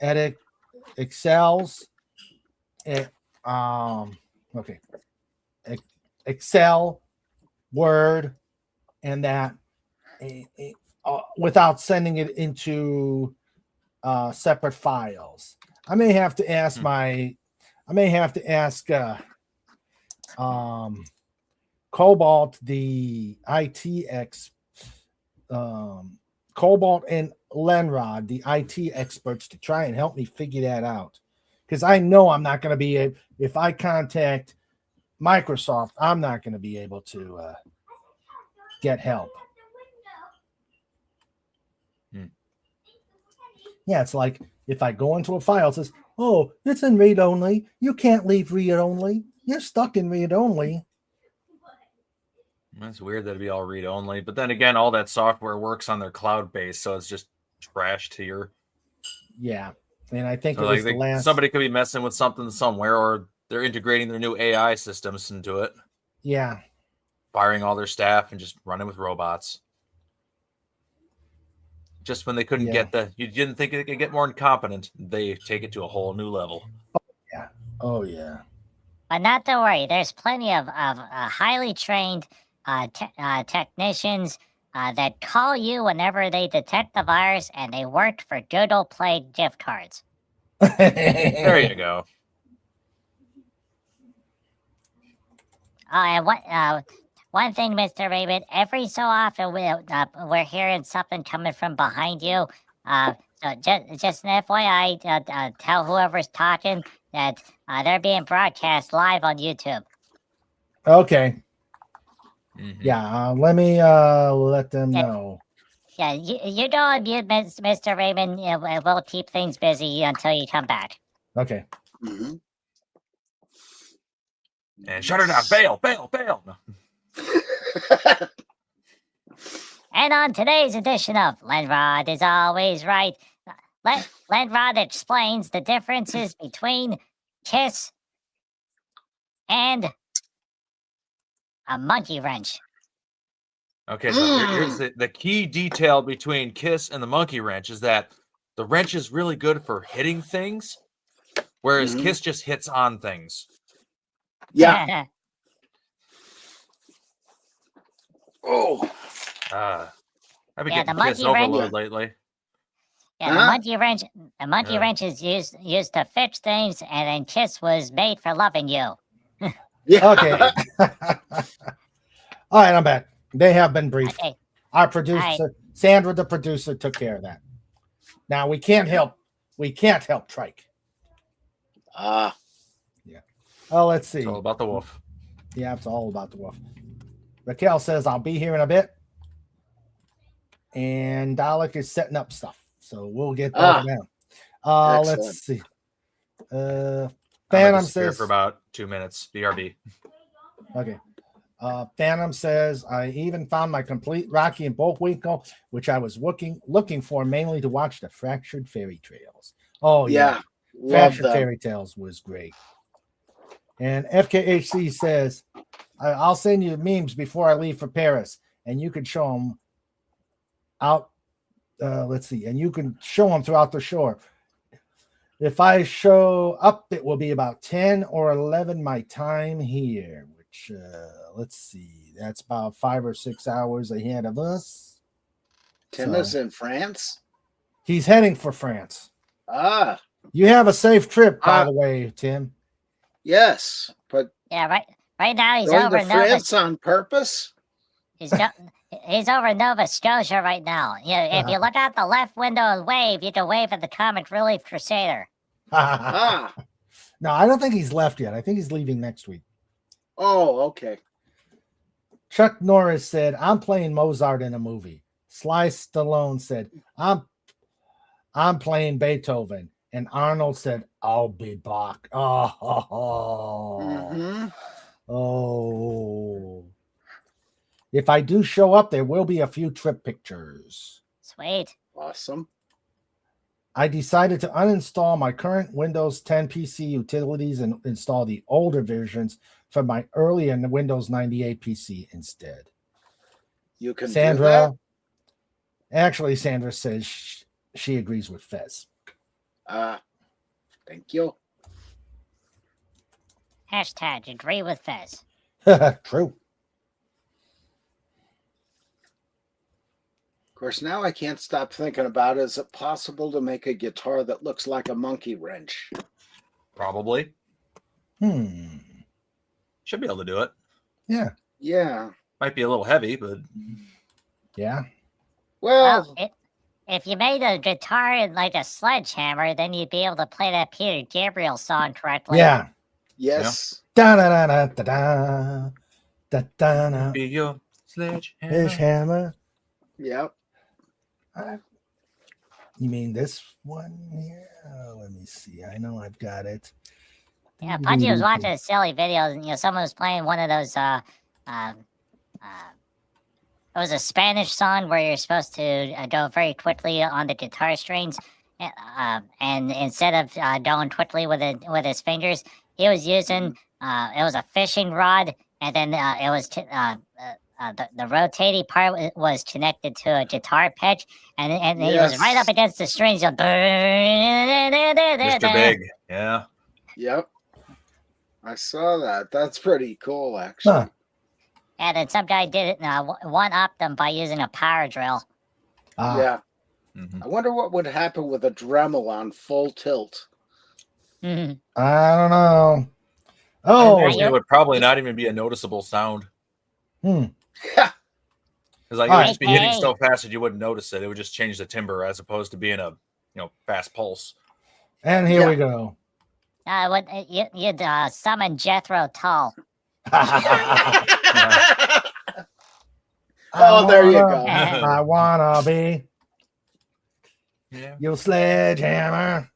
edit Excel's. Okay, Excel, Word, and that without sending it into separate files. I may have to ask Cobalt, the IT Cobalt and Lenrod, the IT experts, to try and help me figure that out. Because I know I'm not going to be if I contact Microsoft, I'm not going to be able to get help. Yeah, it's like if I go into a file, it says, "Oh, it's in read only. You can't leave read only. You're stuck in read only." That's weird that it'd be all read only. But then again, all that software works on their cloud base, so it's just trash to your. Yeah, and I think so somebody could be messing with something somewhere, or they're integrating their new AI systems into it. Yeah, firing all their staff and just running with robots. Just when they couldn't get you didn't think it could get more incompetent, they take it to a whole new level. Oh, yeah. Oh yeah. But not to worry, there's plenty of highly trained technicians that call you whenever they detect the virus, and they worked for Doodle Play gift cards. There you go. And one thing, Mr. Rabbit, every so often we're hearing something coming from behind you. So just an FYI, tell whoever's talking that they're being broadcast live on YouTube. Okay. Mhm. Yeah. Let me let them know. Yeah, you don't unmute, Mr. Raymond. We'll keep things busy until you come back. Okay. Mm-hmm. And shut her down. Bail. No. And on today's edition of Lenrod is Always Right, Lenrod explains the differences between Kiss and a monkey wrench. Okay, so here's the key detail between Kiss and the monkey wrench is that the wrench is really good for hitting things, whereas Mhm. Kiss just hits on things. Yeah. Oh. I've been Yeah, the getting Kiss monkey wrench- overload lately. Yeah, the Huh? monkey Yeah. wrench is used to fix things, and then Kiss was made for loving you. Yeah. Okay. All right, I'm back. They have been briefed. Okay. Our producer, All right. Sandra, the producer, took care of that. Now we can't help Trike. Oh, let's see. It's all about the wolf. Yeah, it's all about the wolf. Raquel says, I'll be here in a bit. And Dalek is setting up stuff. So we'll get that now. Let's see. I'm Phantom gonna disappear says for about 2 minutes. BRB. okay. Phantom says, I even found my complete Rocky and Bullwinkle, which I was looking for mainly to watch the Fractured Fairy Tales. Oh Yeah. Love Fractured them. Fairy Tales was great. And FKHC says, I'll send you memes before I leave for Paris, and you can show them out. Let's see, and you can show them throughout the shore. If I show up, it will be about 10 or 11 my time here, which let's see, that's about 5 or 6 hours ahead of us. Tim is in France. He's heading for France. You have a safe trip, by the way, Tim. Yes, but Yeah, right now he's going over to Nova. France on purpose. He's over Nova Scotia right now. Yeah, if you look out the left window and wave, you can wave at the Comic Relief Crusader. No, I don't think he's left yet. I think he's leaving next week. Oh, okay. Chuck Norris said, I'm playing Mozart in a movie. Sly Stallone said, I'm playing Beethoven. And Arnold said, I'll be back. Oh. If I do show up, there will be a few trip pictures. Sweet. Awesome. I decided to uninstall my current Windows 10 PC utilities and install the older versions from my earlier Windows 98 PC instead. You can Sandra, do actually, Sandra says she agrees with Fez. that? Thank you. Hashtag agree with Fez. True. Of course, now I can't stop thinking about, is it possible to make a guitar that looks like a monkey wrench? Probably. Should be able to do it. Yeah. Yeah. Might be a little heavy, but Yeah. Well, If you made a guitar in like a sledgehammer, then you'd be able to play that Peter Gabriel song correctly. Yeah. yes. Da da da da da da da da. be your sledgehammer. Sledgehammer. Yep. You mean this one here? Let me see. I know I've got it. Yeah, Pudgy was watching a silly video, and someone was playing one of those. It was a Spanish song where you're supposed to go very quickly on the guitar strings, and instead of going quickly with his fingers, he was using it was a fishing rod, and then it was the rotating part was connected to a guitar pick, and he was right up against the strings. Mr. Big. Yeah. Yep. I saw that. That's pretty cool, actually. Huh. And then some guy did it, one-upped them by using a power drill. Yeah. Mhm. I wonder what would happen with a Dremel on full tilt. Mhm. I don't know. I Oh, imagine it would probably not even be a noticeable sound. hmm. Yeah. Because like it would just be hitting so fast that you wouldn't notice it. It would just change the timbre as opposed to being a fast pulse. And here we go. You'd summon Jethro Tull. Oh, there you go. I wanna be your sledgehammer.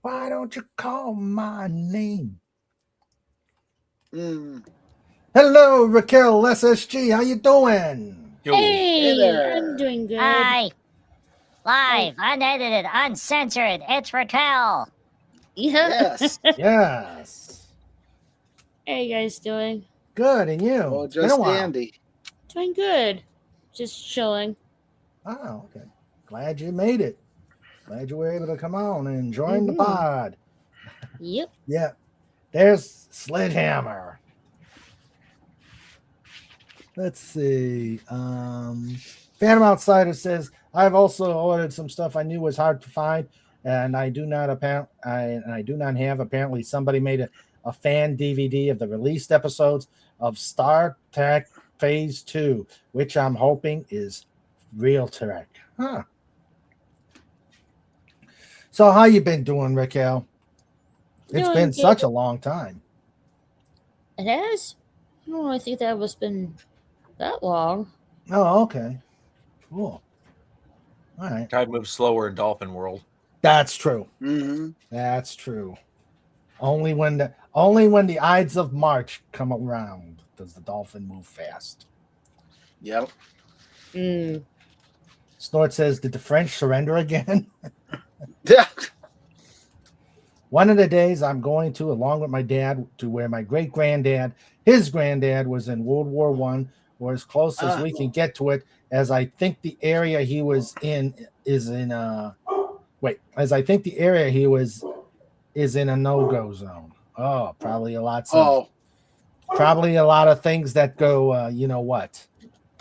Why don't you call my name? Hello, Raquel SSG. How you doing? Yo. Hey, there. I'm doing good. Hi. Live, unedited, uncensored. It's Raquel. Yeah. Yes. Yes. How you guys doing? Good, and you? Oh, It's been a just while. Andy. Doing good. Just chilling. Oh, okay. Glad you made it. Glad you were able to come on and join the pod. Yep. Yeah. There's Sledgehammer. Let's see. Phantom Outsider says, I've also ordered some stuff I knew was hard to find, and I do not have. Apparently, somebody made a fan DVD of the released episodes of Star Trek Phase 2, which I'm hoping is real Trek. Huh. So how you been doing, Raquel? It's Doing been good. such a long time. It has? I don't really think that was been that long. Oh, okay. Cool. All right. Tide moves slower in Dolphin World. That's true. That's true. Only when the Ides of March come around does the dolphin move fast. Yep. Snort says, did the French surrender again? Yeah. One of the days I'm going to, along with my dad, to where my great-granddad, his granddad was in World War I, or as close as we can get to it, as I think the area he was in is in a no-go zone. Oh, probably a lot of things that go, you know what?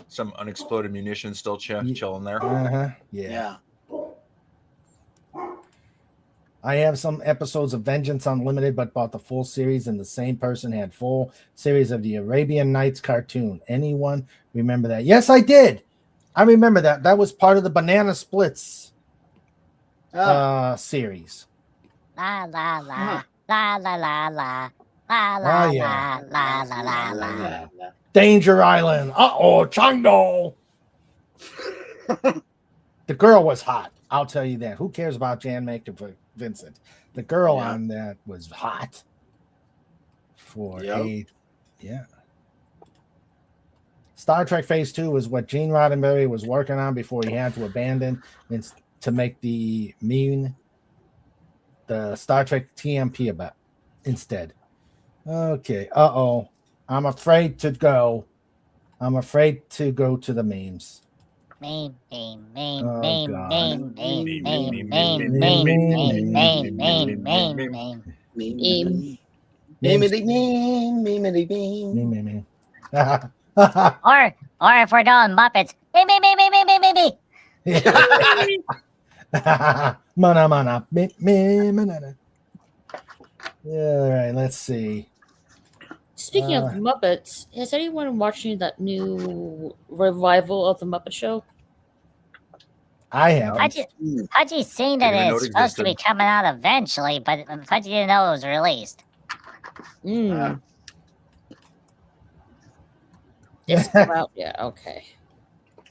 Some unexploded munitions still chilling there. Yeah. I have some episodes of Vengeance Unlimited, but bought the full series, and the same person had full series of the Arabian Nights cartoon. Anyone remember that? Yes, I did. I remember that. That was part of the Banana Splits series. La la la la la la la la la la la la la. Danger Island. Chango. The girl was hot. I'll tell you that. Who cares about Jan Maker for Vincent? The girl on that was hot. Star Trek Phase 2 was what Gene Roddenberry was working on before he had to abandon to make the Star Trek TMP about instead. Okay. I'm afraid to go. I'm afraid to go to the memes. Meme. Or if we're doing Muppets, me. All right, let's see. Speaking of Muppets, is anyone watching that new revival of the Muppet Show? I have. Pudgy's seen that it's supposed to be coming out eventually, but Pudgy didn't know it was released. It's come out, yeah, okay.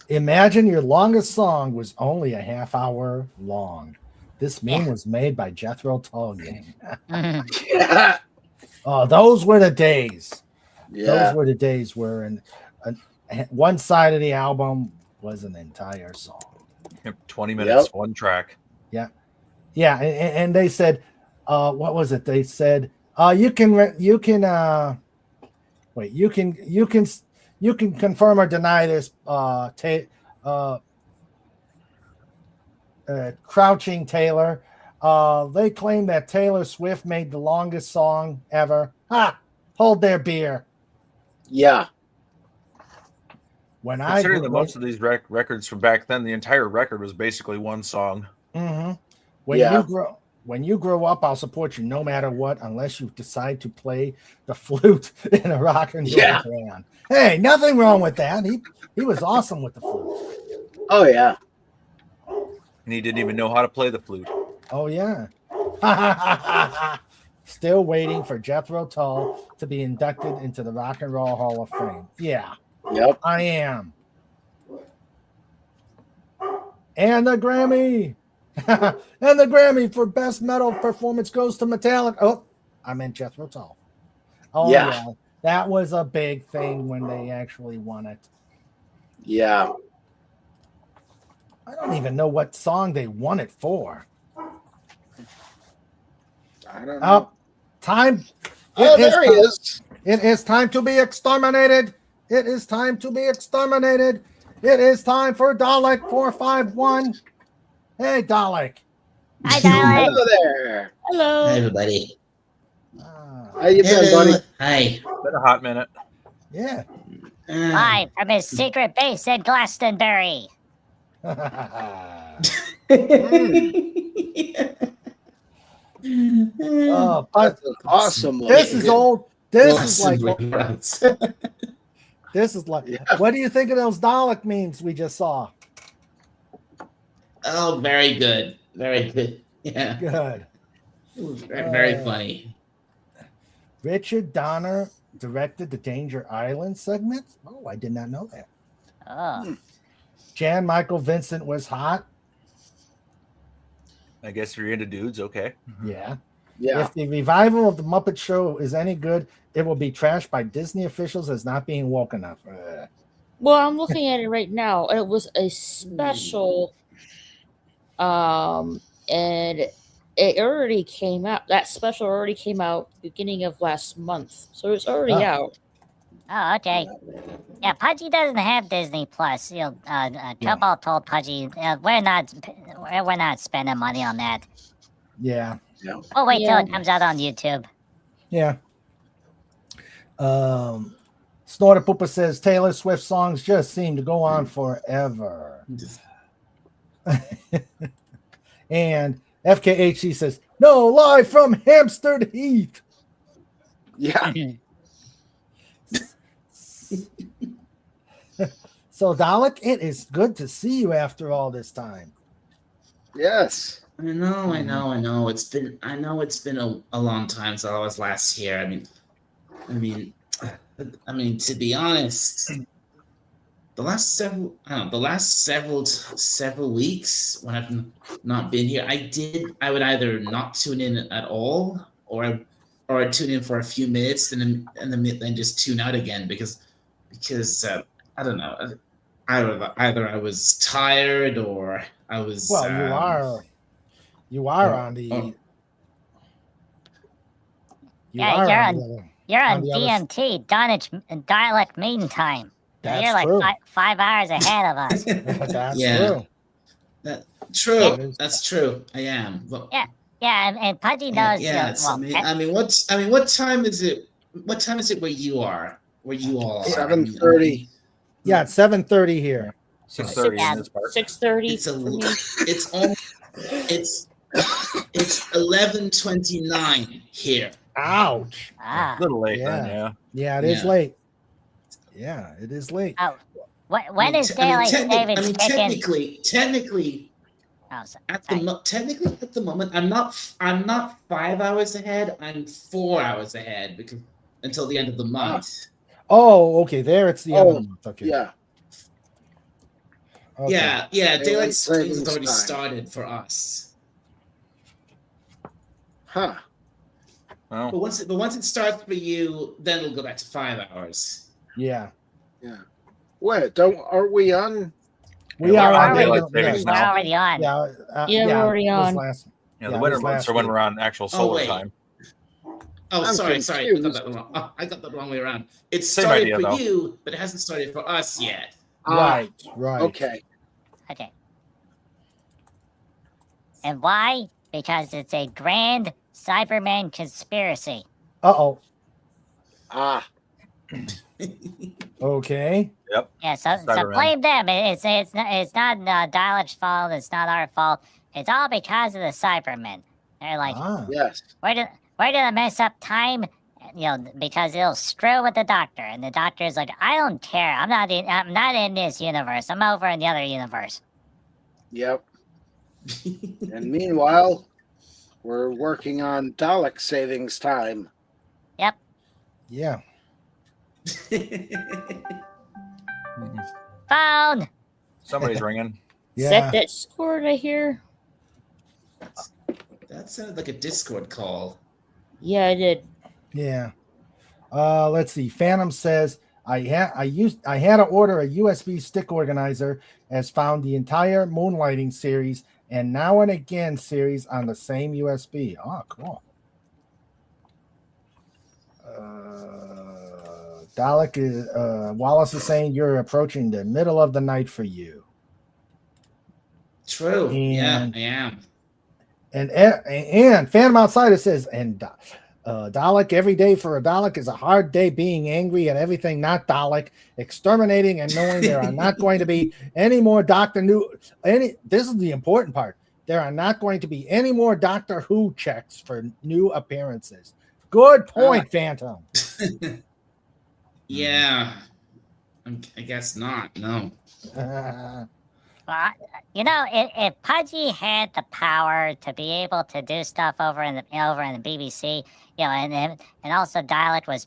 Imagine your longest song was only a half hour long. This meme was made by Jethro Tull Gang. Oh, those were the days. Those were the days where one side of the album was an entire song. 20 minutes, one track. Yeah. And they said, what was it? They said, you can confirm or deny this. Crouching Taylor. They claim that Taylor Swift made the longest song ever. Ha! Hold their beer. Yeah. When I Considering that most of these records from back then, the entire record was basically one song. Mm-hmm. Yeah. When you grow up, I'll support you no matter what, unless you decide to play the flute in a rock and roll band. Hey, nothing wrong with that. He was awesome with the flute. Oh yeah. And he didn't even know how to play the flute. Oh yeah. Still waiting for Jethro Tull to be inducted into the Rock and Roll Hall of Fame. Yeah. Yep. I am. And the Grammy. And the Grammy for Best Metal Performance goes to Metallica. Oh, I meant Jethro Tull. Oh, yeah. That was a big thing when they actually won it. Yeah. I don't even know what song they won it for. I don't know. Time. Oh, there he is. It is time to be exterminated. It is time to be exterminated. It is time for Dalek 451. Hey, Dalek. Hi, Dalek. Hello there. Hello. Hi, everybody. How you been, buddy? Hi. Been a hot minute. Yeah. Live from his secret base in Glastonbury. Oh, That's an awesome. this is old. This is like. Awesome. This is like. What do you think of those Dalek memes we just saw? Oh, very good. Very good. Yeah. Good. It was very funny. Richard Donner directed the Danger Island segment. Oh, I did not know that. Oh. Jan Michael Vincent was hot. I guess if you're into dudes, okay. Yeah. Yeah. If the revival of the Muppet Show is any good, it will be trashed by Disney officials as not being woke enough. Well, I'm looking at it right now, and it was a special, and it already came out. That special already came out beginning of last month, so it's already out. Oh, okay. Yeah, Pudgy doesn't have Disney Plus. Trouble told Pudgy, we're not spending money on that. Yeah. Oh, wait till it comes out on YouTube. Yeah. Snorter Poopa says Taylor Swift songs just seem to go on forever. And FKHC says, no, live from Hampstead Heath. Yeah. So, Dalek, it is good to see you after all this time. Yes. I know. It's been a long time since I was last here. I mean, to be honest, the last several weeks when I've not been here, I would either not tune in at all, or I'd tune in for a few minutes and then just tune out again because I don't know. Either I was tired or I was. Well, you are on the. You're on DMT, Dalek Mean Time. That's you're like true. 5 hours ahead of us. That's true. That's true. I am. But, Yeah, and Pudgy knows. What time is it? What time is it where you are? Where you all are? 7:30. Yeah, it's 7:30 here. 6:30 in this part. 6:30. It's 11:29 here. Ouch. Ah. A little late then, yeah. Yeah, it is late. Yeah, it is late. Oh, when is daylight savings kicking? Technically, at the moment, I'm not 5 hours ahead. I'm 4 hours ahead because until the end of the month. Oh, okay. There, it's the end of the month. Okay. Yeah. Okay. Yeah. Daylight savings has savings already time. started for us. Huh. Well, But once it starts for you, then it'll go back to 5 hours. Yeah. Yeah. Wait, aren't we on? We Yeah, are we're on on daylight daylight savings savings. We're now. already on. Yeah, we're already it was on. last- the it winter was months last are when week. we're on actual solar wait. time. Oh, I'm sorry. I confused. got that wrong. I got that wrong way around. It Same started idea, for though. you, but it hasn't started for us yet. Right. Okay. Okay. And why? because it's a grand Cyberman conspiracy. Uh-oh. Ah, Okay. Yeah, so Cybermen. blame them. It's not Dalek's fault. It's not our fault. It's all because of the Cybermen. They're like, yes. we're gonna mess up time, because it'll screw with the Doctor. And the Doctor's like, I don't care. I'm not in this universe. I'm over in the other universe. Yep. And meanwhile, we're working on Dalek savings time. Yep. Yeah. Phone. Somebody's ringing. Is Yeah. that Discord I hear? That sounded like a Discord call. Yeah, I did. Yeah. Let's see. Phantom says I had to order a USB stick organizer as found the entire Moonlighting series and Now and Again series on the same USB. Oh, cool. Dalek is Wallace is saying you're approaching the middle of the night for you. True. And- I am. And Phantom Outsider says, and Dalek, every day for a Dalek is a hard day being angry at everything not Dalek, exterminating and knowing there are not going to be any more this is the important part. There are not going to be any more Doctor Who checks for new appearances. Good point, Phantom. Yeah. I guess not. No. Well, if Pudgy had the power to be able to do stuff over in the BBC, and also Dalek was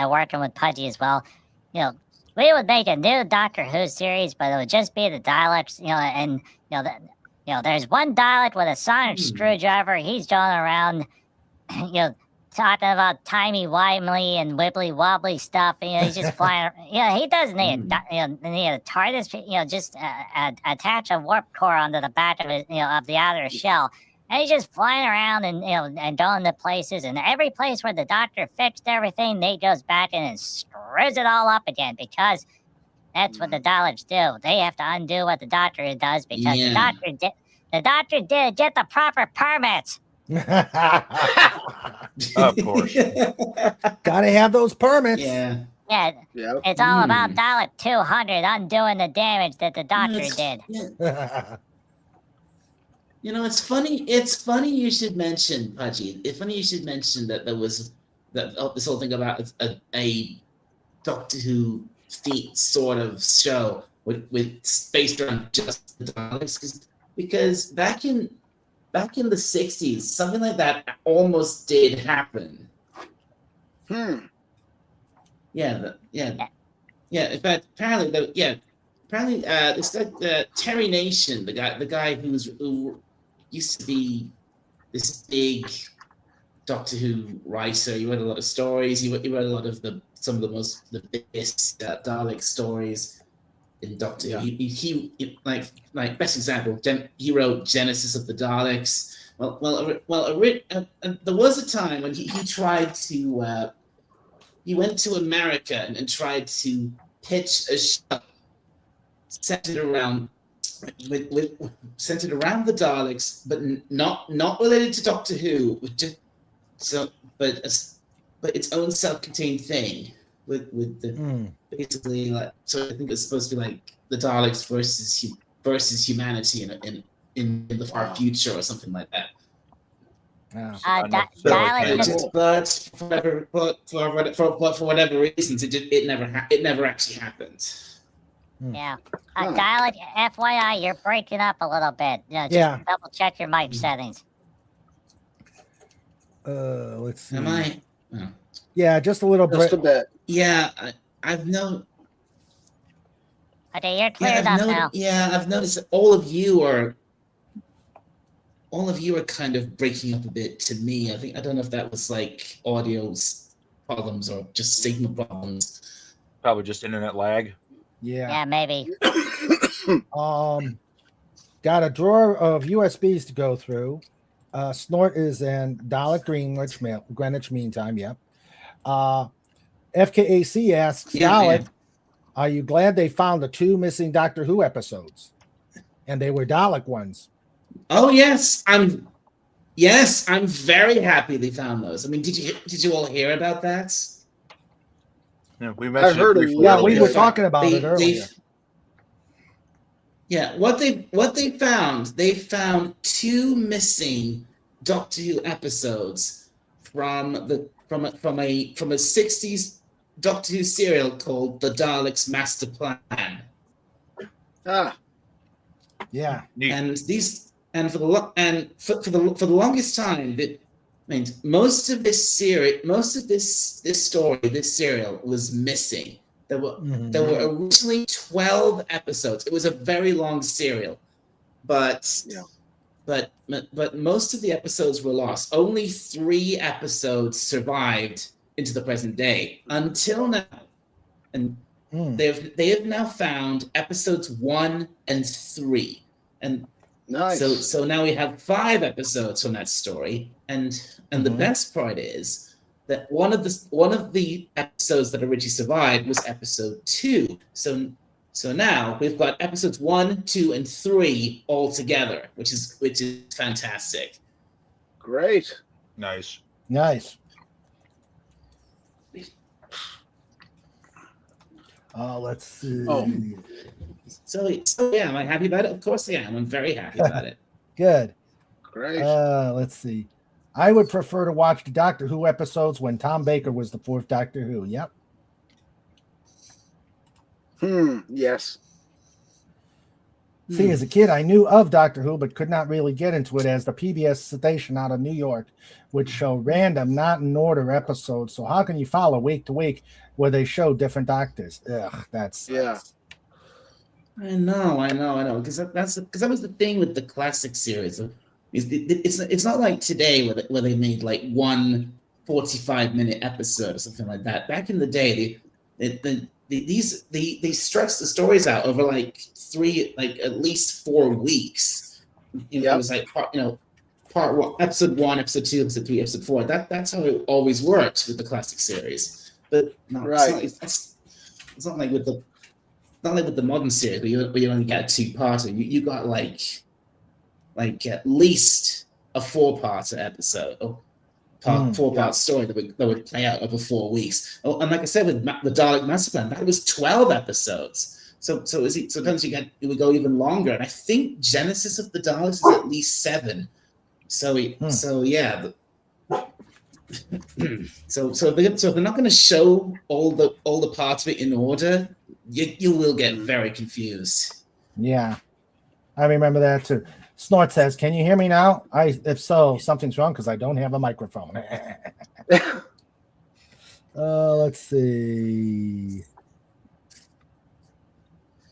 working with Pudgy as well, we would make a new Doctor Who series, but it would just be the Daleks, there's one Dalek with a sonic screwdriver. He's going around, talking about timey-wimey and wibbly-wobbly stuff. He's just flying. He doesn't need a TARDIS. Just attach a warp core onto the back of it, of the outer shell, and he's just flying around and going to places. And every place where the Doctor fixed everything, they goes back and screws it all up again because that's what the Daleks do. They have to undo what the Doctor does because the Doctor did get the proper permits. Of course. Gotta have those permits. Yeah. Yeah, Yep. it's all about Dalek 200 undoing the damage that the Doctor did. Yeah. It's funny. It's funny you should mention, Pudgy. It's funny you should mention that there was this whole thing about a Doctor Who sort of show with based around just the Daleks, because back in the 60s, something like that almost did happen. Yeah. In fact, apparently, this guy, Terry Nation, the guy who used to be this big Doctor Who writer. He read a lot of stories. He read a lot of the biggest Dalek stories in Doctor Who. He like best example. He wrote Genesis of the Daleks. There was a time when he tried to. He went to America and tried to pitch a show centered around the Daleks, but not related to Doctor Who. But its own self-contained thing with the basically like. So I think it's supposed to be like the Daleks versus humanity in the far future or something like that. But for whatever reasons, it never actually happened. Yeah. Dalek, FYI, you're breaking up a little bit. Just double check your mic settings. Let's see. Am I? Oh. Yeah, just a little bit. Just a bit. Yeah, I've known. Okay, you're cleared up now. Yeah, I've noticed that all of you are kind of breaking up a bit to me. I don't know if that was like audio problems or just signal problems. Probably just internet lag. Yeah, maybe. Got a drawer of USBs to go through. Snort is in Dalek Greenwich Mean Time. Yep. FKAC asks Dalek, are you glad they found the 2 missing Doctor Who episodes? And they were Dalek ones. Oh yes, I'm Yes, I'm very happy they found those. I mean, did you all hear about that? Yeah, we mentioned heard it a briefly. Yeah, little we earlier. were bit. talking about it They- earlier. Yeah, what they found 2 missing Doctor Who episodes from a 60s Doctor Who serial called The Daleks' Master Plan. Ah, Yeah. Neat. And these and for the longest time, most of this series, most of this story, this serial was missing. There were originally 12 episodes. It was a very long serial, but Yeah. but most of the episodes were lost. Only 3 episodes survived into the present day until now, and they have now found episodes 1 and 3, and nice. so now we have 5 episodes from that story, and the best part is that one of the episodes that originally survived was episode 2. So now we've got episodes 1, 2, and 3 all together, which is fantastic. Great. Nice. Let's see. So yeah, am I happy about it? Of course I am. I'm very happy about it. Good. Great. Let's see. I would prefer to watch the Doctor Who episodes when Tom Baker was the 4th Doctor Who. Yep. Yes. See, as a kid, I knew of Doctor Who, but could not really get into it as the PBS station out of New York would show random, not in order episodes. So how can you follow week to week where they show different doctors? Ugh, that's I know. Because that was the thing with the classic series. It's not like today where they made like one 45-minute episode or something like that. Back in the day, they stretched the stories out over like at least 4 weeks. It was like part 1, episode 1, episode 2, episode 3, episode 4. That's how it always worked with the classic series. But no, right. It's not like with the modern series where you only get a 2-parter. You got like at least a 4-parter episode or 4-part story that would play out over 4 weeks. Oh, and like I said, with the Dalek Master Plan, that was 12 episodes. So sometimes it would go even longer. And I think Genesis of the Daleks is at least 7. So yeah. So if they're not going to show all the parts of it in order, you will get very confused. Yeah, I remember that too. Snort says, "Can you hear me now? If so, something's wrong because I don't have a microphone." Let's see.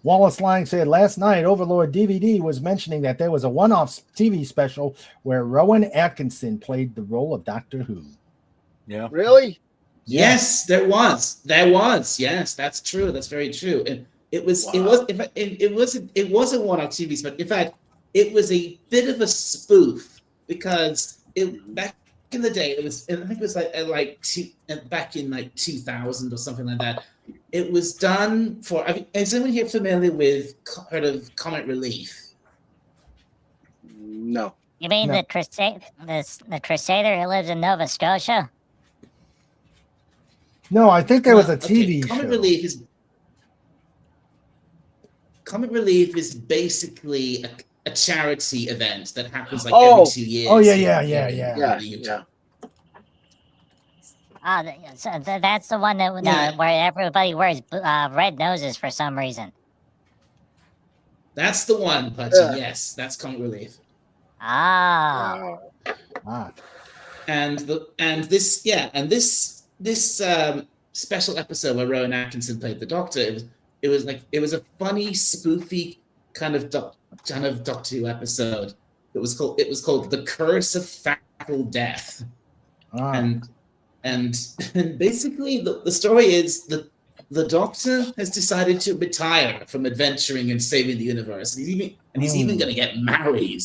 Wallace Lang said last night Overlord DVD was mentioning that there was a one-off TV special where Rowan Atkinson played the role of Doctor Who. Yeah. Really? Yes, there was. Yes, that's true. That's very true. And it wasn't a one-off TV special. In fact, it was a bit of a spoof because back in the day, I think it was back in like 2000 or something like that. It was done for. Is anyone here familiar with heard of Comic Relief? No. You mean the Crusader who lives in Nova Scotia? No, I think there was a TV Comic show. Comic Relief is basically a charity event that happens like every 2 years. Oh yeah. Yeah. So that's the one that where everybody wears red noses for some reason. That's the one, Pudgy. Yes, that's Comic Relief. And this special episode where Rowan Atkinson played the Doctor, it was a funny, spoofy kind of Doctor Who episode. It was called The Curse of Fatal Death. And basically the story is that the Doctor has decided to retire from adventuring and saving the universe. He's even going to get married.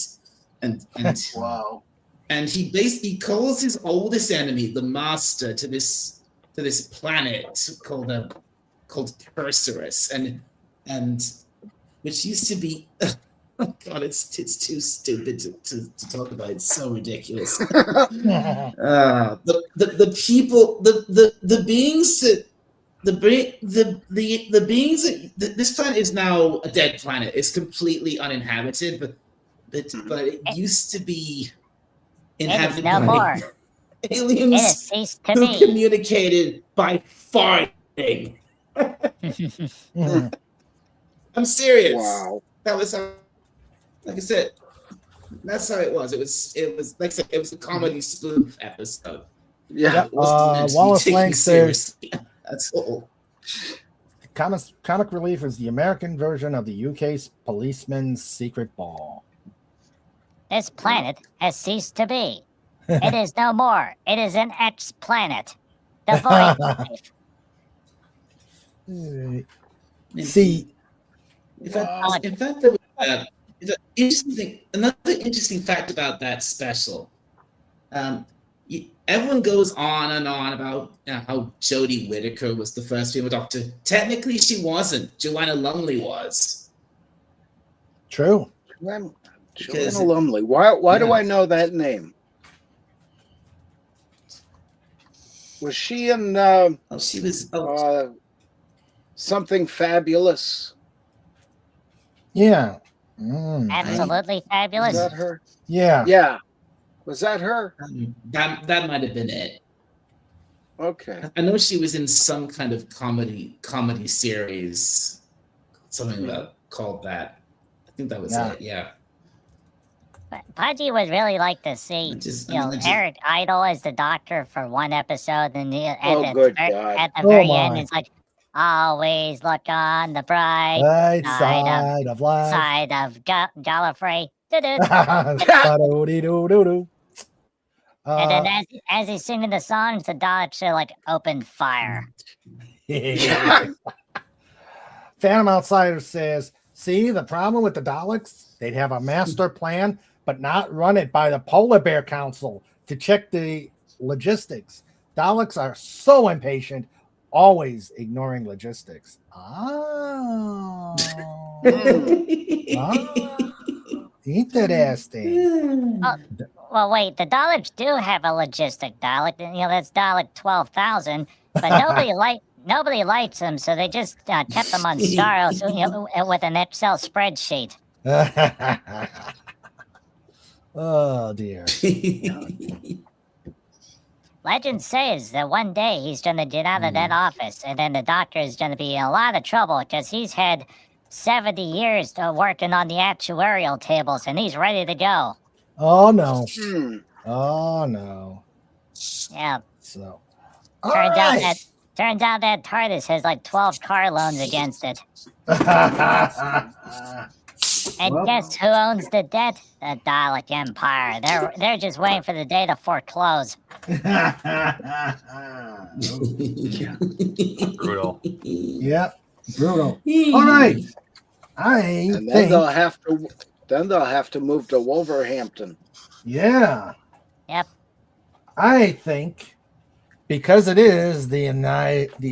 And Wow. And he basically calls his oldest enemy, the Master, to this planet called Perseus, and which used to be Oh God, it's too stupid to talk about. It's so ridiculous. The people, the beings that the beings that this planet is now a dead planet. It's completely uninhabited, but it used to be It is inhabited no by more. It has aliens ceased to who be. communicated by farting. I'm serious. Wow. That was how, like I said, that's how it was. It was like I said, it was a comedy spoof episode. Yeah. It wasn't meant to be Wallace taken Lang says seriously. That's all. Comic Relief is the American version of the UK's Policeman's Secret Ball. This planet has ceased to be. It is no more. It is an X-planet. Devoid of life. See, In fact, there was, another interesting fact about that special. Everyone goes on and on about how Jodie Whittaker was the first female Doctor. Technically, she wasn't. Joanna Lumley was. true. Joanna Lumley. Why do I know that name? Was she in She was. Something Fabulous? Yeah. Absolutely Was fabulous. that her? Yeah. Yeah. Was that her? That might have been it. Okay. I know she was in some kind of comedy series, something called that. I think that was it. Yeah. But Pudgy would really like to see, Eric Idle as the Doctor for one episode, and at the very end, it's like, always look on the bright side of life. Side of Gallifrey. And then as he's singing the songs, the Daleks are like open fire. Phantom Outsider says, see, the problem with the Daleks, they'd have a master plan, but not run it by the Polar Bear Council to check the logistics. Daleks are so impatient, always ignoring logistics. Interesting. Well, wait, the Daleks do have a logistic Dalek. That's Dalek 12,000, but nobody likes them, so they just kept them on Staros with an Excel spreadsheet. Oh, dear. Legend says that one day he's going to get out of that office, and then the Doctor is going to be in a lot of trouble because he's had 70 years working on the actuarial tables, and he's ready to go. Oh, no. Oh, no. Yeah. So, turns out that TARDIS has like 12 car loans against it. And guess who owns the debt? The Dalek Empire. They're just waiting for the day to foreclose. Brutal. Yep. Brutal. All right. Then they'll have to move to Wolverhampton. Yeah. Yep. I think because it is the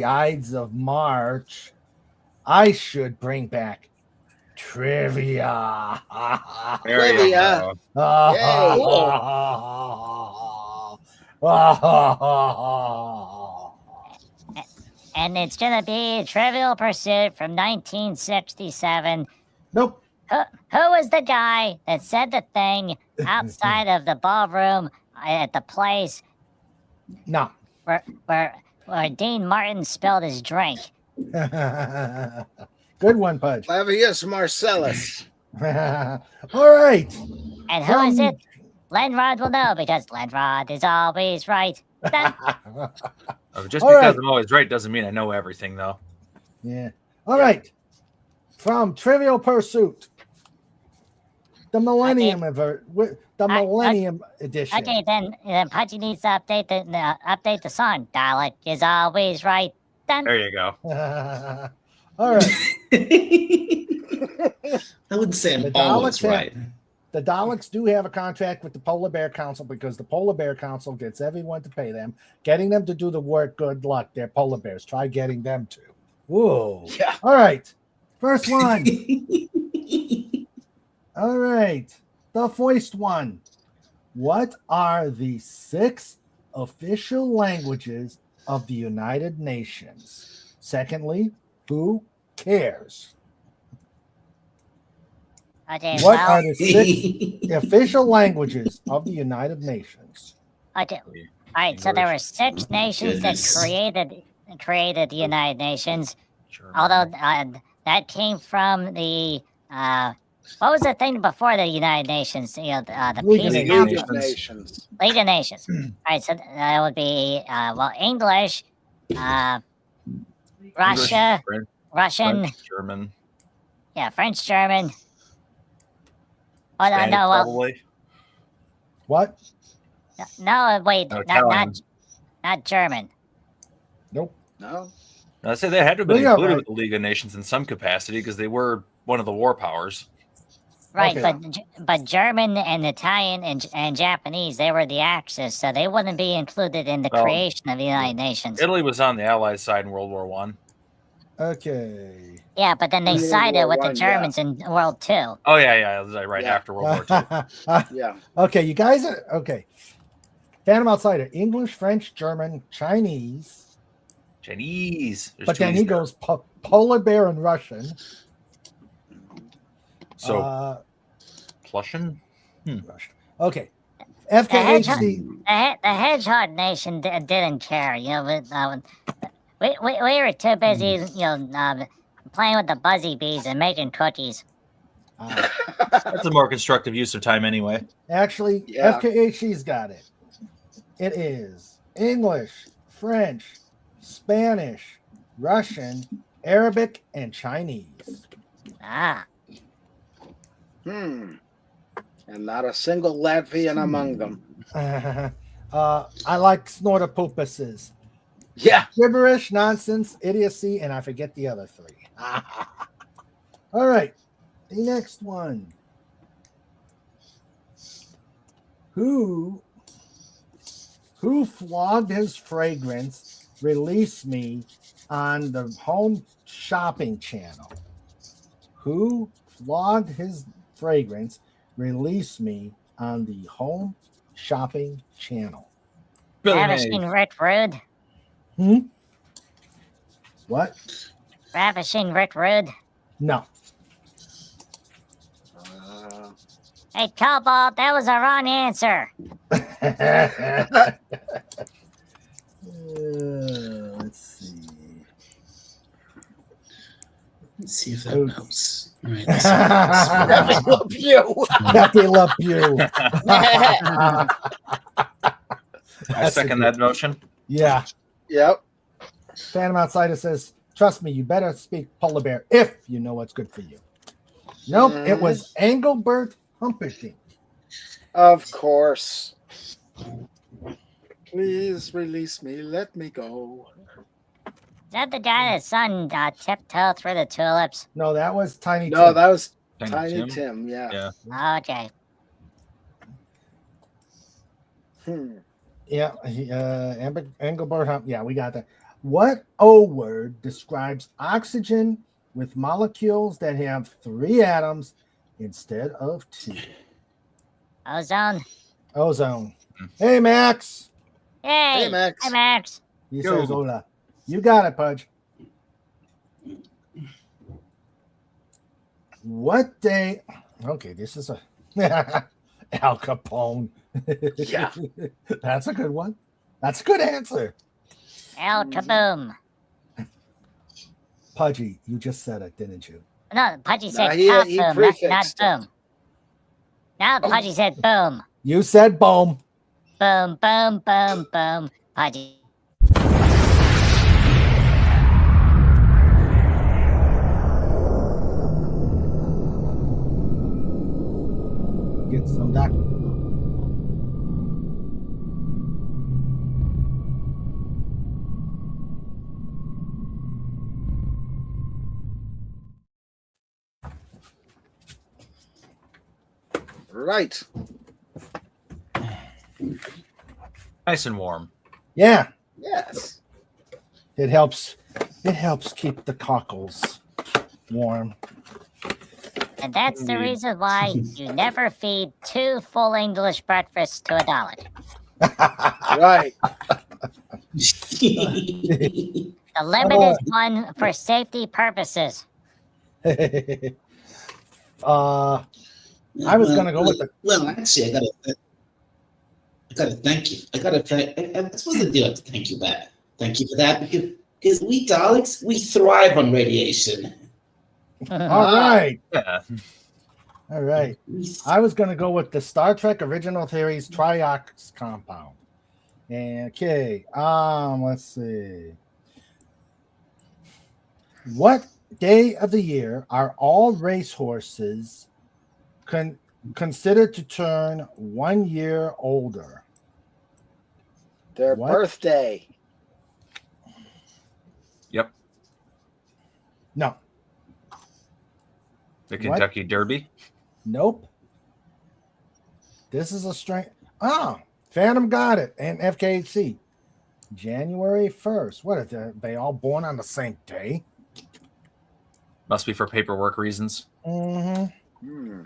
Ides of March, I should bring back trivia. Trivia. And it's going to be Trivial Pursuit from 1967. Nope. Who was the guy that said the thing outside of the ballroom at the place? No. Where Dean Martin spilled his drink. Good one, Pudge. Flavius Marcellus. All right. And who is it? Lenrod will know because Lenrod is always right. Just because I'm always right doesn't mean I know everything, though. Yeah. All right. From Trivial Pursuit, the Millennium Millennium Edition. Okay, then Pudgy needs to update the song. Dalek is always right. Done. There you go. All right. I wouldn't say I'm always right. The Daleks do have a contract with the Polar Bear Council because the Polar Bear Council gets everyone to pay them. Getting them to do the work, good luck. They're polar bears. Try getting them to. Whoa. Yeah. All right. First one. All right. The first one. What are the 6 official languages of the United Nations? Secondly, who cares? Okay, What well, are the 6 official languages of the United Nations? okay. All right, so there were 6 nations Goodness. that created the United Nations. Sure. Although that came from the what was the thing before the United Nations? You know, the League of Peace Nations. League Council, of Nations. League of Nations. All right, so that would be English, Russia, French, Russian, German, yeah, French, German. Oh Spanish, no, well, probably. What? no, wait, No, not Italian. not German. Nope. No. I say they had to have been Well, yeah, included right. with the League of Nations in some capacity because they were one of the war powers. Right, Okay. but German and Italian and Japanese, they were the Axis, so they wouldn't be included in the Well, creation of the United Nations. Italy was on the Allied side in World War One. Okay. Yeah, but then they World sided War with I, the Germans in World II. Oh yeah, it was like right Yeah. after World War II. Yeah. Okay, you guys are okay. Phantom Outsider, English, French, German, Chinese. Chinese. There's But two then E's he there. goes polar bear and Russian. So Prussian. Russian. Okay. FKHC. The Hedgehog Nation didn't care, you know. We were too busy, you know, playing with the buzzy bees and making cookies. That's a more constructive use of time anyway. Actually, Yeah. FKHC's got it. It is English, French, Spanish, Russian, Arabic, and Chinese. Ah, And not a single Latvian among them. I like snortopoopuses. Yeah. Gibberish, nonsense, idiocy, and I forget the other 3. All right. The next one. Who flogged his fragrance, Release Me on the Home Shopping Channel? Who flogged his fragrance, Release Me on the Home Shopping Channel? Billy Ravishing Mays. Rick Rude. What? Ravishing Rick Rude. No. Hey, Cobalt, that was a wrong answer. Let's see. Let's see if that Oh. helps. All right. Let's see. Love you. Happy love you. I second that notion. Yeah. Yep. Phantom Outsider says, trust me, you better speak polar bear if you know what's good for you. Nope, it was Engelbert Humperdinck. Of course. Please release me. Let me go. Is that the guy that's son tiptoe through the tulips? No, that was Tiny No, Tim. that was Tiny Tiny Tim. Tim. Yeah. Yeah. Okay. Yeah, Engelbert Humperdinck. Yeah, we got that. What O word describes oxygen with molecules that have 3 atoms instead of 2? Ozone. Ozone. Hey, Max. Hey, Max. Hi, Max. He Yo. says, Ola. You got it, Pudge. What day? Okay, this is a Al Capone. Yeah. That's a good one. That's a good answer. El Kaboom. Pudgy, you just said it, didn't you? No, Pudgy No, said he kaboom, not prefixed it. boom. Now Pudgy said boom. You said boom. Boom, boom, boom, boom. Pudgy. Get some doc. Right. Nice and warm. Yeah, Yes. it helps. It helps keep the cockles warm. And that's the reason why you never feed 2 full English breakfasts to a Dalek. Right. The limit is 1 for safety purposes. I was gonna go with the. Well, actually, I gotta thank you. I'm supposed to do it to thank you back. Thank you for that because we Daleks, we thrive on radiation. All right. Yeah. All right. I was going to go with the Star Trek original theories Triox compound. Okay. Let's see. What day of the year are all racehorses considered to turn 1 year older? Their What? birthday. Yep. No. The Kentucky Derby. Nope. This is a strange. Phantom got it. And FKC. January 1st. What are they all born on the same day? Must be for paperwork reasons. Mm-hmm.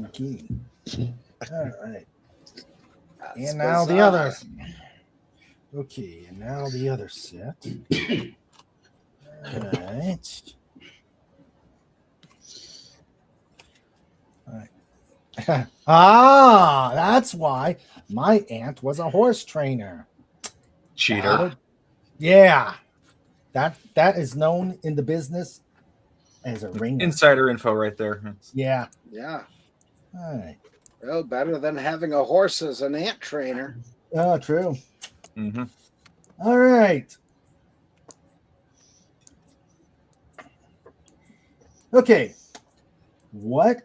Okay. All right. That's And now the bizarre. other. Okay, and now the other set. All right. All right. That's why my aunt was a horse trainer. Cheater. Yeah. That is known in the business as a ringer. Insider info right there. Yeah. Yeah. All right. Well, better than having a horse as an ant trainer. Oh, true. Mm-hmm. All right. Okay. What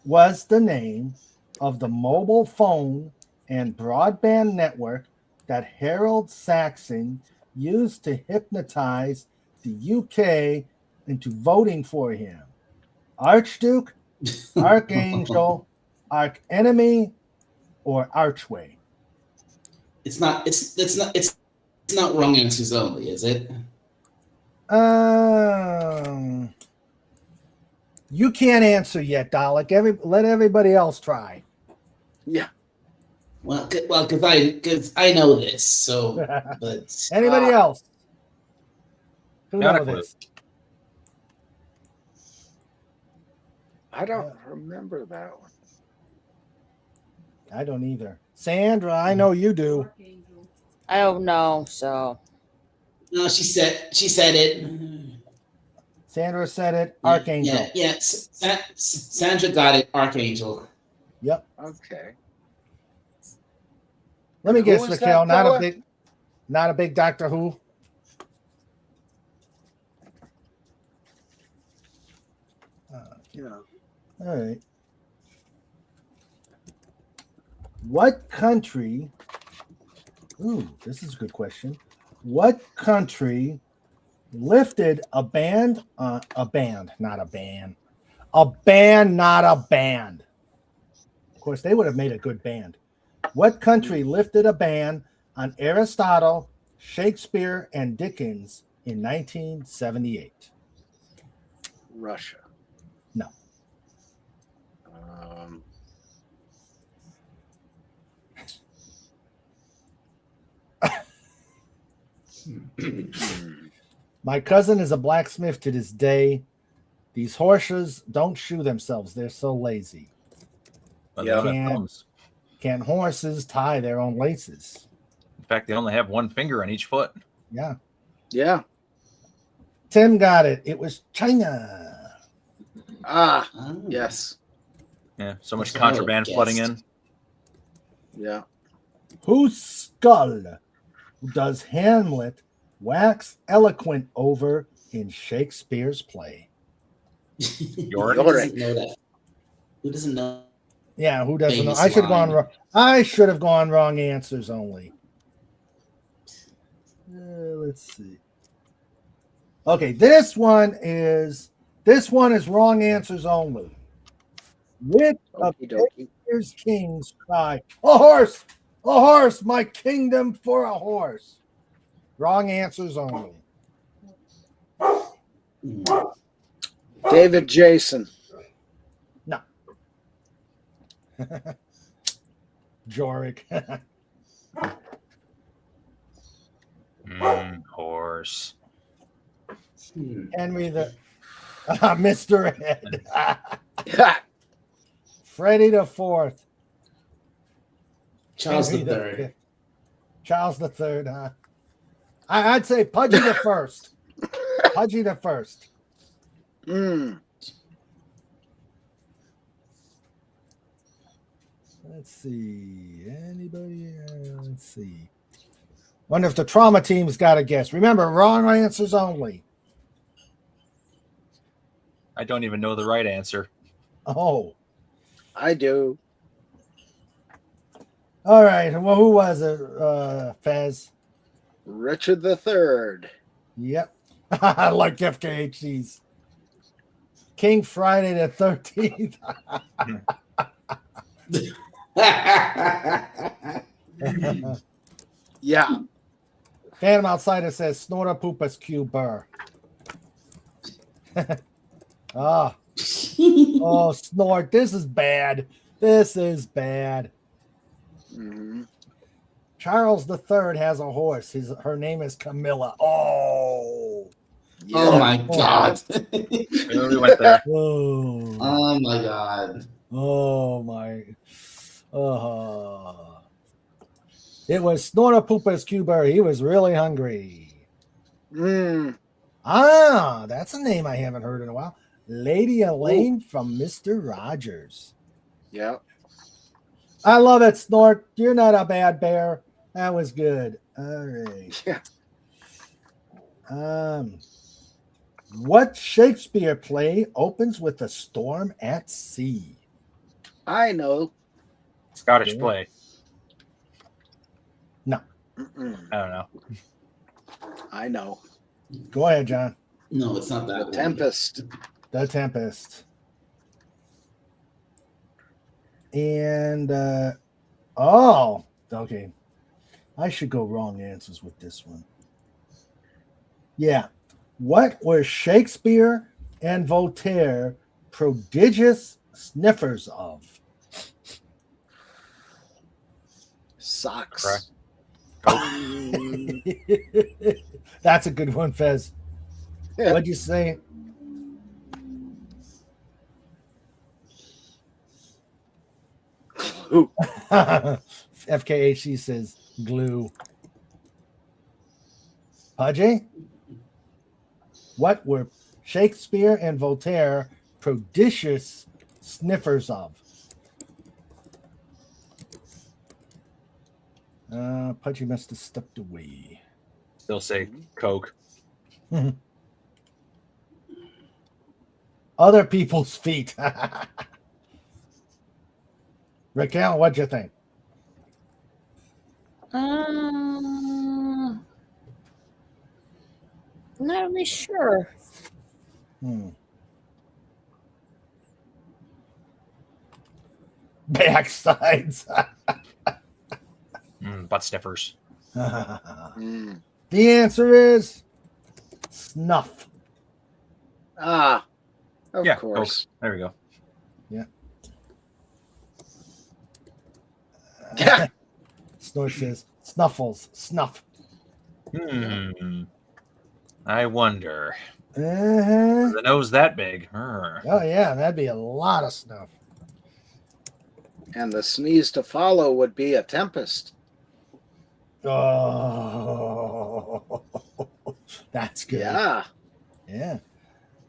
was the name of the mobile phone and broadband network that Harold Saxon used to hypnotize the UK into voting for him? Archduke, Archangel, Archenemy, or Archway? It's not wrong answers only, is it? You can't answer yet, Dalek. Let everybody else try. Yeah. Well, because I know this. So, but Anybody else? Who Not a knows clue. this? I don't remember that one. I don't either. Sandra, I know you do. I don't know. So no, she said it. Sandra said it. Archangel. Yeah. Sandra got it. Archangel. Yep. Okay. Let me Who guess, was Raquel. that fella? Not a big Doctor Who. Yeah. All right. What country? Ooh, this is a good question. What country lifted a band, not a band. Of course, they would have made a good band. What country lifted a ban on Aristotle, Shakespeare, and Dickens in 1978? Russia. No. My cousin is a blacksmith to this day. These horses don't shoe themselves. They're so lazy. But Yeah. they don't have thumbs. Can horses tie their own laces? In fact, they only have one finger on each foot. Yeah. Yeah. Tim got it. It was China. Yes. Yeah, so much That's what I contraband would've flooding guessed. in. Yeah. Whose skull does Hamlet wax eloquent over in Shakespeare's play? Yorick. Who doesn't know that? Who doesn't know? Yeah, who doesn't know? Famous I should have gone line. wrong. I should have gone wrong answers only. Let's see. Okay, this one is wrong answers only. Which of Okie dokie. Shakespeare's kings cry, "A horse, my kingdom for a horse"? Wrong answers only. David Jason. Jorik. Horse. Henry the Mr. Ed. Yeah. Freddie the Fourth. Charles Henry the Third. Fifth. Charles the Third, huh? I'd say Pudgy the First. Pudgy the First. Mm. Let's see. Anybody? Let's see. Wonder if the trauma team's got a guess. Remember, wrong answers only. I don't even know the right answer. Oh, I do. all right. Well, who was it? Fez. Richard the Third. Yep. I like FKHC's. King Friday the 13th. Yeah. Phantom Outsider says Snorter Poopas Q Burr. Oh, Snort. This is bad. This is bad. Mm-hmm. Charles III has a horse. Her name is Camilla. Oh. Yeah. Oh my God. We went there. Oh. Oh my God. Oh my. It was Snorter Poopas Cuber. He was really hungry. Mm. Ah, that's a name I haven't heard in a while. Lady Elaine from Mr. Rogers. Yeah. I love it, Snort. You're not a bad bear. That was good. All right. Yeah. What Shakespeare play opens with a storm at sea? I know. Scottish Yeah. play. No. Mm-mm. I don't know. I know. Go ahead, John. No, it's not that The one. Tempest. The Tempest. And okay. I should go wrong answers with this one. Yeah. What were Shakespeare and Voltaire prodigious sniffers of? Socks. Correct. That's a good one, Fez. Yeah. What'd you say? Ooh. FKHC says glue. Pudgy? What were Shakespeare and Voltaire prodigious sniffers of? Pudgy must have stepped away. Still say Coke. Other people's feet. Raquel, what'd you think? Not really sure. Backsides. Butt sniffers. Mm. The answer is snuff. Ah. Of Yeah, course. Coke. There we go. Yeah. Snort says snuffles, snuff. I wonder. Uh-huh. The nose that big. Urgh. Oh, yeah, that'd be a lot of snuff. And the sneeze to follow would be a tempest. Oh, that's good. Yeah. Yeah.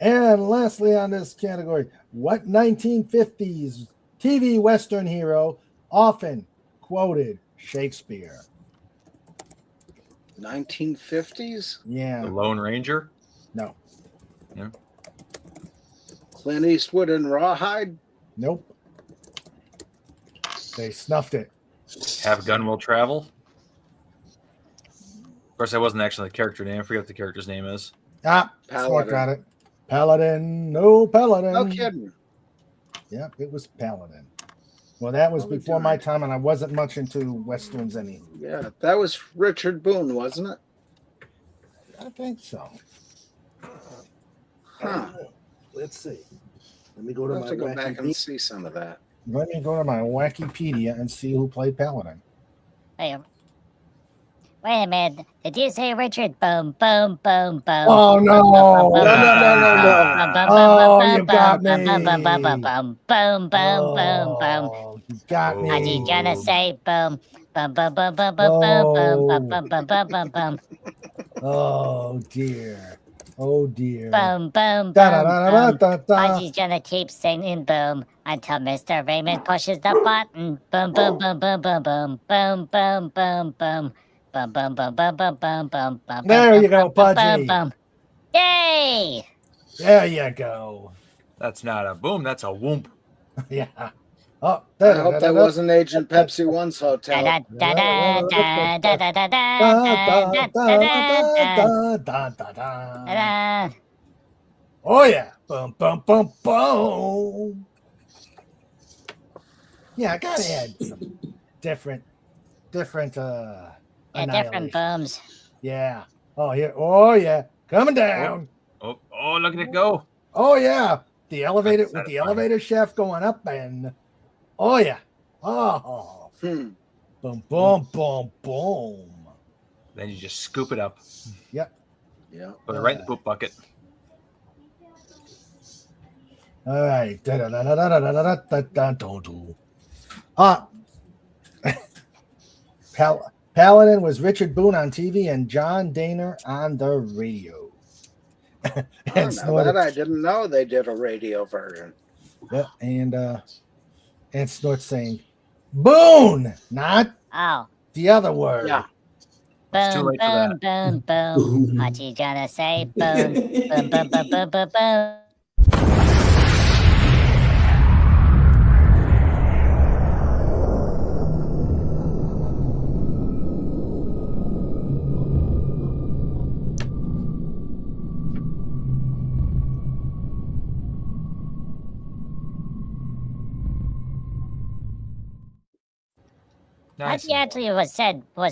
And lastly, on this category, what 1950s TV Western hero often quoted Shakespeare? 1950s? Yeah. The Lone Ranger. No. Yeah. Clint Eastwood and Rawhide? Nope. They snuffed it. Have gun will travel. Of course, that wasn't actually the character name. I forget what the character's name is. Ah, Snort got it. Paladin. No, Paladin. No kidding. Yep, it was Paladin. Well, that was What we before my doing? time, and I wasn't much into Westerns any. Yeah, that was Richard Boone, wasn't it? I think so. Huh. Let's see. Let me go to I'll my have to go wacky back and beat. see some of that. Let me go to my Wikipedia and see who played Paladin. Wait a minute. Did you say Richard? Boom, boom, boom, boom. Oh no! Oh, you got me! Boom, boom, boom, boom, boom. Oh, you got me! Are you gonna say boom, boom, boom, boom, boom, boom, boom, boom, boom, boom, boom, boom? Oh dear! Oh dear! Boom, boom, Da, da, boom, da, da, boom. da, da. Pudgy's gonna keep singing boom until Mr. Raymond pushes the button. Boom, boom, boom, boom, boom, boom, boom, boom, boom, boom. Boom, boom, boom, boom, boom, boom, boom, boom. There you go, boom, Pudgy. boom. Yay! There you go. That's not a boom. That's a whoomp. Yeah. Oh, I hope that wasn't Agent Pepsi One's hotel. Oh yeah. Boom, boom, boom, boom. Yeah, I gotta add some different different annihilation. booms. Yeah. Oh yeah. Oh yeah. Coming down. Oh, look at it go. Oh yeah. The elevator That's with the satisfying. elevator shaft going up and oh yeah. Oh. Boom, boom, boom, boom. Then you just scoop it up. Yep. Yeah. Put it right in the poop bucket. All right. Paladin was Richard Boone on TV and John Daner on the radio. Now that I didn't know they did a radio version. Yeah, and Snort saying Boone, not the other word. Yeah. It's too Boom, late for boom, that. boom, boom. Pudgy gonna say boom, boom, boom, boom, boom, boom, boom. Nice. Pudgy actually was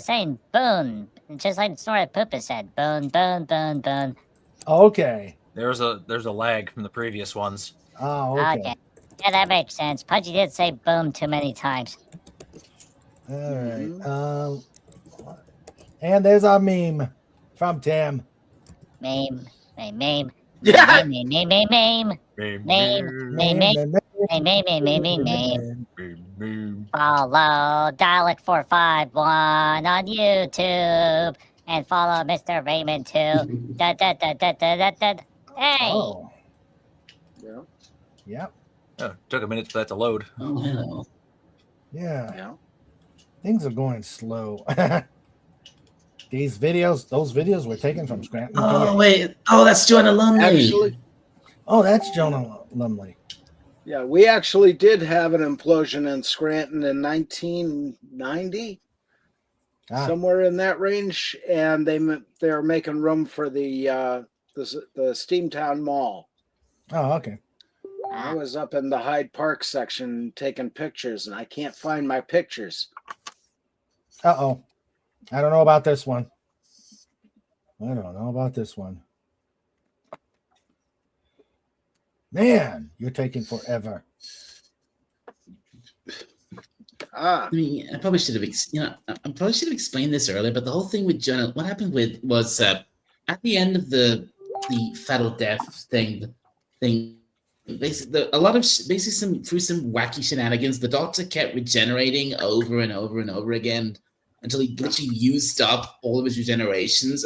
saying boon, just like Snort of Poopa said. Boon, boon, boon, boon. Okay. There's a lag from the previous ones. Oh, okay. Yeah, that makes sense. Pudgy did say boom too many times. All right. And there's our meme from Tim. Meme. Yeah. Meme. Follow Dalek451 on YouTube and follow Mr. Raymond too. Hey. Oh. Yeah. Yep. Oh, took a minute for that to load. Oh, hello. Yeah. Things are going slow. Those videos were taken from Scranton. Oh, PA. wait. Oh, that's Jonah Lumley. Actually, Oh, that's Jonah Lumley. yeah, we actually did have an implosion in Scranton in 1990, somewhere in that range, and they're making room for the Steamtown Mall. Oh, okay. I was up in the Hyde Park section taking pictures, and I can't find my pictures. Uh-oh. I don't know about this one. Man, you're taking forever. Ah. I mean, I probably should have explained this earlier, but the whole thing with Jonah, what happened was at the end of the fatal death thing, basically through some wacky shenanigans, the Doctor kept regenerating over and over and over again until he literally used up all of his regenerations,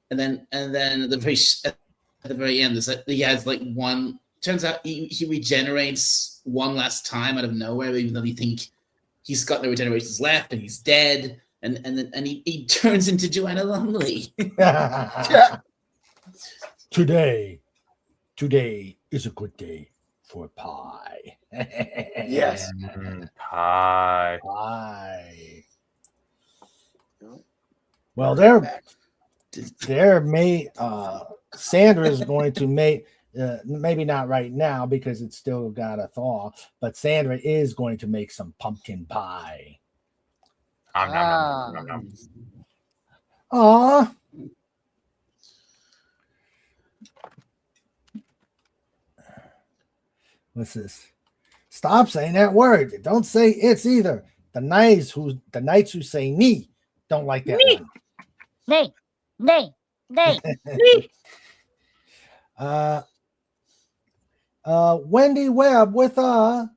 and then at the very end, he has like one. Turns out he regenerates one last time out of nowhere, even though you think he's got no regenerations left and he's dead, and then he turns into Joanna Lumley. Today is a good day for pie. Yes. Pie. Pie. Well, Sandra's going to make maybe not right now because it's still got a thaw, but Sandra is going to make some pumpkin pie. Aw. What's this? Stop saying that word. Don't say it's either. The knights who say "ni" don't like that one. Nay, nay, nay. Wendy Webb with a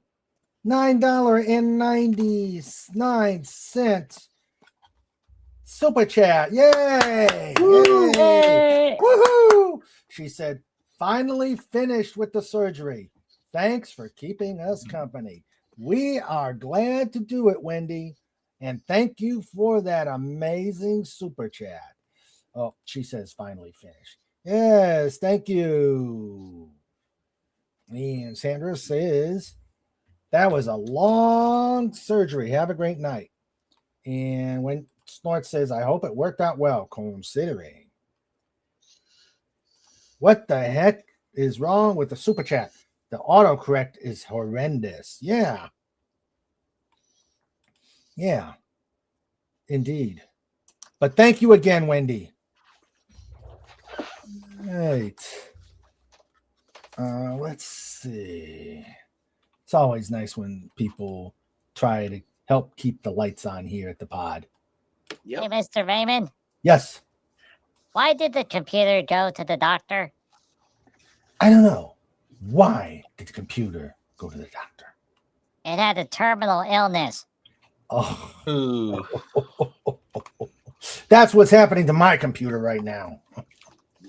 $9.99 super chat. Yay! Woo! Yay! Woohoo! She said, finally finished with the surgery. Thanks for keeping us company. We are glad to do it, Wendy. And thank you for that amazing super chat. Oh, she says finally finished. Yes, thank you. And Sandra says, that was a long surgery. Have a great night. And when Snort says, I hope it worked out well, considering. What the heck is wrong with the super chat? The autocorrect is horrendous. Yeah. Yeah. Indeed. But thank you again, Wendy. Right. Let's see. It's always nice when people try to help keep the lights on here at the pod. Hey, Mr. Raymond, Yes. why did the computer go to the doctor? I don't know. Why did the computer go to the doctor? It had a terminal illness. Oh, Ooh. that's what's happening to my computer right now.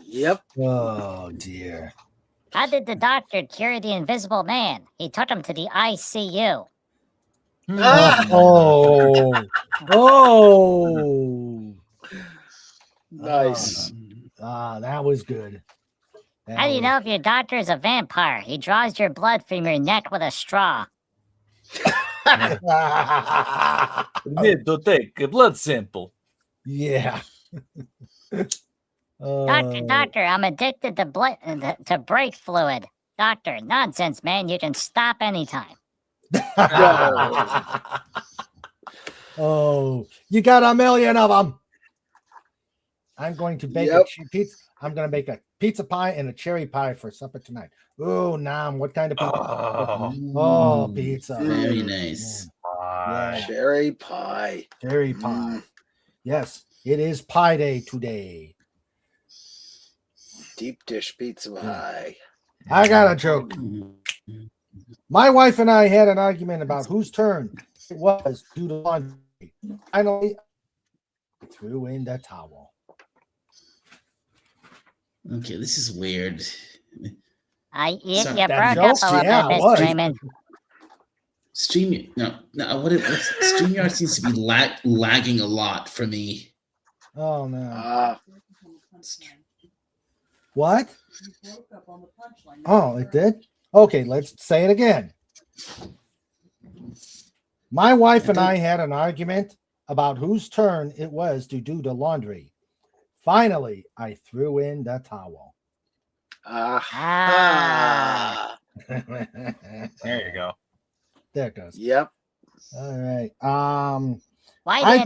Yep. Oh, dear. How did the doctor cure the invisible man? He took him to the ICU. Ah! Oh. Oh. Nice. That was good. How do you know if your doctor is a vampire? He draws your blood from your neck with a straw. Need to take a blood sample. Yeah. Doctor, I'm addicted to brake fluid. Doctor, nonsense, man. You can stop anytime. Oh, you got a million of them. I'm going to bake a pizza. I'm going to make a pizza pie and a cherry pie for supper tonight. Oh, Nam, what kind of pizza? Oh, pizza. Very nice. Yeah. Cherry pie. Cherry pie. Yes, it is pie day today. Deep dish pizza pie. I got a joke. My wife and I had an argument about whose turn it was to do the laundry. Finally, I threw in the towel. Okay, this is weird. You Sorry. broke up a little bit, Mr. Raymond. StreamYard seems to be lagging a lot for me. Oh no. What? Oh, it did? Okay, let's say it again. My wife and I had an argument about whose turn it was to do the laundry. Finally, I threw in the towel. There you go. There it goes. Yep. All right. Why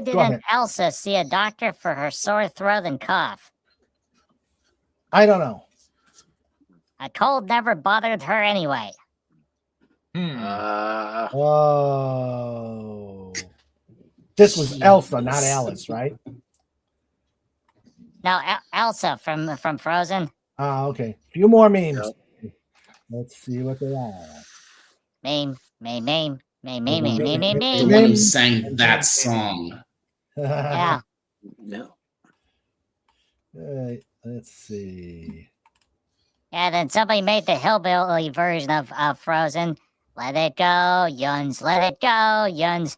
didn't Elsa see a doctor for her sore throat and cough? I don't know. A cold never bothered her anyway. Oh. This was Elsa, not Alice, right? No, Elsa from Frozen. Okay. A few more memes. Yep. Let's see what they are. Meme. The one who sang that song. Yeah. No. All right. Let's see. Yeah, then somebody made the hillbilly version of Frozen. Let it go, Yuns. Let it go, Yuns.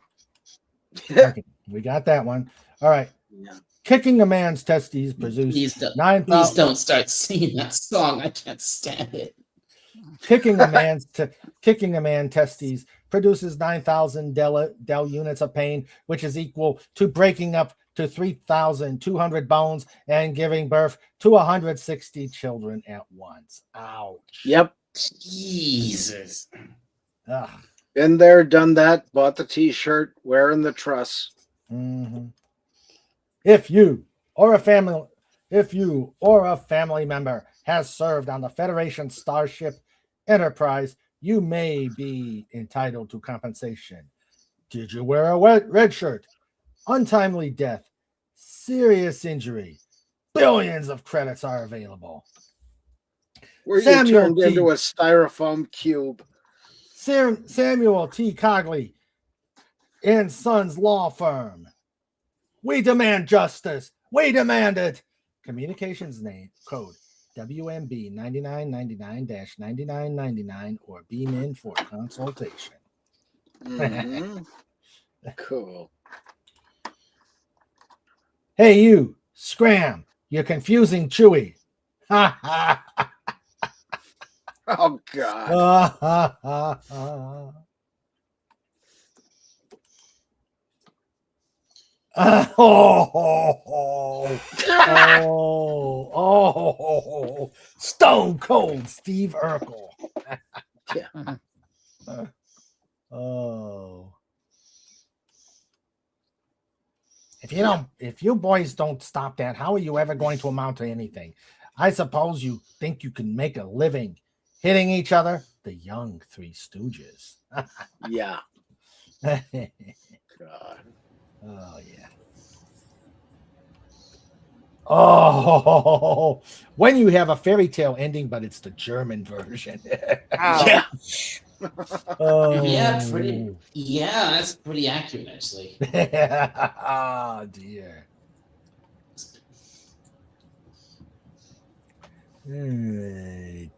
Okay, we got that one. All right. Yeah. Kicking a man's testes produces Please don't start singing that song. I can't stand it. Kicking a man testes produces 9,000 Dell units of pain, which is equal to breaking up to 3,200 bones and giving birth to 160 children at once. Ouch. Yep. Jesus. Ugh. Been there, done that, bought the t-shirt, wearing the truss. Mm-hmm. If you or a family member has served on the Federation Starship Enterprise, you may be entitled to compensation. Did you wear a red shirt? Untimely death, serious injury. Billions of credits are available. Were you Samuel turned T. into a styrofoam cube? Samuel T. Cogley and Sons Law Firm. We demand justice. We demand it. Communications name code WMB 9999-9999 or beam in for consultation. Mhm. Cool. Hey, you, Scram, you're confusing Chewy. Ha ha Oh God. ha ha ha ha. Oh, Stone Cold Steve Urkel. Yeah. Oh. If you boys don't stop that, how are you ever going to amount to anything? I suppose you think you can make a living hitting each other? The young Three Stooges. Yeah. Oh, God. yeah. Oh, when you have a fairy tale ending, but it's the German version. Yeah. Oh. Yeah, that's pretty accurate, actually. Oh, dear. Right.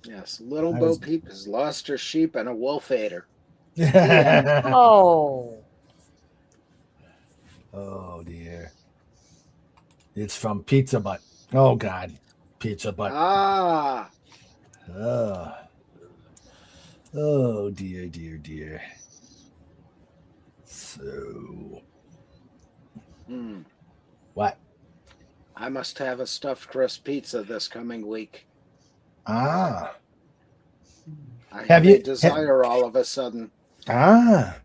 Yes. Little I Bo was- Peep has lost her sheep and a wolf ate her. Oh, Oh, dear. It's from Pizza Butt. Oh, God. Pizza Butt. Ah. Oh, dear, dear, dear. So, Hmm. what? I must have a stuffed crust pizza this coming week. Ah. I Have have you- a desire all of a sudden. Ah.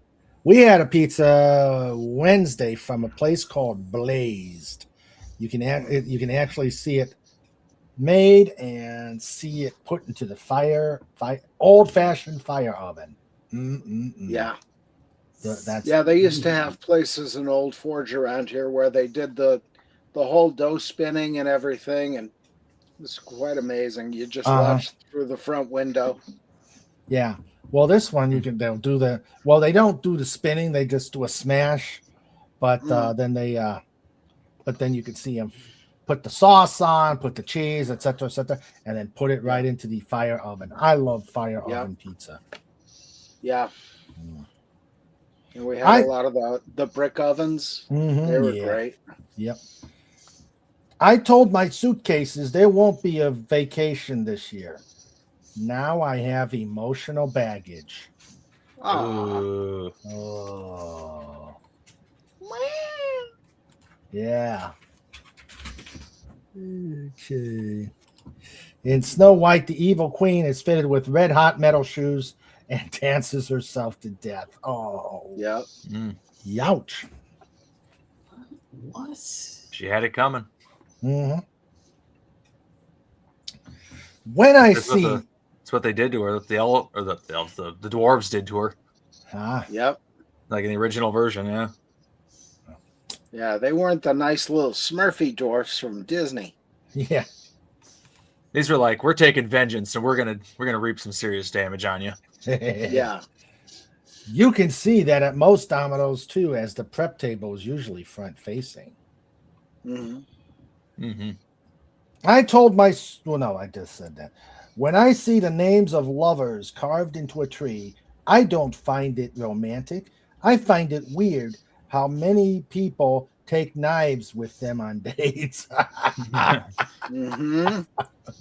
We had a pizza Wednesday from a place called Blazed. You can actually see it made and see it put into the old-fashioned fire oven. Yeah. That's Yeah, they used to have places in Old Forge around here where they did the whole dough spinning and everything, and it's quite amazing. You just watch through the front window. Yeah. Well, this one they'll do they don't do the spinning, they just do a smash, but then you can see them put the sauce on, put the cheese, etc., and then put it right into the fire oven. I love fire oven pizza. Yeah. And we had a lot of the brick ovens. They were great. Yep. I told my suitcases there won't be a vacation this year. Now I have emotional baggage. Aw. Oh. Yeah. Okay. In Snow White, the evil queen is fitted with red hot metal shoes and dances herself to death. Oh. Yep. Youch. What? She had it coming. Mm-hmm. When I That's see... That's what they did to her. The dwarves did to her. Yep. Like in the original version, yeah. Yeah, they weren't the nice little Smurfy dwarfs from Disney. Yeah. These were like, we're taking vengeance and we're gonna reap some serious damage on you. Yeah. You can see that at most Domino's too, as the prep table is usually front facing. I told I just said that. When I see the names of lovers carved into a tree, I don't find it romantic. I find it weird how many people take knives with them on dates.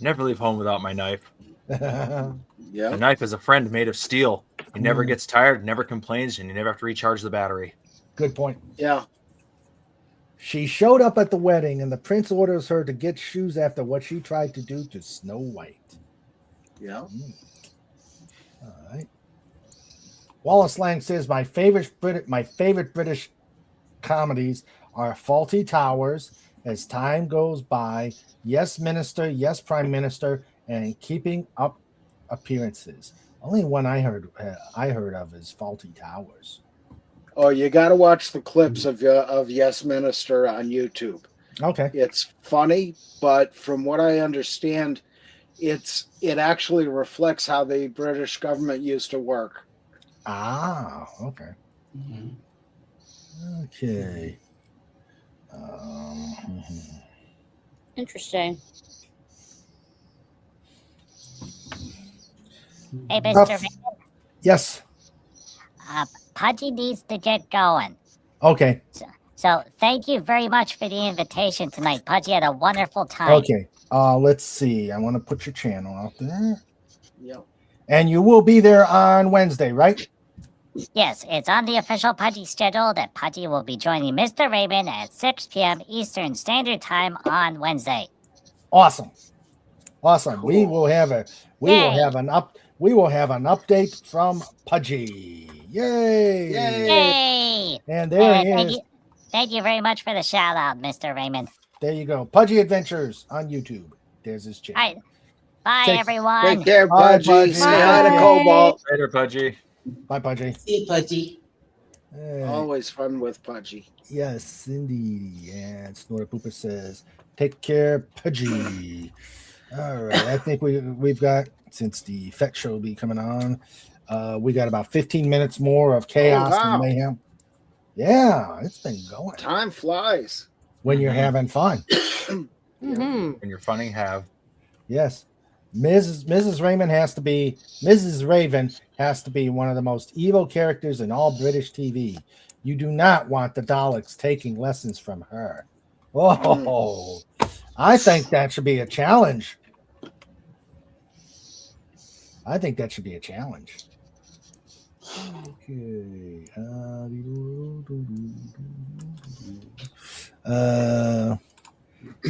Never leave home without my knife. Yeah. The knife is a friend made of steel. He never gets tired, never complains, and you never have to recharge the battery. Good point. Yeah. She showed up at the wedding, and the prince orders her to get shoes after what she tried to do to Snow White. Yeah. All right. Wallace Lang says my favorite British comedies are Faulty Towers, As Time Goes By, Yes Minister, Yes Prime Minister, and Keeping Up appearances. Only one I heard of is Faulty Towers. Oh, you got to watch the clips of Yes Minister on YouTube. Okay. It's funny, but from what I understand, it actually reflects how the British government used to work. Ah, okay. Mhm. Okay. Interesting. Hey, Mr. Yes. Pudgy needs to get going. Okay. So thank you very much for the invitation tonight. Pudgy had a wonderful time. Okay. Let's see. I want to put your channel out there. Yep. And you will be there on Wednesday, right? Yes, it's on the official Pudgy schedule that Pudgy will be joining Mr. Raymond at 6 p.m. Eastern Standard Time on Wednesday. Awesome. Awesome. Cool. We will have an update from Pudgy. Yay! Yay! And there he Thank is. you. Thank you very much for the shout out, Mr. Raymond. There you go. Pudgy Adventures on YouTube. There's his channel. All right. Bye, Take- everyone. Take care, Bye, Pudgy. Pudgy. Say hi to Bye. Cobalt. Later, Pudgy. Bye, Pudgy. See you, Pudgy. Always fun with Pudgy. Yes, indeed. And Snorter Pooper says, "Take care, Pudgy." All right. I think we've got, since the Fetch show will be coming on, we got about 15 minutes more of chaos wow. and mayhem. Yeah, it's been going. Time flies. When you're having fun. Mm-hmm. When you're funny, have. Yes. Mrs. Raven has to be one of the most evil characters in all British TV. You do not want the Daleks taking lessons from her. Oh, I think that should be a challenge. Okay.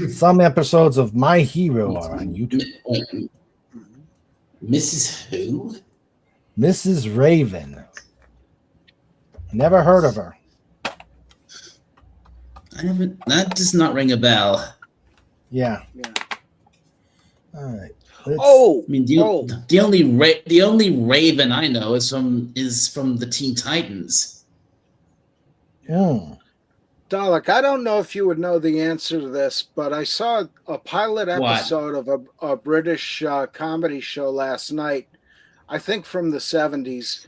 Some episodes of My Hero are on YouTube. Mrs. Who? Mrs. Raven. Never heard of her. I haven't. That does not ring a bell. Yeah. Yeah. All right. Oh, I mean, the only Raven I know is from the Teen Titans. Oh. Dalek, I don't know if you would know the answer to this, but I saw a pilot episode of a British comedy show last night, I think from the 70s,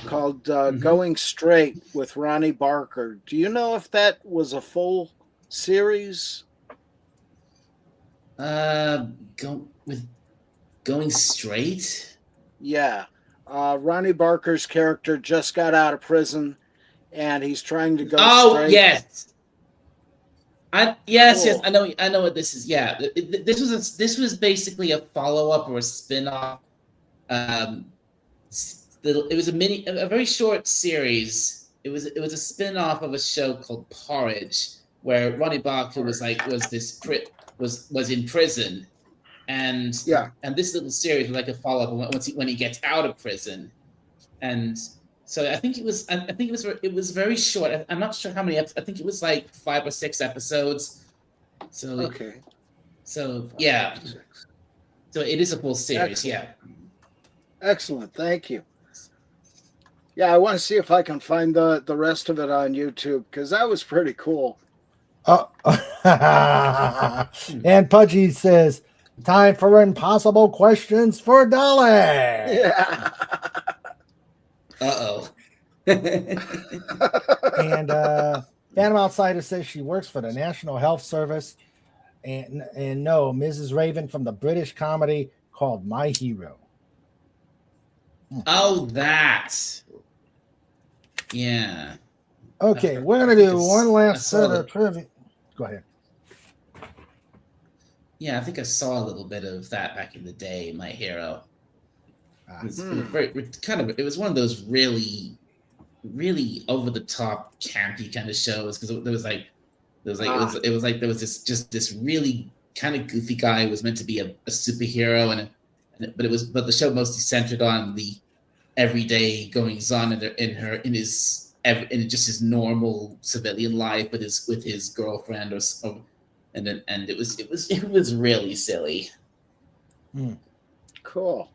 called Going Straight with Ronnie Barker. Do you know if that was a full series? Going Straight? Yeah. Ronnie Barker's character just got out of prison, and he's trying to go straight. Oh, yes. Yes, Cool. yes, I know what this is. Yeah, this was basically a follow-up or a spin-off. It was a very short series. It was a spin-off of a show called Porridge, where Ronnie Barker was in prison, and this little series was like a follow-up when he gets out of prison, and so I think it was very short. I'm not sure how many episodes. I think it was like 5 or 6 episodes. So Okay. So yeah. So it is a full series. Excellent. Yeah. Excellent. Thank you. Yeah, I want to see if I can find the rest of it on YouTube, because that was pretty cool. And Pudgy says, "Time for impossible questions for Dalek." Yeah. Uh-oh. And Phantom Outsider says she works for the National Health Service. And no, Mrs. Raven from the British comedy called My Hero. Oh, that. Yeah. Okay, we're going to do one last set of trivia. Go ahead. Yeah, I think I saw a little bit of that back in the day, My Hero. It was it was one of those really, really over the top campy kind of shows, because there was this really kind of goofy guy who was meant to be a superhero, but the show mostly centered on the everyday goings on in just his normal civilian life with his girlfriend and it was really silly. Cool.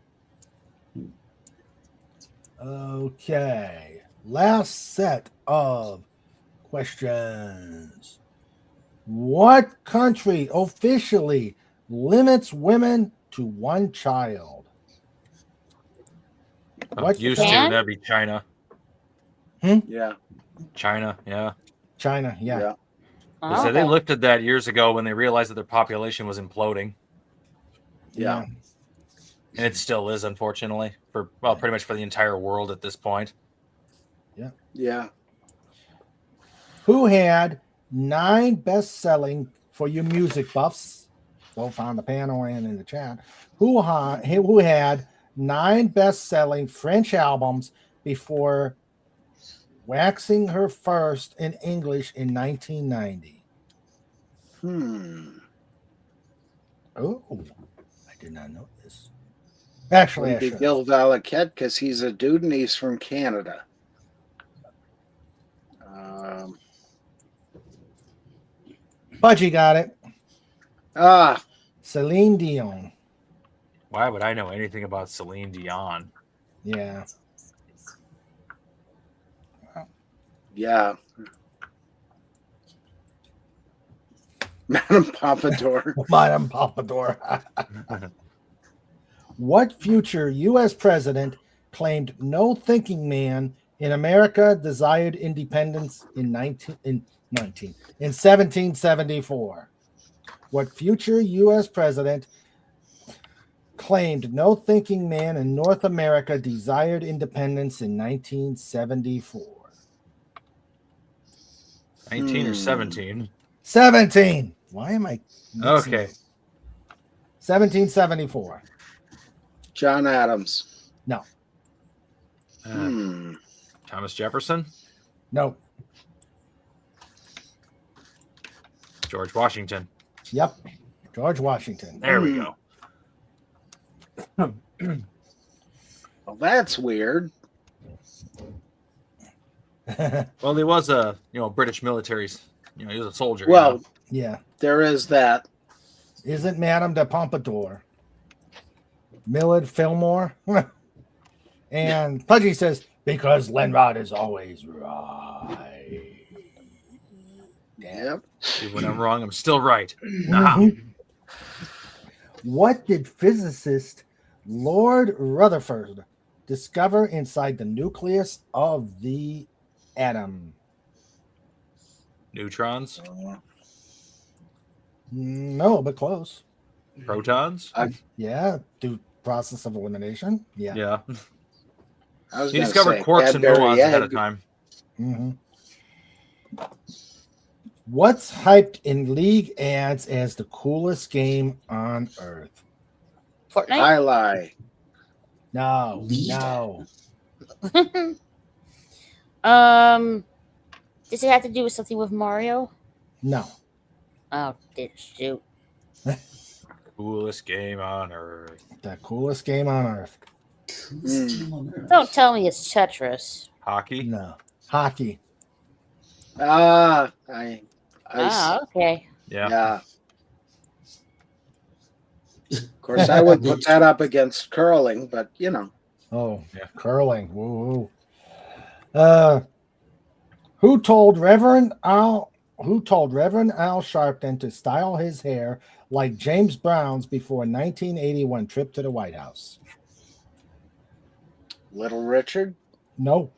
Okay. Last set of questions. What country officially limits women to one child? What Used to, Japan? that'd be China. Yeah. China, yeah. China, yeah. Yeah. They said they lifted that years ago when they realized that their population was imploding. Yeah. And it still is, unfortunately, for pretty much for the entire world at this point. Yeah. Who had 9 best-selling, for you music buffs, both on the panel and in the chat, who had 9 best-selling French albums before waxing her first in English in 1990? Oh, I did not know this. Actually, I Would be should. Gil Valaquette because he's a dude and he's from Canada. Budgie got it. Celine Dion. Why would I know anything about Celine Dion? Yeah. Yeah. Madame Pompadour. Madame Pompadour. What future U.S. president claimed no thinking man in America desired independence in 1774? What future U.S. president claimed no thinking man in North America desired independence in 1974? 19 or 17? 17. Why am I mixing Okay. it? 1774. John Adams. No. Thomas Jefferson? No. George Washington. Yep. George Washington. There we go. Well, that's weird. Well, he was a British military. He was a soldier. Well, yeah. There is that. Isn't Madame de Pompadour Millard Fillmore? And Pudgy says, because Lenrod is always right. Yep. Even when I'm wrong, I'm still right. What did physicist Lord Rutherford discover inside the nucleus of the atom? Neutrons? No, but close. Protons? Yeah, through process of elimination. Yeah. Yeah. He discovered quarks and muons ahead of time. Mm-hmm. What's hyped in league ads as the coolest game on earth? Fortnite? I lie. No. No. Does it have to do with something with Mario? No. Oh, shoot. Coolest game on earth. The coolest game on earth. Don't tell me it's Tetris. Hockey? No. Hockey. Okay. Yeah. Of course, I would put that up against curling, but Oh, yeah. Curling. Woo. Who told Reverend Al Sharpton to style his hair like James Brown's before 1981 trip to the White House? Little Richard? No.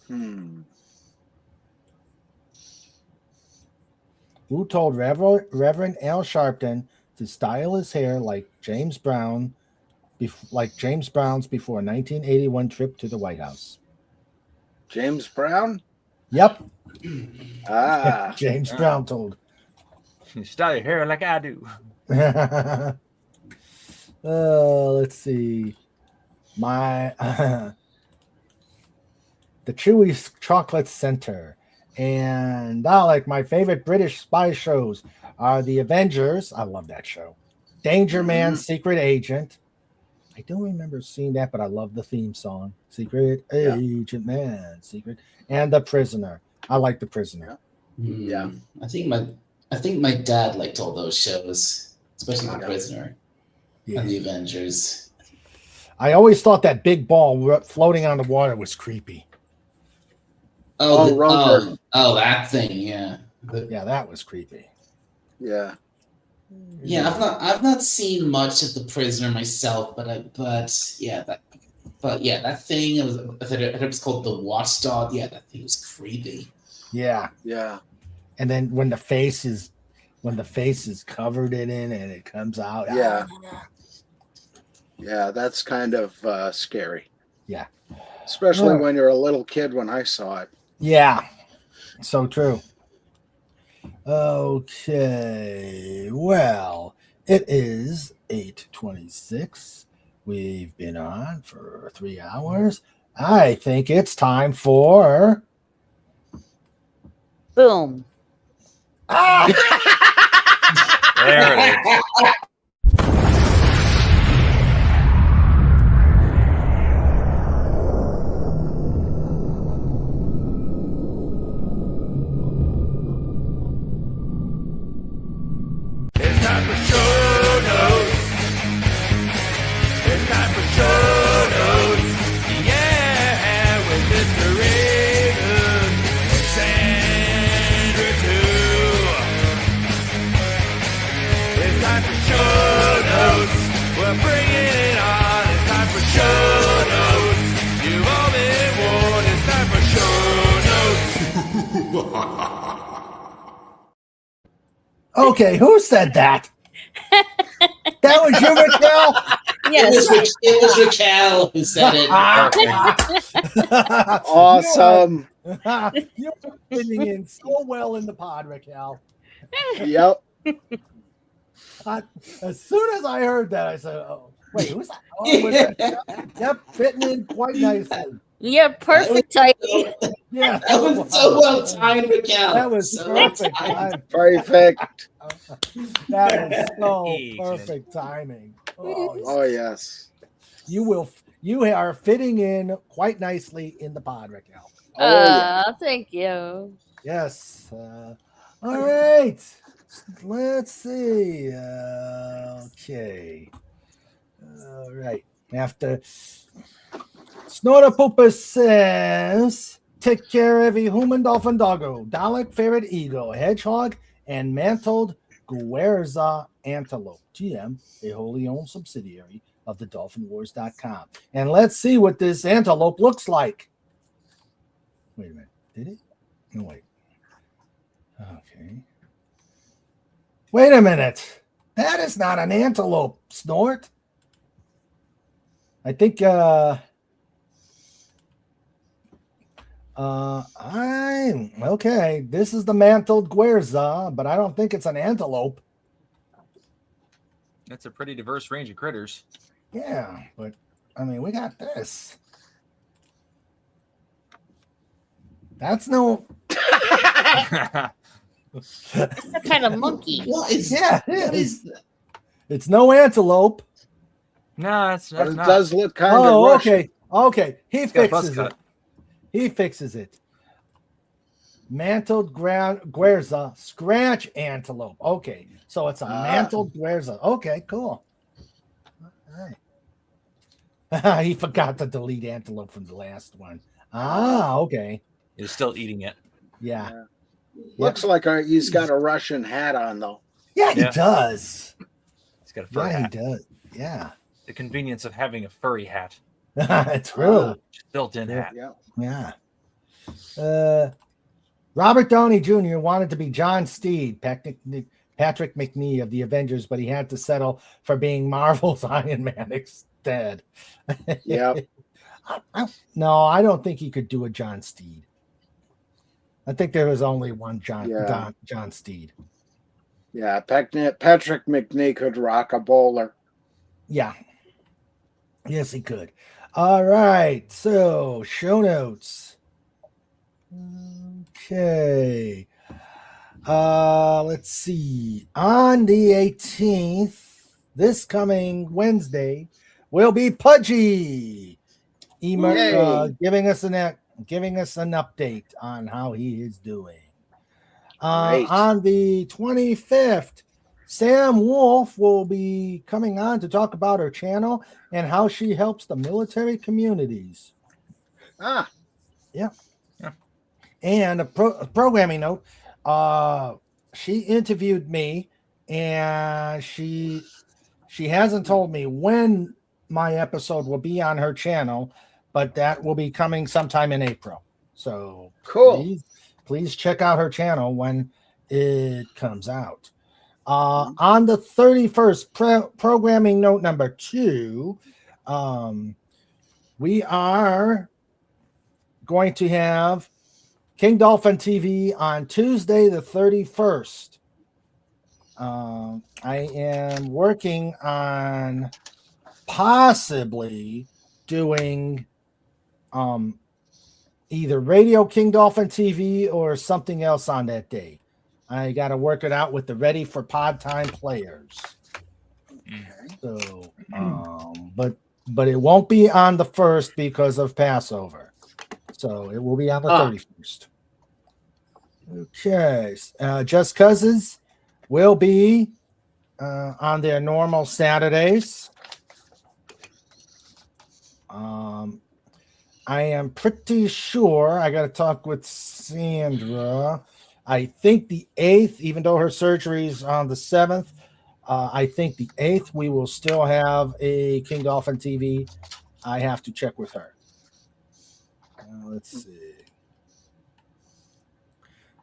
Who told Reverend Al Sharpton to style his hair like James Brown's before 1981 trip to the White House? James Brown? Yep. James Brown told. You style your hair like I do. Let's see. The Chewy Chocolate Center. And like my favorite British spy shows are The Avengers. I love that show. Danger Man, Secret Agent. I don't remember seeing that, but I love the theme song. Secret Agent Man, Secret. And The Prisoner. I like The Prisoner. Yeah. I think my dad liked all those shows, especially The Prisoner and The Avengers. I always thought that big ball floating on the water was creepy. Rover. That thing, yeah. Yeah, that was creepy. Yeah. Yeah, I've not seen much of The Prisoner myself, but that thing, it was called the Watchdog. Yeah, that thing was creepy. Yeah. Yeah. And then when the face is covered in it and it comes out. Yeah. Yeah, that's kind of scary. Yeah. Especially when you're a little kid when I saw it. Yeah. So true. Okay. Well, it is 8:26. We've been on for 3 hours. I think it's time for Boom. There it is. It's time for show notes. It's time for show notes. Yeah, with Mr. Reagan and Sandra too. It's time for show notes. We're bringing it on. It's time for show notes. You've all been warned. It's time for show notes. Okay, who said that? That was you, Raquel? Yes. It was Raquel who said it. Awesome. You're fitting in so well in the pod, Raquel. Yep. As soon as I heard that, I said, "Oh, wait, who's that?" Oh, was that? Yep, fitting in quite nicely. Yeah, perfect timing. Yeah, That was so well timed, Raquel. that was So perfect. timed. Perfect. That was so perfect timing. Oh, yes. You are fitting in quite nicely in the pod, Raquel. Thank you. Yes. All right. Let's see. Okay. All right. After Snorter Pooper says, take care every human, dolphin, doggo, Dalek, ferret, eagle, hedgehog, and mantled Guerza antelope. GM, a wholly owned subsidiary of the dolphinwars.com. And let's see what this antelope looks like. Wait a minute. Did it? No, wait. Okay. Wait a minute. That is not an antelope, Snort. I think I'm okay. This is the mantled Guerza, but I don't think it's an antelope. That's a pretty diverse range of critters. Yeah, but I mean, we got this. That's no. It's a kind of monkey. What is Yeah, what is it's no antelope. No, But that's it not. does look kind of Oh, Russian. okay. Okay. He It's got a buzz fixes it. cut. He fixes it. Mantled Guerza, scratch antelope. Okay. So it's a mantled Guerza. Okay, cool. All right. He forgot to delete antelope from the last one. Okay. He's still eating it. Yeah. Looks like he's got a Russian hat on, though. Yeah, he Yeah. does. He's got a fur Yeah, he hat. does. Yeah. The convenience of having a furry hat. True. Just built-in hat. Yeah. Yeah. Robert Downey Jr. wanted to be John Steed, Patrick McNee of the Avengers, but he had to settle for being Marvel's Iron Man instead. Yep. No, I don't think he could do a John Steed. I think there was only one John Steed. Yeah. Patrick McNee could rock a bowler. Yeah. Yes, he could. All right. So, show notes. Okay. Let's see. On the 18th, this coming Wednesday, will be Pudgy. Giving us an update on how he is doing. Great. On the 25th, Sam Wolf will be coming on to talk about her channel and how she helps the military communities. Ah, Yeah. And a programming note, she interviewed me, and she hasn't told me when my episode will be on her channel, but that will be coming sometime in April. So cool. Please check out her channel when it comes out. On the 31st, programming note number 2, we are going to have King Dolphin TV on Tuesday the 31st. I am working on possibly doing either Radio King Dolphin TV or something else on that day. I got to work it out with the Ready for Pod Time players. So, but it won't be on the 1st because of Passover. So it will be on the 31st. Okay. Just Cousins will be on their normal Saturdays. I am pretty sure I got to talk with Sandra. I think the 8th, even though her surgery is on the 7th, I think the 8th we will still have a King Dolphin TV. I have to check with her. Let's see.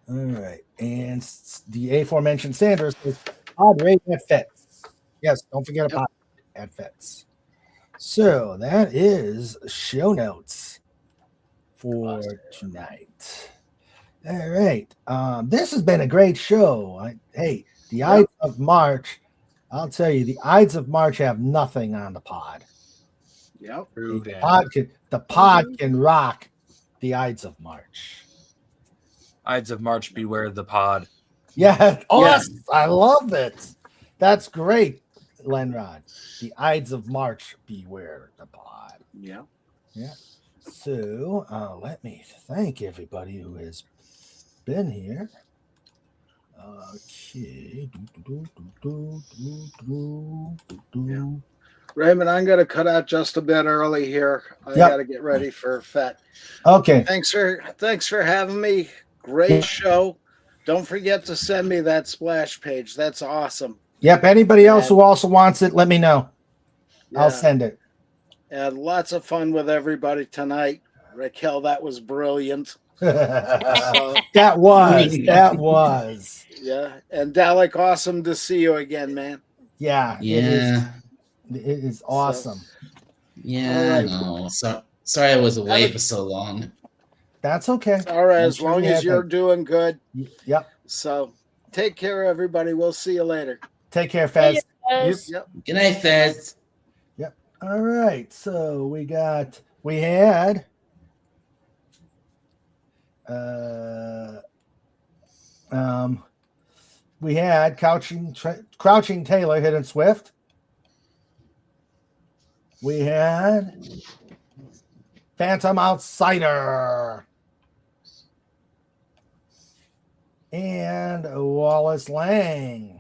All right. And the aforementioned Sandra says, Pod rate at FETS. Yes, don't forget about at FETS. So that is show notes for tonight. All right. This has been a great show. Hey, the Ides of March, I'll tell you, the Ides of March have nothing on the pod. Yep. The pod can rock the Ides of March. Ides of March, beware the pod. Yeah. Yes. I love it. That's great, Lenrod. The Ides of March, beware the pod. Yeah. Yeah. So let me thank everybody who has been here. Okay. Yeah. Raymond, I'm going to cut out just a bit early here. I got to get ready for FET. Okay. Thanks for having me. Great show. Don't forget to send me that splash page. That's awesome. Yep. Anybody else who also wants it, let me know. I'll send it. And lots of fun with everybody tonight. Raquel, that was brilliant. That was. Yeah. And Dalek, awesome to see you again, man. Yeah. Yeah. It is awesome. Yeah. Right. No. Sorry I was away for so long. That's okay. All right. As long as you're doing good. Yep. So take care, everybody. We'll see you later. Take care, Fez. Yep. Good night, Fez. Yep. All right. So we had Crouching Taylor hitting Swift. We had Phantom Outsider and Wallace Lang.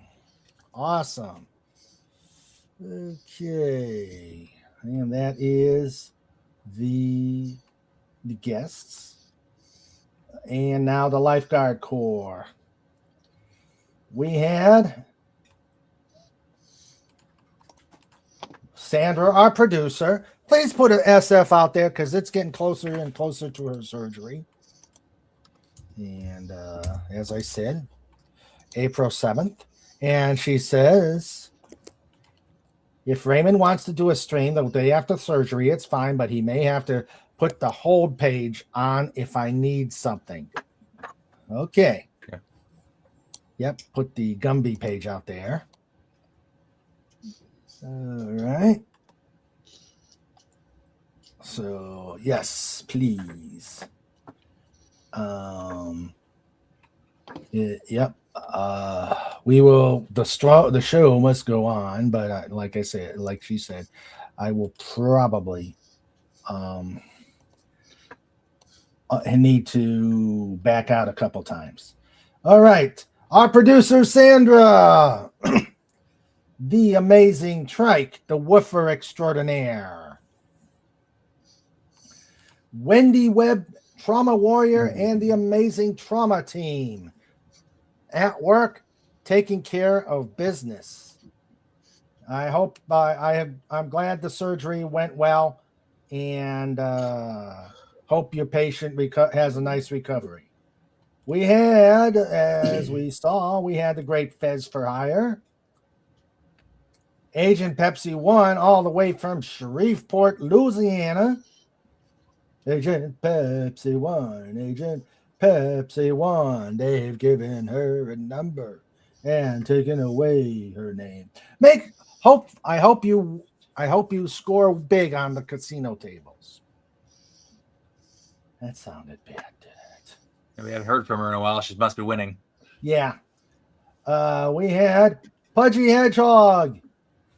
Awesome. Okay. And that is the guests. And now the Lifeguard Corps. We had Sandra, our producer. Please put an SF out there because it's getting closer and closer to her surgery. And as I said, April 7th. And she says, if Raymond wants to do a stream the day after surgery, it's fine, but he may have to put the hold page on if I need something. Okay. Yeah. Yep, put the Gumby page out there. All right. So, yes, please. Yep. We will. The show must go on, but like I said, like she said, I will probably need to back out a couple times. All right, our producer Sandra. the amazing Trike, the woofer extraordinaire, Wendy Webb, trauma warrior, and the amazing trauma team at work, taking care of business. I hope I'm glad the surgery went well, and hope your patient has a nice recovery. We had, as we saw, we had the great Fez for Hire, Agent Pepsi 1, all the way from Shreveport, Louisiana. Agent Pepsi 1, Agent Pepsi 1, they've given her a number and taken away her name. I hope you score big on the casino tables. That sounded bad, didn't it? We haven't heard from her in a while. She must be winning. Yeah. We had Pudgy Hedgehog.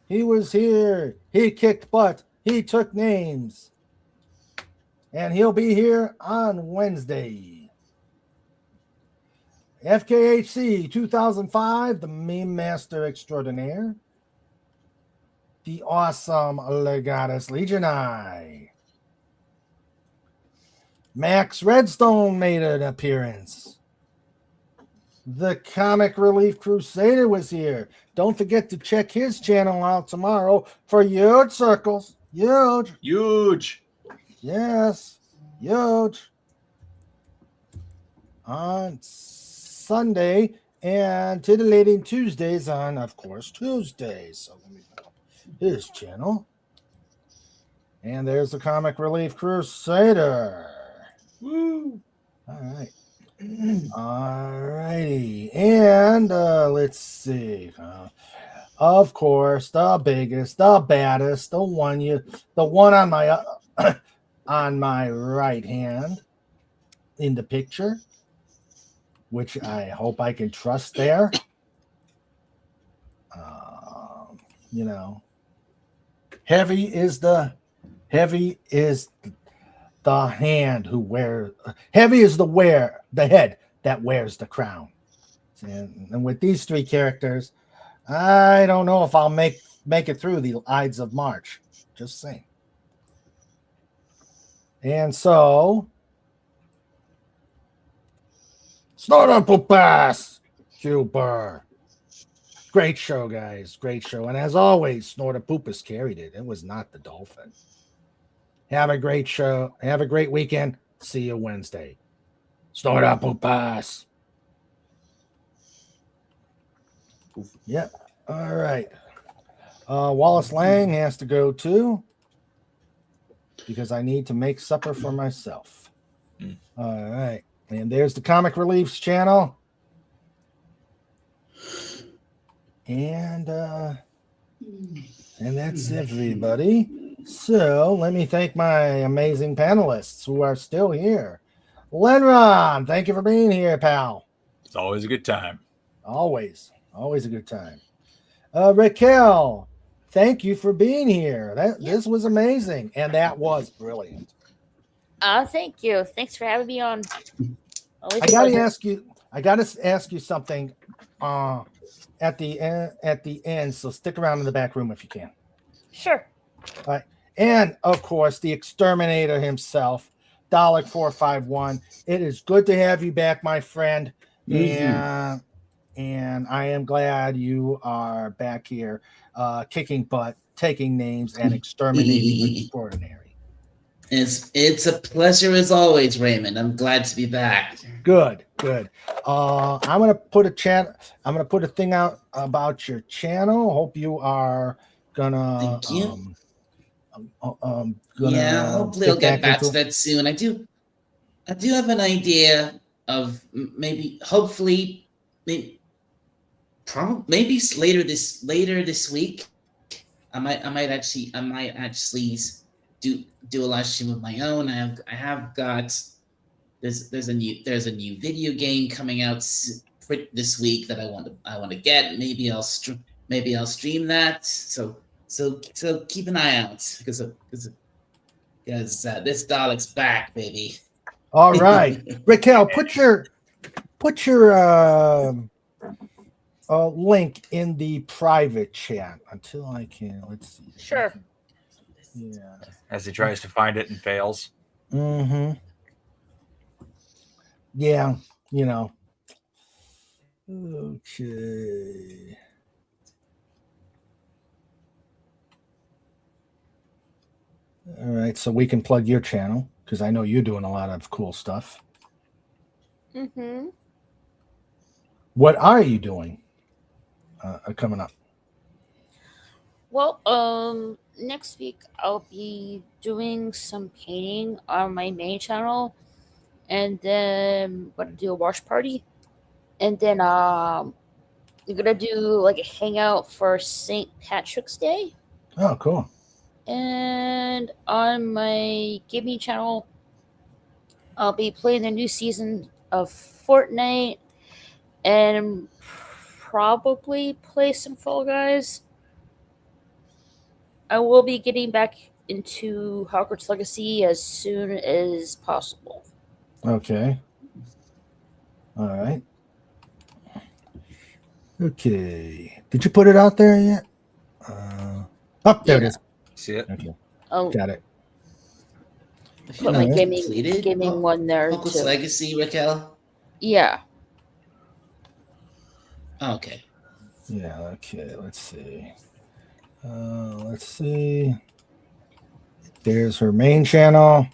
He was here. He kicked butt. He took names. And he'll be here on Wednesday. FKHC 2005, the Meme Master Extraordinaire. The awesome Legatus Legionii. Max Redstone made an appearance. The Comic Relief Crusader was here. Don't forget to check his channel out tomorrow for huge circles. Huge. Yes. Huge. On Sunday and titillating Tuesdays on, of course, Tuesdays. So let me put up his channel. And there's the Comic Relief Crusader. Woo! All right. All righty. And let's see. Of course, the biggest, the baddest, the one on my on my right hand in the picture, which I hope I can trust there. Heavy is the hand who wears. Heavy is the head that wears the crown. And with these three characters, I don't know if I'll make it through the Ides of March. Just saying. And so, Snorter Pass, Cuber. Great show, guys. Great show. And as always, Snorter Poopus carried it. It was not the Dolphin. Have a great show. Have a great weekend. See you Wednesday. Snorter Poopus. Yep. All right. Wallace Lang has to go too, because I need to make supper for myself. All right. And there's the Comic Reliefs channel. And that's everybody. So let me thank my amazing panelists who are still here. Lenron, thank you for being here, pal. It's always a good time. Always a good time. Raquel, thank you for being here. This was amazing, and that was brilliant. Thank you. Thanks for having me on. Always I gotta ask you something at the end. So stick around in the back room if you can. Sure. All right. And of course, the exterminator himself, Dalek 451. It is good to have you back, my friend. And I am glad you are back here, kicking butt, taking names, and exterminating extraordinary. It's a pleasure as always, Raymond. I'm glad to be back. Good. I'm gonna put a thing out about your channel. Hope you are gonna. Thank you. Hopefully I'll get back to that soon. I do have an idea of maybe later this week. I might actually do a live stream of my own. I have got there's a new video game coming out this week that I want to get. Maybe I'll stream that. So keep an eye out because this Dalek's back, baby. All right, Raquel, put your link in the private chat until I can. Let's see. Sure. Yeah. As he tries to find it and fails. Mm-hmm. Yeah, you know. Okay. All right, so we can plug your channel because I know you're doing a lot of cool stuff. Mm-hmm. What are you doing coming up? Well, next week I'll be doing some painting on my main channel, and then I'm gonna do a wash party, and then we're gonna do like a hangout for St. Patrick's Day. Oh, cool. And on my gaming channel, I'll be playing the new season of Fortnite and probably play some Fall Guys. I will be getting back into Hogwarts Legacy as soon as possible. Okay. All right. Okay. Did you put it out there yet? Oh, there it is. See it? Okay. I'll Got it. put my Alright. gaming one there Hogwarts too. Legacy, Raquel. Yeah. Oh, okay. Yeah, okay. Let's see. Let's see. There's her main channel.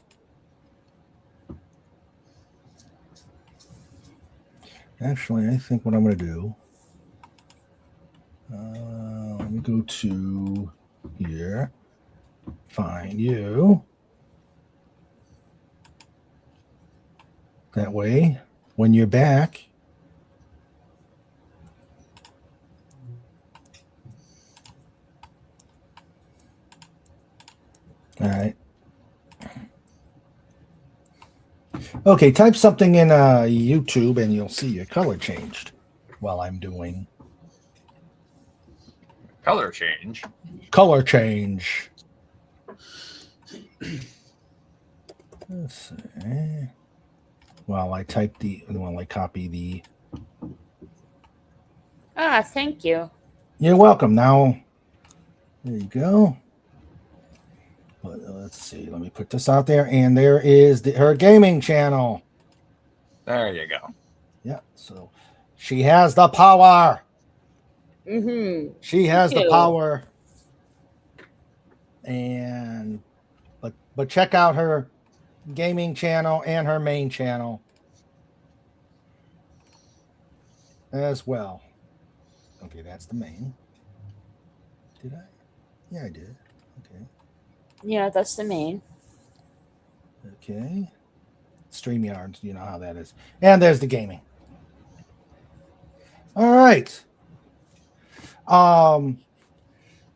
Actually, I think what I'm going to do, let me go to here, find you. That way, when you're back, all right. Okay, type something in YouTube and you'll see your color changed while I'm doing Color change. color change. Let's see. While I copy the. Thank you. You're welcome. Now, there you go. Let's see. Let me put this out there, and there is her gaming channel. There you go. Yeah. So she has the power. Mm-hmm. She has the you. power. And but check out her gaming channel and her main channel as well. Okay, that's the main. Did I? Yeah, I did. Okay. Yeah, that's the main. Okay. StreamYard, you know how that is. And there's the gaming. All right.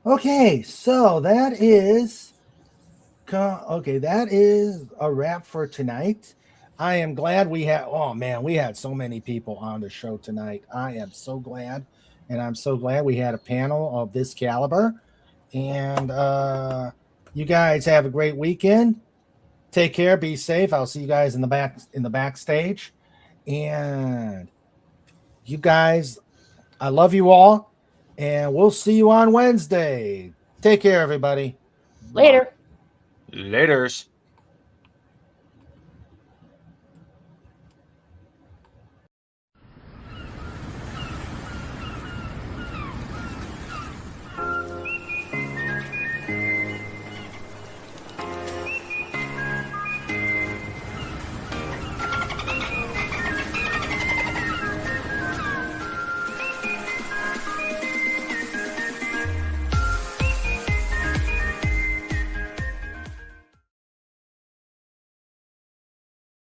Okay, so that is a wrap for tonight. I am glad we had so many people on the show tonight. I am so glad, and I'm so glad we had a panel of this caliber. And you guys have a great weekend. Take care, be safe. I'll see you guys in the backstage. And you guys, I love you all, and we'll see you on Wednesday. Take care, everybody. Later. Laters.